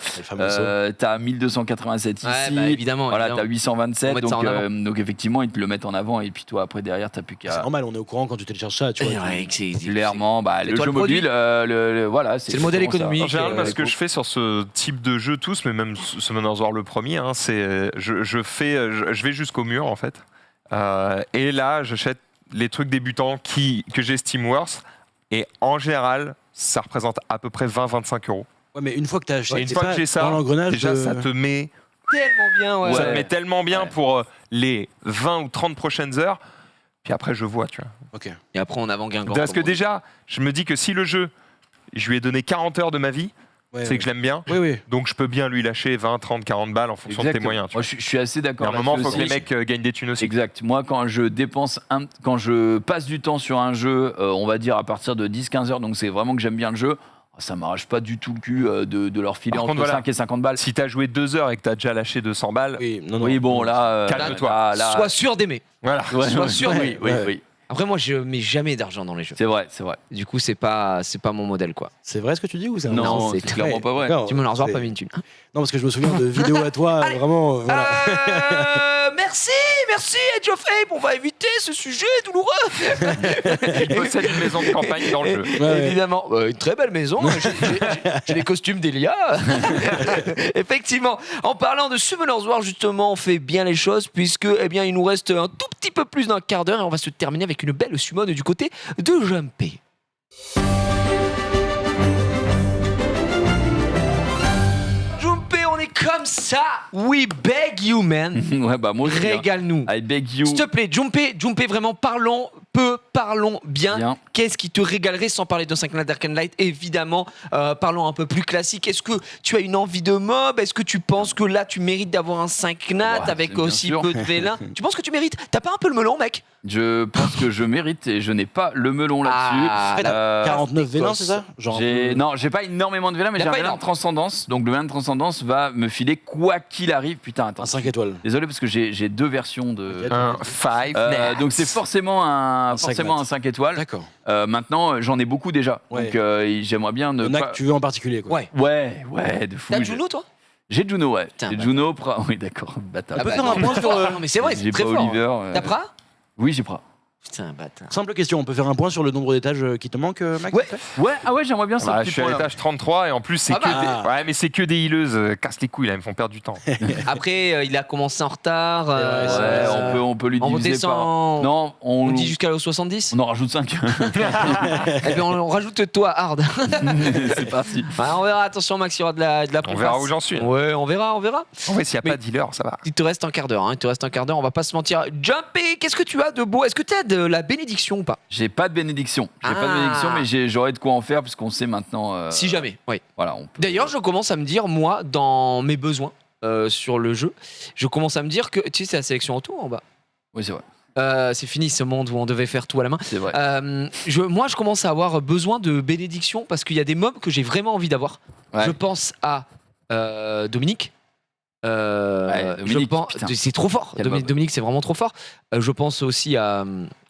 T'as 1287 ici. Bah, évidemment. Voilà, évidemment. t'as 827. Donc, effectivement, ils te le mettent en avant. Et puis, toi, après, derrière, t'as plus qu'à. C'est normal, on est au courant quand tu télécharges ça, tu vois. Clairement, le jeu mobile, voilà. C'est le modèle économique. En général, ce que je fais sur ce type de jeu, tous, mais même Summoner's War le premier, c'est je vais jusqu'au mur, en fait. Et là, j'achète les trucs débutants que j'estime worth. Et en général, ça représente à peu près 20-25 €. Ouais, mais une fois que tu as acheté, une fois que j'ai ça, déjà, ça te met tellement bien. Ça te met tellement bien pour les 20 ou 30 prochaines heures. Puis après, je vois, tu vois. Ok. Et après, on avance Guingamp. Parce que déjà, je me dis que si le jeu, je lui ai donné 40 heures de ma vie, c'est que je l'aime bien. Donc je peux bien lui lâcher 20, 30, 40 balles en fonction de tes moyens. Moi, je suis assez d'accord. À un moment, il faut que les mecs gagnent des thunes aussi. Exact. Moi, quand je passe du temps sur un jeu, on va dire à partir de 10-15 heures, donc c'est vraiment que j'aime bien le jeu, ça m'arrache pas du tout le cul de leur filer entre 5 et 50 balles. Si t'as joué 2 heures et que t'as déjà lâché 200 balles, bon là, calme-toi. Sois sûr d'aimer. Voilà. Sois sûr d'aimer. Oui. Après, moi, je mets jamais d'argent dans les jeux. C'est vrai. Du coup, c'est pas mon modèle, quoi. C'est vrai ce que tu dis ou c'est Non, c'est clairement pas vrai. Tu me l'en pas mis une thune. Non, parce que je me souviens de vidéos à toi, vraiment. Voilà. Merci, Age of Ape. On va éviter ce sujet douloureux. Il possède une maison de campagne dans le jeu. Évidemment, une très belle maison. J'ai les costumes d'Elia. Effectivement. En parlant de Summoner's War, justement, on fait bien les choses puisque, il nous reste un tout petit peu plus d'un quart d'heure et on va se terminer avec une belle summon du côté de Jumpé. Comme ça, we beg you, man. Ouais, bah moi aussi. Régale-nous. I beg you. S'il te plaît, Jumpé, vraiment, parlons bien. Qu'est-ce qui te régalerait sans parler de 5 d'Arcane Light? Évidemment, parlons un peu plus classique. Est-ce que tu as une envie de mob? Est-ce que tu penses que là, tu mérites d'avoir un 5 avec aussi peu de vélin? Tu penses que tu mérites? T'as pas un peu le melon, mec? Je pense que je mérite et je n'ai pas le melon là-dessus. Ah, T'as 49 vélins, c'est ça? Non, j'ai pas énormément de vélins, mais j'ai un vélin de transcendance. Donc le vélin de transcendance va me filer quoi qu'il arrive. Putain, attends. Un 5 étoiles. Désolé parce que j'ai 2 versions de. Un 5. Donc c'est forcément un 5 étoiles. D'accord. Maintenant, j'en ai beaucoup déjà. Ouais. Donc j'aimerais bien ne Il y en a pas. que tu veux en particulier, quoi. Ouais. Ouais, de fou. T'as Juno, toi? J'ai Juno, ouais. Putain, J'ai bah. Juno, Oui, d'accord. Bâtard. On peut faire un point sur. Non, mais c'est vrai, J'ai c'est très pas fort. Oliver. T'as Pra? Oui, j'ai Pra. Putain, bâtard. Simple question, on peut faire un point sur le nombre d'étages qui te manque, Max? Ouais, ouais, j'aimerais bien ça. Je suis à l'étage 33 et en plus c'est Ah que bah. des... Ouais, mais c'est que des healeuses. Casse les couilles là, ils me font perdre du temps. Après, il a commencé en retard. C'est vrai, Ouais, on peut lui On diviser descend. par. Non, On dit jusqu'à 70. On en rajoute 5. Et puis on rajoute toi, hard. C'est parti. Ouais, on verra, attention Max, il y aura de la On verra où j'en suis. Ouais, on verra. En fait, s'il n'y a Mais- pas de dealer, ça va. Il te reste un quart d'heure, on va pas se mentir. Jumpy, qu'est-ce que tu as de beau? Est-ce que tu as de la bénédiction ou pas? J'ai pas de bénédiction. J'ai pas de Ah. bénédiction, mais j'aurais de quoi en faire puisqu'on sait maintenant. Si jamais, oui. Voilà, on peut. D'ailleurs, je commence à me dire, moi, dans mes besoins sur le jeu, je commence à me dire que, tu sais, c'est la sélection auto en bas. Oui, c'est vrai. C'est fini ce monde où on devait faire tout à la main. C'est vrai. Moi, je commence à avoir besoin de bénédiction parce qu'il y a des mobs que j'ai vraiment envie d'avoir. Ouais. Je pense à Dominique. Dominique, je pense, putain. c'est trop fort. Quel mob. Dominique, c'est vraiment trop fort. Je pense aussi à.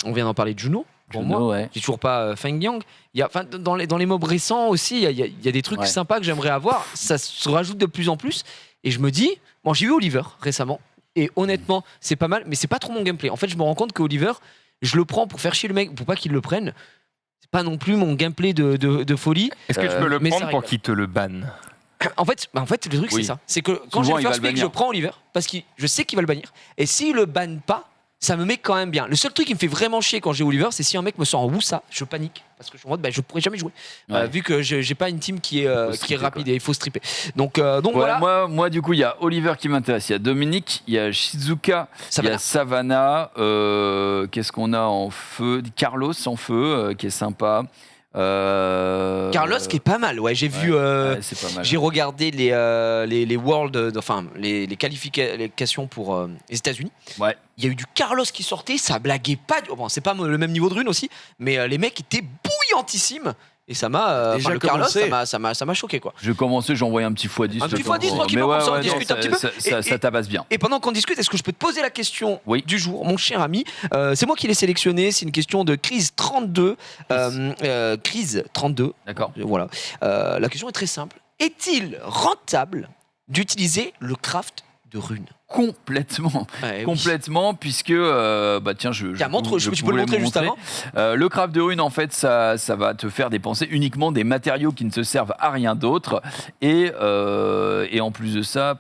On vient d'en parler de Juno. Pour Juno, moi, ouais. j'ai toujours pas Feng Yang. Dans les mobs récents aussi, il y a des trucs Ouais. sympas que j'aimerais avoir. Ça se rajoute de plus en plus. Et je me dis, bon, j'ai vu Oliver récemment. Et honnêtement, c'est pas mal, mais c'est pas trop mon gameplay. En fait, je me rends compte qu'Oliver, je le prends pour faire chier le mec, pour pas qu'il le prenne. C'est pas non plus mon gameplay de folie. Est-ce que tu peux le mais ça prendre pour régale. qu'il te le banne? En fait, le truc, Oui. c'est ça. C'est que quand Souvent, j'ai il va first le pick, je bannir. prends Oliver parce que je sais qu'il va le bannir. Et s'il le banne pas, ça me met quand même bien. Le seul truc qui me fait vraiment chier quand j'ai Oliver, c'est si un mec me sort en Woosa, je panique. Parce que je suis en mode, je pourrais jamais jouer. Ouais. Vu que j'ai pas une team qui est stripper, rapide quoi. et il faut stripper. Donc Ouais, voilà. moi, du coup, il y a Oliver qui m'intéresse. Il y a Dominique, il y a Shizuka, il y a Savannah. Qu'est-ce qu'on a en feu? Carlos en feu, qui est sympa. Carlos qui est pas mal. Ouais, j'ai vu. Ouais, c'est pas mal. J'ai regardé les World, enfin les qualifications pour les États-Unis. Ouais. Il y a eu du Carlos qui sortait, ça blaguait pas. Bon, c'est pas le même niveau de rune aussi, mais les mecs étaient bouillantissimes. Et ça m'a. Déjà Le Carlos, commencé. ça m'a choqué quoi. Je commençais, j'envoyais un petit x10. Un petit le temps x10, pour- tranquillement, Mais comme ça, on non, discute un petit peu. Ça tabasse bien. Et pendant qu'on discute, est-ce que je peux te poser la question Oui. du jour, mon cher ami? C'est moi qui l'ai sélectionné. C'est une question de Crise 32. Crise 32. D'accord. Voilà. La question est très simple. Est-il rentable d'utiliser le craft de runes? Complètement. Ouais, oui. Complètement, puisque tiens, Tiens, montre, tu peux le pouvais montrer juste avant. Le craft de runes, en fait, ça va te faire dépenser uniquement des matériaux qui ne te servent à rien d'autre. Et en plus de ça,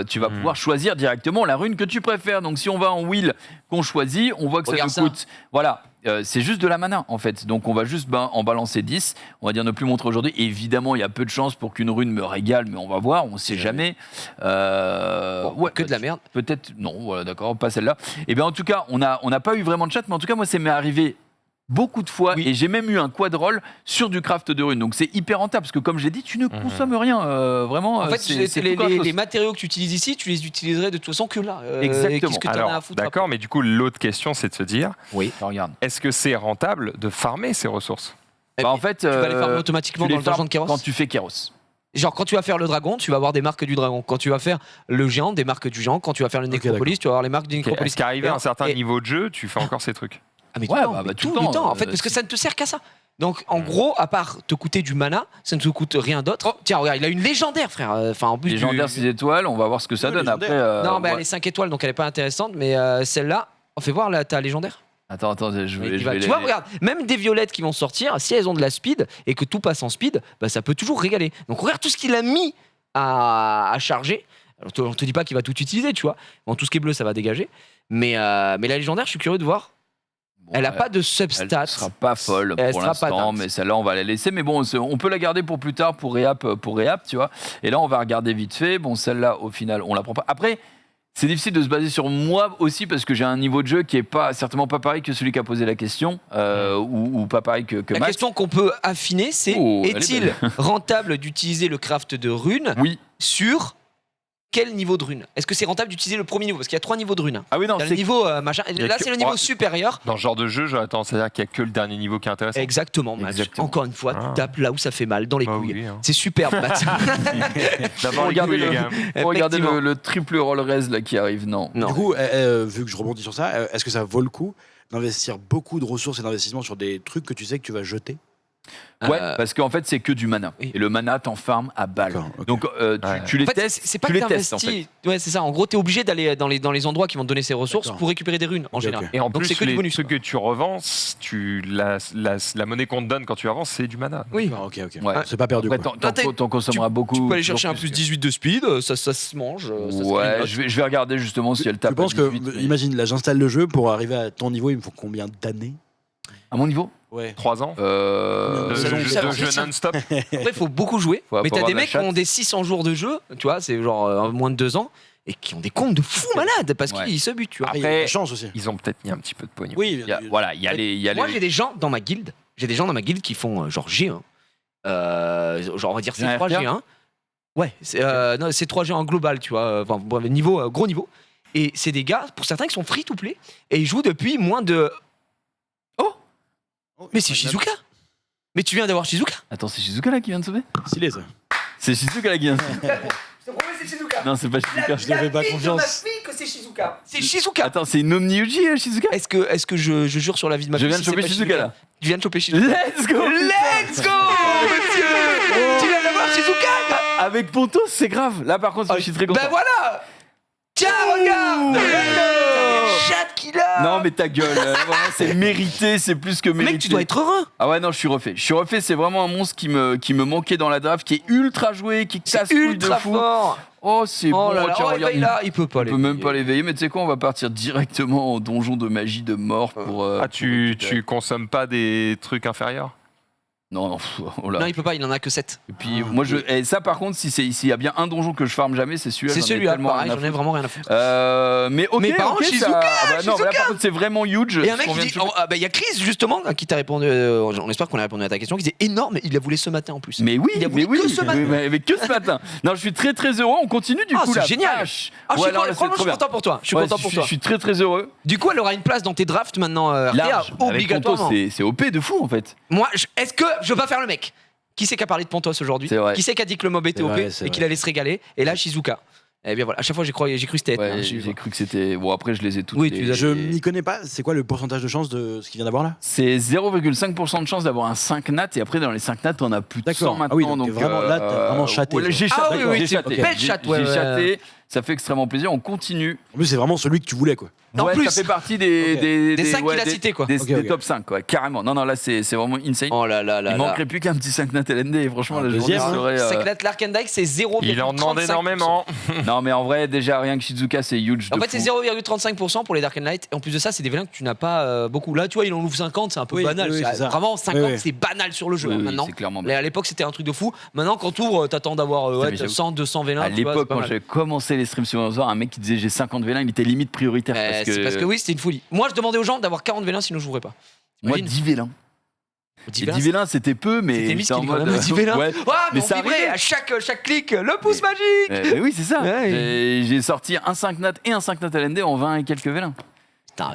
tu vas pouvoir choisir directement la rune que tu préfères. Donc si on va en wheel qu'on choisit, on voit que Regarde ça ça. nous coûte. Voilà. C'est juste de la mana en fait, donc on va juste en balancer 10, on va dire ne plus montrer aujourd'hui. Évidemment il y a peu de chances pour qu'une rune me régale, mais on va voir, on sait jamais. Que de la merde. Peut-être, non, voilà, d'accord, pas celle-là. Et bien en tout cas, on n'a pas eu vraiment de chat, mais en tout cas moi ça m'est arrivé beaucoup de fois, Oui. et j'ai même eu un quadroll sur du craft de runes, donc c'est hyper rentable, parce que comme je l'ai dit, tu ne consommes rien, vraiment. En fait, c'est les, tout gratos. les matériaux que tu utilises ici, tu les utiliserais de toute façon que là. Exactement. Qu'est-ce que t'en as à Alors, foutre d'accord, mais du coup, l'autre question, c'est de se dire, Regarde. est-ce que c'est rentable de farmer ces ressources? après En fait, tu vas les farmer automatiquement tu dans les le donjon farmes de Kéros. quand tu fais Kéros. Genre quand tu vas faire le dragon, tu vas avoir des marques du dragon. Quand tu vas faire le géant, des marques du géant. Quand tu vas faire le nécropolis, tu vas avoir les marques du nécropolis. Est-ce qu'arrivé à un certain Et- niveau de jeu, tu fais encore ces trucs? Ah mais Ouais, tout, le temps, bah, mais tout tout le le temps, temps en fait, parce que ça ne te sert qu'à ça. Donc en gros, à part te coûter du mana, ça ne te coûte rien d'autre. Tiens, regarde, il a une légendaire, frère. Enfin, en plus Légendaire 6 étoiles, on va voir ce que ça Ouais, donne après. légendaire. Non, mais elle ouais. est 5 étoiles, donc elle est pas intéressante. Mais celle-là, on fait voir là, ta légendaire. Attends, je Mais vais. tu je vais vois, regarde, même des violettes qui vont sortir, si elles ont de la speed et que tout passe en speed, bah, ça peut toujours régaler. Donc regarde tout ce qu'il a mis à charger. Alors, on te dit pas qu'il va tout utiliser, tu vois. Bon, tout ce qui est bleu, ça va dégager. Mais la légendaire, je suis curieux de voir. Bon, Elle a pas de Elle substats. sera pas folle Elle pour sera pas l'instant, dingue. mais celle-là, on va la laisser. Mais bon, on peut la garder pour plus tard, pour réap, tu vois. Et là, on va regarder vite fait. Bon, celle-là, au final, on la prend pas. Après, c'est difficile de se baser sur moi aussi, parce que j'ai un niveau de jeu qui est certainement pas pareil que celui qui a posé la question, ou pas pareil que La Max. question qu'on peut affiner, c'est Oh, elle est est-il belle. rentable d'utiliser le craft de runes Oui, sur quel niveau de rune. Est-ce que c'est rentable d'utiliser le premier niveau? Parce qu'il y a 3 niveaux de rune. Ah oui, non, Il y a le c'est niveau machin. Là, c'est le niveau Ouais. supérieur. Dans ce genre de jeu, j'aurais tendance à dire qu'il n'y a que le dernier niveau qui est intéressant. Exactement, Matt. Exactement. Encore une fois, Ah. tu tapes là où ça fait mal, dans les Bah couilles. oui, hein. C'est superbe, Matt. D'abord, les Regardez couilles, le- les gars. Regardez Effectivement. le triple roll raise là qui arrive, non. Non. Du coup, vu que je rebondis sur ça, est-ce que ça vaut le coup d'investir beaucoup de ressources et d'investissements sur des trucs que tu sais que tu vas jeter? Ouais, Euh, parce qu'en fait, c'est que du mana. oui. Et le mana, t'en farmes à balle. D'accord, ok. Donc, Ouais. tu les En fait, testes. c'est pas tu que les testes, en fait. t'investis. Ouais, c'est ça. En gros, t'es obligé d'aller dans les endroits qui vont te donner ces ressources D'accord. pour récupérer des runes en Ok, général. ok. Et en Donc, plus, c'est que du les bonus, trucs que tu revends, la monnaie qu'on te donne quand tu avances, c'est du mana. Oui. D'accord, ok, ok. Ouais. C'est pas perdu. Après, quoi. t'en consommeras beaucoup. Tu peux aller chercher un toujours plus que- 18 de speed, ça se mange. Ça se Ouais, grignote. je vais regarder justement si elle tape. Tu penses à que, 18, mais- imagine, là j'installe le jeu, pour arriver à ton niveau, il me faut combien d'années? À mon niveau 3 ans euh, Ça, de ça, jeu ça- non-stop. Après, il faut beaucoup jouer. Faut Mais t'as avoir des de la mecs qui chatte. ont des 600 jours de jeu, tu vois, c'est genre moins de 2 ans, et qui ont des comptes de fous malades parce Ouais. qu'ils se butent, tu vois. Après, il y a de la Après, chance aussi. Ils ont peut-être mis un petit peu de pognon. Oui, Voilà, il y a les. Moi, j'ai des gens dans ma guilde. J'ai des gens dans ma guilde qui font genre G1. Genre, on va dire G1 C3 RPA? G1. Ouais, non, c'est 3 G1 global, tu vois. Enfin, bref, niveau, gros niveau. Et c'est des gars, pour certains, qui sont free to play. Et ils jouent depuis moins de. Mais c'est Shizuka! Mais tu viens d'avoir Shizuka! Attends, c'est Shizuka là qui vient de sauver Stylé ça. C'est Shizuka là qui vient de sauver. Je te promets, c'est Shizuka! Non, c'est pas Shizuka. Je n'avais pas confiance. fille que c'est Shizuka! C'est Shizuka! Attends, c'est une Omni-Uji, Shizuka Est-ce que je jure sur la vie de ma Je fille viens de si c'est choper pas Shizuka là. Tu viens de choper Shizuka? Let's go Let's go, monsieur! Tu viens d'avoir Shizuka! Avec Pontos, c'est grave. Là, par contre, je suis très content. Ben voilà! Tiens, regarde! Chatte qu'il a! Non, mais ta gueule. Vraiment, c'est mérité, c'est plus que mérité. Mec, tu dois être heureux! Ah ouais, non, je suis refait. C'est vraiment un monstre qui me manquait dans la draft, qui est ultra joué, qui casse couille de Ultra fou. fort! Oh, c'est Oh bon. là là, tiens, oh, regarde, éveille là, il peut pas on peut même pas l'éveiller, mais tu sais quoi, on va partir directement au donjon de magie de mort pour. Ah, pour récupérer. tu consommes pas des trucs inférieurs? Non, non, oh là. Non, il peut pas, il en a que 7. Et puis, moi, et ça, par contre, s'il y a bien un donjon que je farme jamais, c'est celui-là. C'est j'en ai celui-là, tellement pareil, rien à j'en ai foutre. vraiment rien à foutre. Mais ok, Mais par ok, contre, ça- Shizuka, non, mais là, Shizuka. par contre, c'est vraiment huge. Et un ce mec qu'on qui vient dit. de choper. Il y a Chris, justement, qui t'a répondu. On espère qu'on a répondu à ta question, qui disait énorme, il l'a voulu ce matin en plus. Mais oui, Il a mais voulu oui, que ce matin. mais que ce matin. Non, je suis très très heureux. On continue du Ah, coup c'est la génial. vache. Ah, Ouais, non, là, c'est franchement, je trop suis bien. content pour toi. Je suis Ouais, content pour toi. Je suis très très heureux. Du coup, elle aura une place dans tes drafts maintenant, RTA, Large. Avec obligatoirement. Pontos, c'est OP de fou en fait. Moi, est-ce que je veux pas faire le mec? Qui c'est qui a parlé de Pontos aujourd'hui? C'est vrai. Qui c'est qui a dit que le mob était C'est OP vrai, c'est et qu'il allait se régaler? Et là, Shizuka. Et bien voilà, à chaque fois j'ai cru que c'était. Ouais, hein, j'ai cru que c'était. Bon, après, je les ai toutes. Oui, tu les as- Je m'y connais pas, c'est quoi le pourcentage de chance de ce qu'il vient d'avoir là? C'est 0,5% de chance d'avoir un 5 nat et après dans les 5 nat on a plus de D'accord. 100 maintenant. Ah oui, donc t'es vraiment- là, t'as vraiment chaté, ouais, quoi. j'ai Ah chaté. oui, oui, j'ai c'est chaté. belle chatte, ouais, J'ai ouais. chaté, ça fait extrêmement plaisir. On continue. En plus, c'est vraiment celui que tu voulais quoi. En Ouais, plus. ça fait partie des Ok. Des 5 qu'il a cités quoi. Des, Ok, des ok. top 5 quoi, carrément. Non non là c'est vraiment insane. Oh là là là. Il manquerait plus qu'un petit 5 nat LND et franchement Un la journée deuxième, hein. serait. C'est que là, l'Arkandike c'est 0,35%. Il en demande énormément. Non mais en vrai déjà rien que Shizuka c'est huge. En de fait, c'est fou. 0,35% pour les Dark and Light. Et en plus de ça, c'est des vélins que tu n'as pas beaucoup. Là, tu vois, il en ouvre 50, c'est un peu Oui, banal. oui, c'est ça. Vraiment, 50, Oui, oui. c'est banal sur le jeu Oui, hein, oui, maintenant. c'est clairement Mais à l'époque, c'était un truc de fou. Maintenant, quand tu ouvres, t'attends d'avoir Putain, mais 100, 200 vélins. À tu vois, l'époque, c'est pas quand mal. j'ai commencé les streams sur Windows, un mec qui disait j'ai 50 vélins, il était limite prioritaire. C'est parce que oui, c'était une folie. Moi, je demandais aux gens d'avoir 40 vélins, sinon je n'ouvrais pas. moi, T'imagines 10 vélins. 10 Et vélins, 10 vélins, c'était peu, mais. c'était j'étais miskin, en quand mode, même, 10 vélins. ouais. Ouais, mais ça on vibrait arrivait. à chaque clic, le pouce magique. Mais oui, c'est ça. Ouais. J'ai sorti un 5 nat et un 5 nat LND en 20 et quelques vélins. Putain,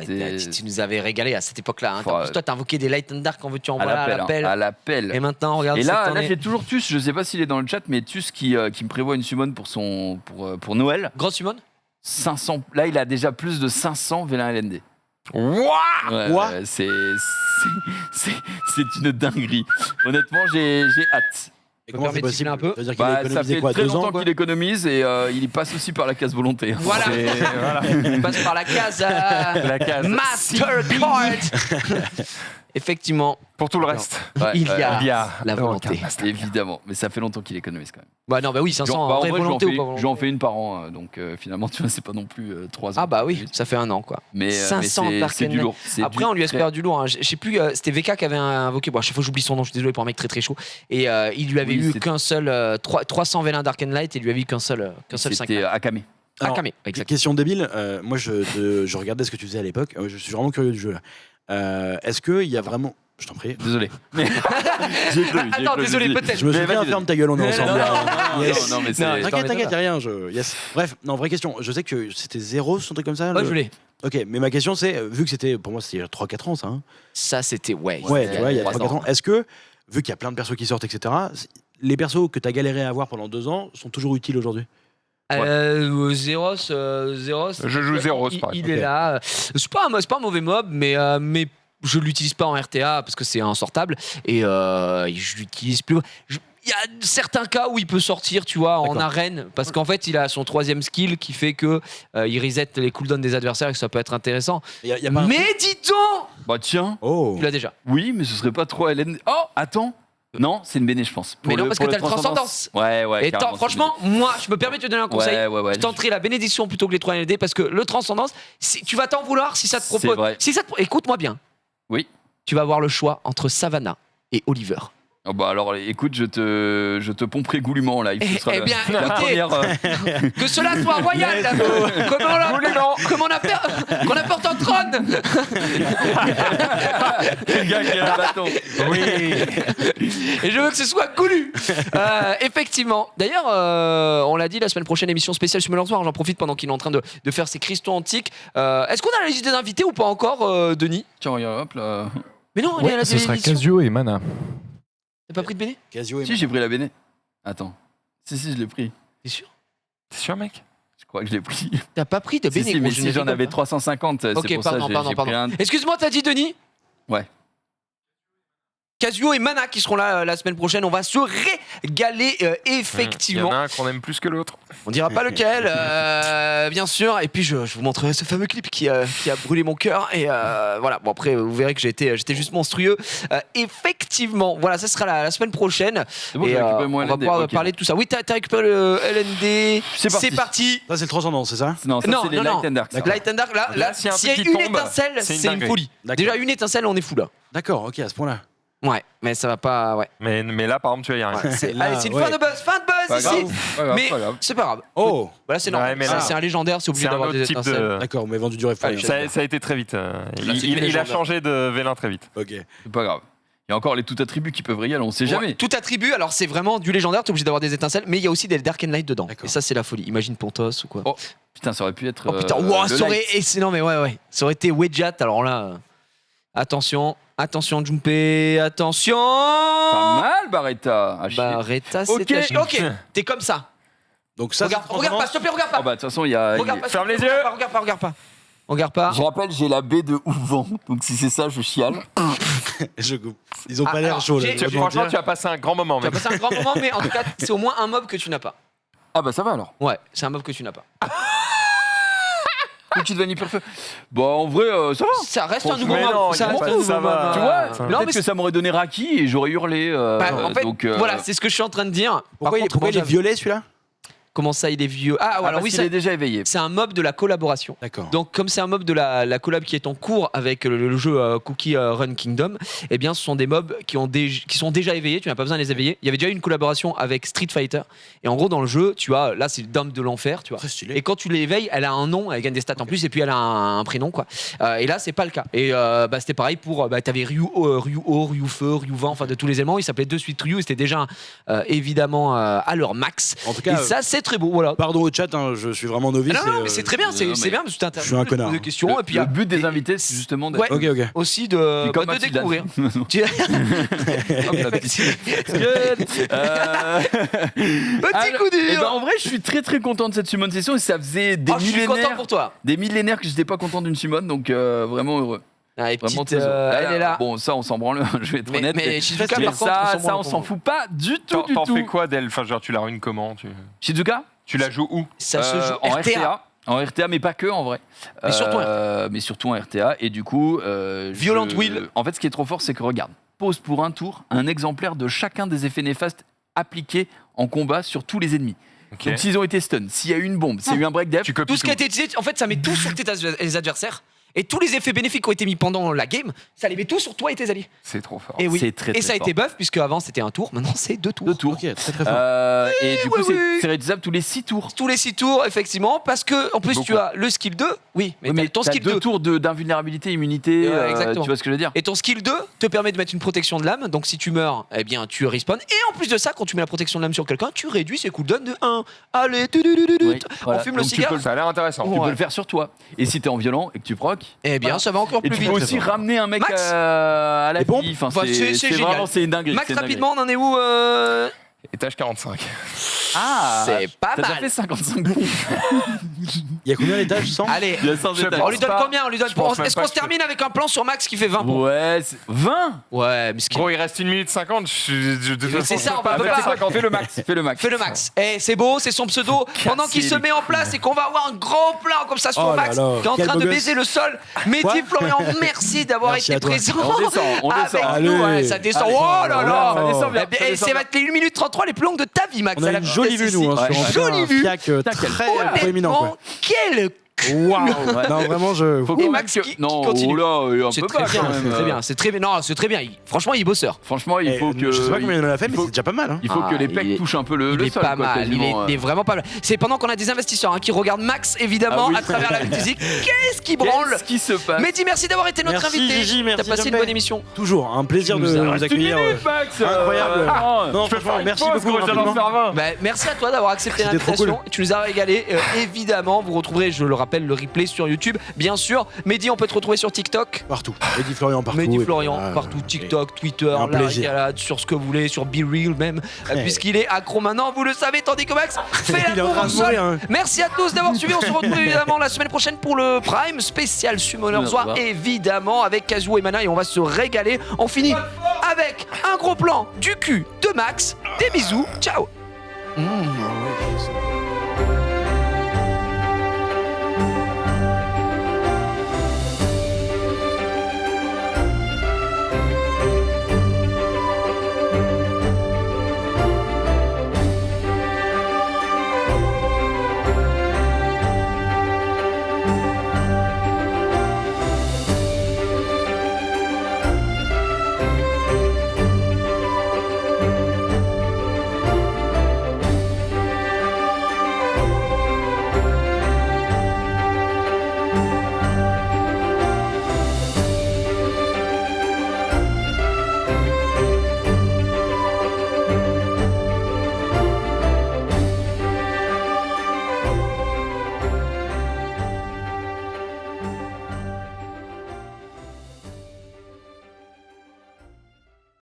tu nous avais régalé à cette époque-là. Hein. Faut, En plus, toi, t'as invoqué des Light and Dark quand veux-tu en À voilà, à l'appel. l'appel. À l'appel. Et maintenant, regarde Et cette là, année. j'ai toujours Tus, je sais pas s'il est dans le chat, mais Tus qui me prévoit une summon pour Noël. Grand summon 500, là, il a déjà plus de 500 vélins LND. Wouah Ouais, Quoi ouais, c'est une dinguerie. Honnêtement, j'ai hâte. Et me comment c'est permettre de possible? siffler un peu Ça veut dire qu'il a Bah, ça économisé fait quoi, très 2 ans longtemps quoi qu'il économise et il passe aussi par la case volonté. Voilà. C'est- Il passe par la case La case. Mastercard. Effectivement, Pour tout le reste. Ouais, il y a Il y a la volonté. Évidemment, mais ça fait longtemps qu'il économise quand même. Bah non, bah oui, 500 Bah, en après vrai, volonté ou pas volonté. j'en fais une par an, donc finalement, tu vois, c'est pas non plus 3 ans. Ah bah oui, ça fait un an quoi. mais 500 c'est Dark du Knight. lourd. C'est Après, on lui espère du lourd. Hein. Je sais plus, c'était VK qui avait invoqué. Bon, à chaque fois, j'oublie son nom, je suis désolé pour un mec très très chaud. Et il lui avait Oui, eu c'est- qu'un seul 300 vélins Dark and Light et il lui avait eu qu'un seul 5. C'était Akame. Alors, Akame, exact. Question débile, moi je regardais ce que tu faisais à l'époque, je suis vraiment curieux du jeu là. Est-ce qu'il y a vraiment Je t'en prie. Désolé. J'ai cru. Attends, désolé, peut-être. Je me Mais suis bien, vas-y. ferme ta gueule, on est ensemble. Yes. Non, mais c'est. Non, T'inquiète, y'a rien. Yes. Bref, non, vraie question. Je sais que c'était 0, un truc comme ça. Ouais, je l'ai. Ok, mais ma question c'est, vu que c'était, pour moi, c'était il y a 3-4 ans, ça. Hein. Ça, c'était. Ouais, Ouais, tu vois, il y a 3 3-4 ans. Est-ce que, vu qu'il y a plein de persos qui sortent, etc., les persos que t'as galéré à avoir pendant 2 ans sont toujours utiles aujourd'hui? Zeros, Je joue Zeros, par il exemple. est là. C'est pas un mauvais mob, mais je l'utilise pas en RTA parce que c'est insortable et je l'utilise plus. Il y a certains cas où il peut sortir, tu vois, en arène, parce qu'en fait, il a son 3e skill qui fait que il reset les cooldowns des adversaires et que ça peut être intéressant. Y a pas un Mais truc- dis donc, Bah tiens. Oh. tu l'as déjà. Oui, mais ce serait pas trop LN. Oh, attends. Non, c'est une béné, je pense. Mais non, parce que t'as le transcendance. Ouais, Et carrément, franchement, moi, je me permets de te donner un c'est- conseil. Ouais. Je tenterai la bénédiction plutôt que les 3 LD parce que le transcendance, tu vas t'en vouloir si ça te C'est propose. vrai. Écoute-moi bien. Oui. Tu vas avoir le choix entre Savannah et Oliver. Oh bah alors, écoute, je te pomperai goulûment là. Eh sera bien, la écoutez, première. que cela soit royal, qu'on apporte un trône. Le gars qui a un bâton. Oui. Et je veux que ce soit coulu. Effectivement. D'ailleurs, on l'a dit, la semaine prochaine, émission spéciale Summoner's War. J'en profite pendant qu'il est en train de faire ses cristaux antiques. Est-ce qu'on a la liste des invités ou pas encore, Denis? Tiens, regarde, hop là. Mais non, elle est à la Ce sera télévision. Casio et Mana. T'as pas pris de Béné? Casio et Si, j'ai pris la béné. Attends. Si, je l'ai pris. T'es sûr? T'es sûr, mec? Je crois que je l'ai pris. T'as pas pris de Si, Béné? si, mais gros, je si ne j'en rigole avais pas. 350, c'est Ok, pour ça que j'ai pris un. Excuse-moi, t'as dit Denis? Ouais. Casio et Mana qui seront là la semaine prochaine. On va se régaler Il y effectivement. en a un qu'on aime plus que l'autre. On dira pas lequel, bien sûr. Et puis je vous montrerai ce fameux clip qui a brûlé mon cœur. Et voilà. Bon après, vous verrez que j'étais juste monstrueux. Effectivement, voilà, ça sera la semaine prochaine. C'est bon, Et j'ai récupéré mon on va LND. pouvoir Ok. parler de tout ça. Oui, t'as récupéré le LND. C'est parti. Ça, c'est le transcendant, c'est ça? Non, ça c'est les Light and Dark. ça. Light and Dark, là, Là, s'il y a un s'il y a truc une qui tombe, étincelle, c'est une c'est une dinguerie. folie. D'accord. Déjà une étincelle, on est fou là. D'accord, ok, à ce point-là. Ouais, mais ça va pas. Ouais. Mais là, par exemple, tu vois, il y a rien. Là, Allez, c'est une ouais. fin de buzz Pas ici. grave. Pas grave, Mais pas grave. c'est pas grave. Oh. Voilà, c'est normal. Ouais, mais Ça, là, c'est un légendaire, c'est obligé C'est un d'avoir autre des type étincelles. de. D'accord, mais vendu du rêve. Allez, Ça a été très vite. c'est Il a légendaire. changé de vélin très vite. Ok. C'est pas grave. Il y a encore les tout attributs qui peuvent régaler, on sait Ouais, jamais. tout attribut, alors c'est vraiment du légendaire, t'es obligé d'avoir des étincelles, mais il y a aussi des Dark and Light dedans. D'accord. Et ça, c'est la folie. Imagine Pontos ou quoi. Oh, Putain, ça aurait pu être. Oh putain, wow, le ça aurait. light. Non, mais ouais. Ça aurait été Wedjat, alors là. Attention, Junpei, attention. Pas mal, Barretta. Ah, chier. Barretta, c'est Ok. à- Ok, t'es comme ça. Donc ça, Regarde c'est le pas, transcendant. s'il te plaît, regarde Ah pas. bah, de toute façon, il y a. Regarde pas, Ferme s'il te les plaît, yeux. Regarde pas. Je rappelle, j'ai la baie de Ouvant. Donc si c'est ça, je chiale. Je coupe. Ils ont Ah, pas l'air alors, chauds là. j'ai- je dois Franchement, dire. tu as passé un grand moment, Tu as mec. passé un grand moment, mais en tout cas, c'est au moins un mob que tu n'as pas. Ah bah, ça va alors. Ouais, c'est un mob que tu n'as pas. Petite vanille pur feu. Bon, en vrai, ça va. Ça reste un Franchement, nouveau mais mob. non, ça il a reste pas un de nouveau ça va. mob. Tu vois, Non, peut-être mais que ça m'aurait donné Raki et j'aurais hurlé. Bah, en fait, donc, voilà, c'est ce que je suis en train de dire. Pourquoi il est Mangeable. violet celui-là? Comment ça, il est vieux? Ah, Ah, alors parce oui, qu'il est déjà éveillé. c'est un mob de la collaboration. D'accord. Donc, comme c'est un mob de la collab qui est en cours avec le jeu Cookie Run Kingdom, eh bien, ce sont des mobs qui sont déjà éveillés. Tu n'as pas besoin de les éveiller. Il y avait déjà eu une collaboration avec Street Fighter. Et en gros, dans le jeu, tu as là, c'est Dame de l'enfer, tu vois. Très stylé. Et quand tu l'éveilles, elle a un nom, elle gagne des stats en plus, et puis elle a un prénom, quoi. Et là, c'est pas le cas. Et c'était pareil pour. T'avais Ryu Feu, Ryu Vent, enfin de tous les éléments. Il s'appelait de suite Ryu. C'était déjà évidemment à leur max. En tout Et cas, ça, c'est très beau. Voilà. pardon au chat, hein, je suis vraiment novice. Ah non, mais et, c'est très bien, c'est non, mais bien, parce que t'as je suis un connard. de questions, et puis Le but des invités, c'est justement d'être. Ouais. Ok. aussi de, Puis comme de Mathilde. découvrir. Tu- Hop, la petite. Petit coup Et dur. ben en vrai, je suis très très content de cette summon session et ça faisait des Oh, je suis content millénaires, pour toi. des millénaires que j'étais pas content d'une summon, donc vraiment heureux. Ah, et Vraiment petite, très heureux. elle est là. Bon, ça on s'en branle, je vais être honnête. Mais Shizuka, Mais par contre, ça on s'en fout pas du tout. T'en fais quoi d'elle? Enfin, genre, tu la ruines comment? Shizuka Tu la joues où? Ça se joue en RTA. RTA. En RTA, mais pas que en vrai. Mais surtout mais surtout en RTA. Et du coup. Violent Will. En fait, ce qui est trop fort, c'est que regarde, pose pour un tour un exemplaire de chacun des effets néfastes appliqués en combat sur tous les ennemis. Ok. Donc s'ils ont été stun, s'il y a eu une bombe, s'il y a eu un break def, Tu copies Tout ce qui a été utilisé, en fait, ça met tout sur les adversaires. Et tous les effets bénéfiques qui ont été mis pendant la game, ça les met tous sur toi et tes alliés. C'est trop fort. Et oui. C'est très, Et très ça a fort. été buff, puisque avant c'était un tour, maintenant c'est 2 tours. 2 tours. Ok, très très fort. Et du coup, oui, oui. c'est réutilisable tous les 6 tours. Tous les 6 tours, effectivement, parce que en plus Beaucoup. tu as le skill 2. Oui, mais, Oui, mais ton t'as skill 2 2. tours d'invulnérabilité, immunité. Ouais, exactement. Tu vois ce que je veux dire? Et ton skill 2 te permet de mettre une protection de l'âme. Donc si tu meurs, eh bien tu respawn. Et en plus de ça, quand tu mets la protection de l'âme sur quelqu'un, tu réduis ses cooldowns de 1. Allez, Oui, on voilà. fume le Donc, tu cigare. peux Ça a l'air intéressant. Tu Ouais. peux le faire sur toi. Et si t'es en violent et que tu procs, Eh bien, ça va encore et plus tu vite. peux aussi ramener un mec Max à la Les pompes vie. Enfin, Bah, c'est génial. vraiment, c'est une dinguerie. Max, c'est une dinguerie. rapidement, on en est où Étage 45. Ah, C'est pas t'as déjà mal. fait 55 pompes. Il y a combien d'étages 100? Allez, Il y a 100 Je sais étages. pas. on lui donne pas. combien? On lui donne Je pense même Est-ce pas qu'on se que je termine avec un plan sur Max qui fait 20 points? Ouais, 20. Ouais, mais ce qui... Gros, il reste 1 minute 50. C'est ça, on va peut pas- faire 50. Fais le max. Fais le max. Fais le max. Eh, c'est beau, c'est son pseudo. Pendant qu'il se met en place et qu'on va avoir un grand plan comme ça sur Oh là Max, là, qui est en quel train beau de gosse. baiser le sol. Mehdi, Quoi Florian, merci d'avoir Merci été à toi. présent. On descend, on avec descend. nous. Allez. Ouais, ça descend. Allez. Oh là là. Ça descend bien, Eh bien, ça descend ça va être les 1 minute 33 les plus longues de ta vie, Max. On a à la une jolie vitesse vue, nous, ici. hein, sur Jolie un vue. fiac très proéminent. Honnêtement, quel Waouh! Non, vraiment, je. Faut Et qu'on Max que- qui Non, continue. oh là, un C'est peu très pas bien, quand même. c'est très bien, c'est très bien. Non, c'est très bien. Franchement, il est bosseur. Franchement, il faut que. Je sais pas combien il en a fait, il mais faut- c'est déjà pas mal. Hein. Il faut Ah, que les il pecs est- touchent un peu le Il est sol. pas quoi, mal, quasiment, il est vraiment pas mal. C'est pendant qu'on a des investisseurs qui regardent Max évidemment Ah oui. à travers la musique. Qu'est-ce qui branle? Qu'est-ce qui se passe? Mehdi, merci d'avoir été notre Merci, invité. Gigi, merci, T'as passé une Jean-Pierre. bonne émission. Toujours un plaisir Tu de nous as- vous Reste une accueillir. minute, Max. Incroyable. Non, Je peux franchement, faire une merci pause, beaucoup. gros, j'allais en rapidement. faire 20. Bah, merci à toi d'avoir accepté C'était trop l'invitation. cool. Tu nous as régalé. Évidemment, vous retrouverez, je le rappelle, le replay sur YouTube. Bien sûr, Mehdi, on peut te retrouver sur TikTok. Partout. Mehdi Florian partout. Mehdi et puis, Florian, voilà, partout, TikTok, Twitter, un la plaisir. régalade, sur ce que vous voulez, sur Be Real même, puisqu'il est accro maintenant, vous le savez, tandis que Max fait Il est la en train course de au sol. mourir, hein. Merci à tous d'avoir suivi. On se retrouve évidemment la semaine prochaine pour le Prime spécial Summoners War, évidemment, avec Kazuo et Mana, et on va se régaler. On finit avec un gros plan du cul de Max. Des bisous, ciao. Ouais,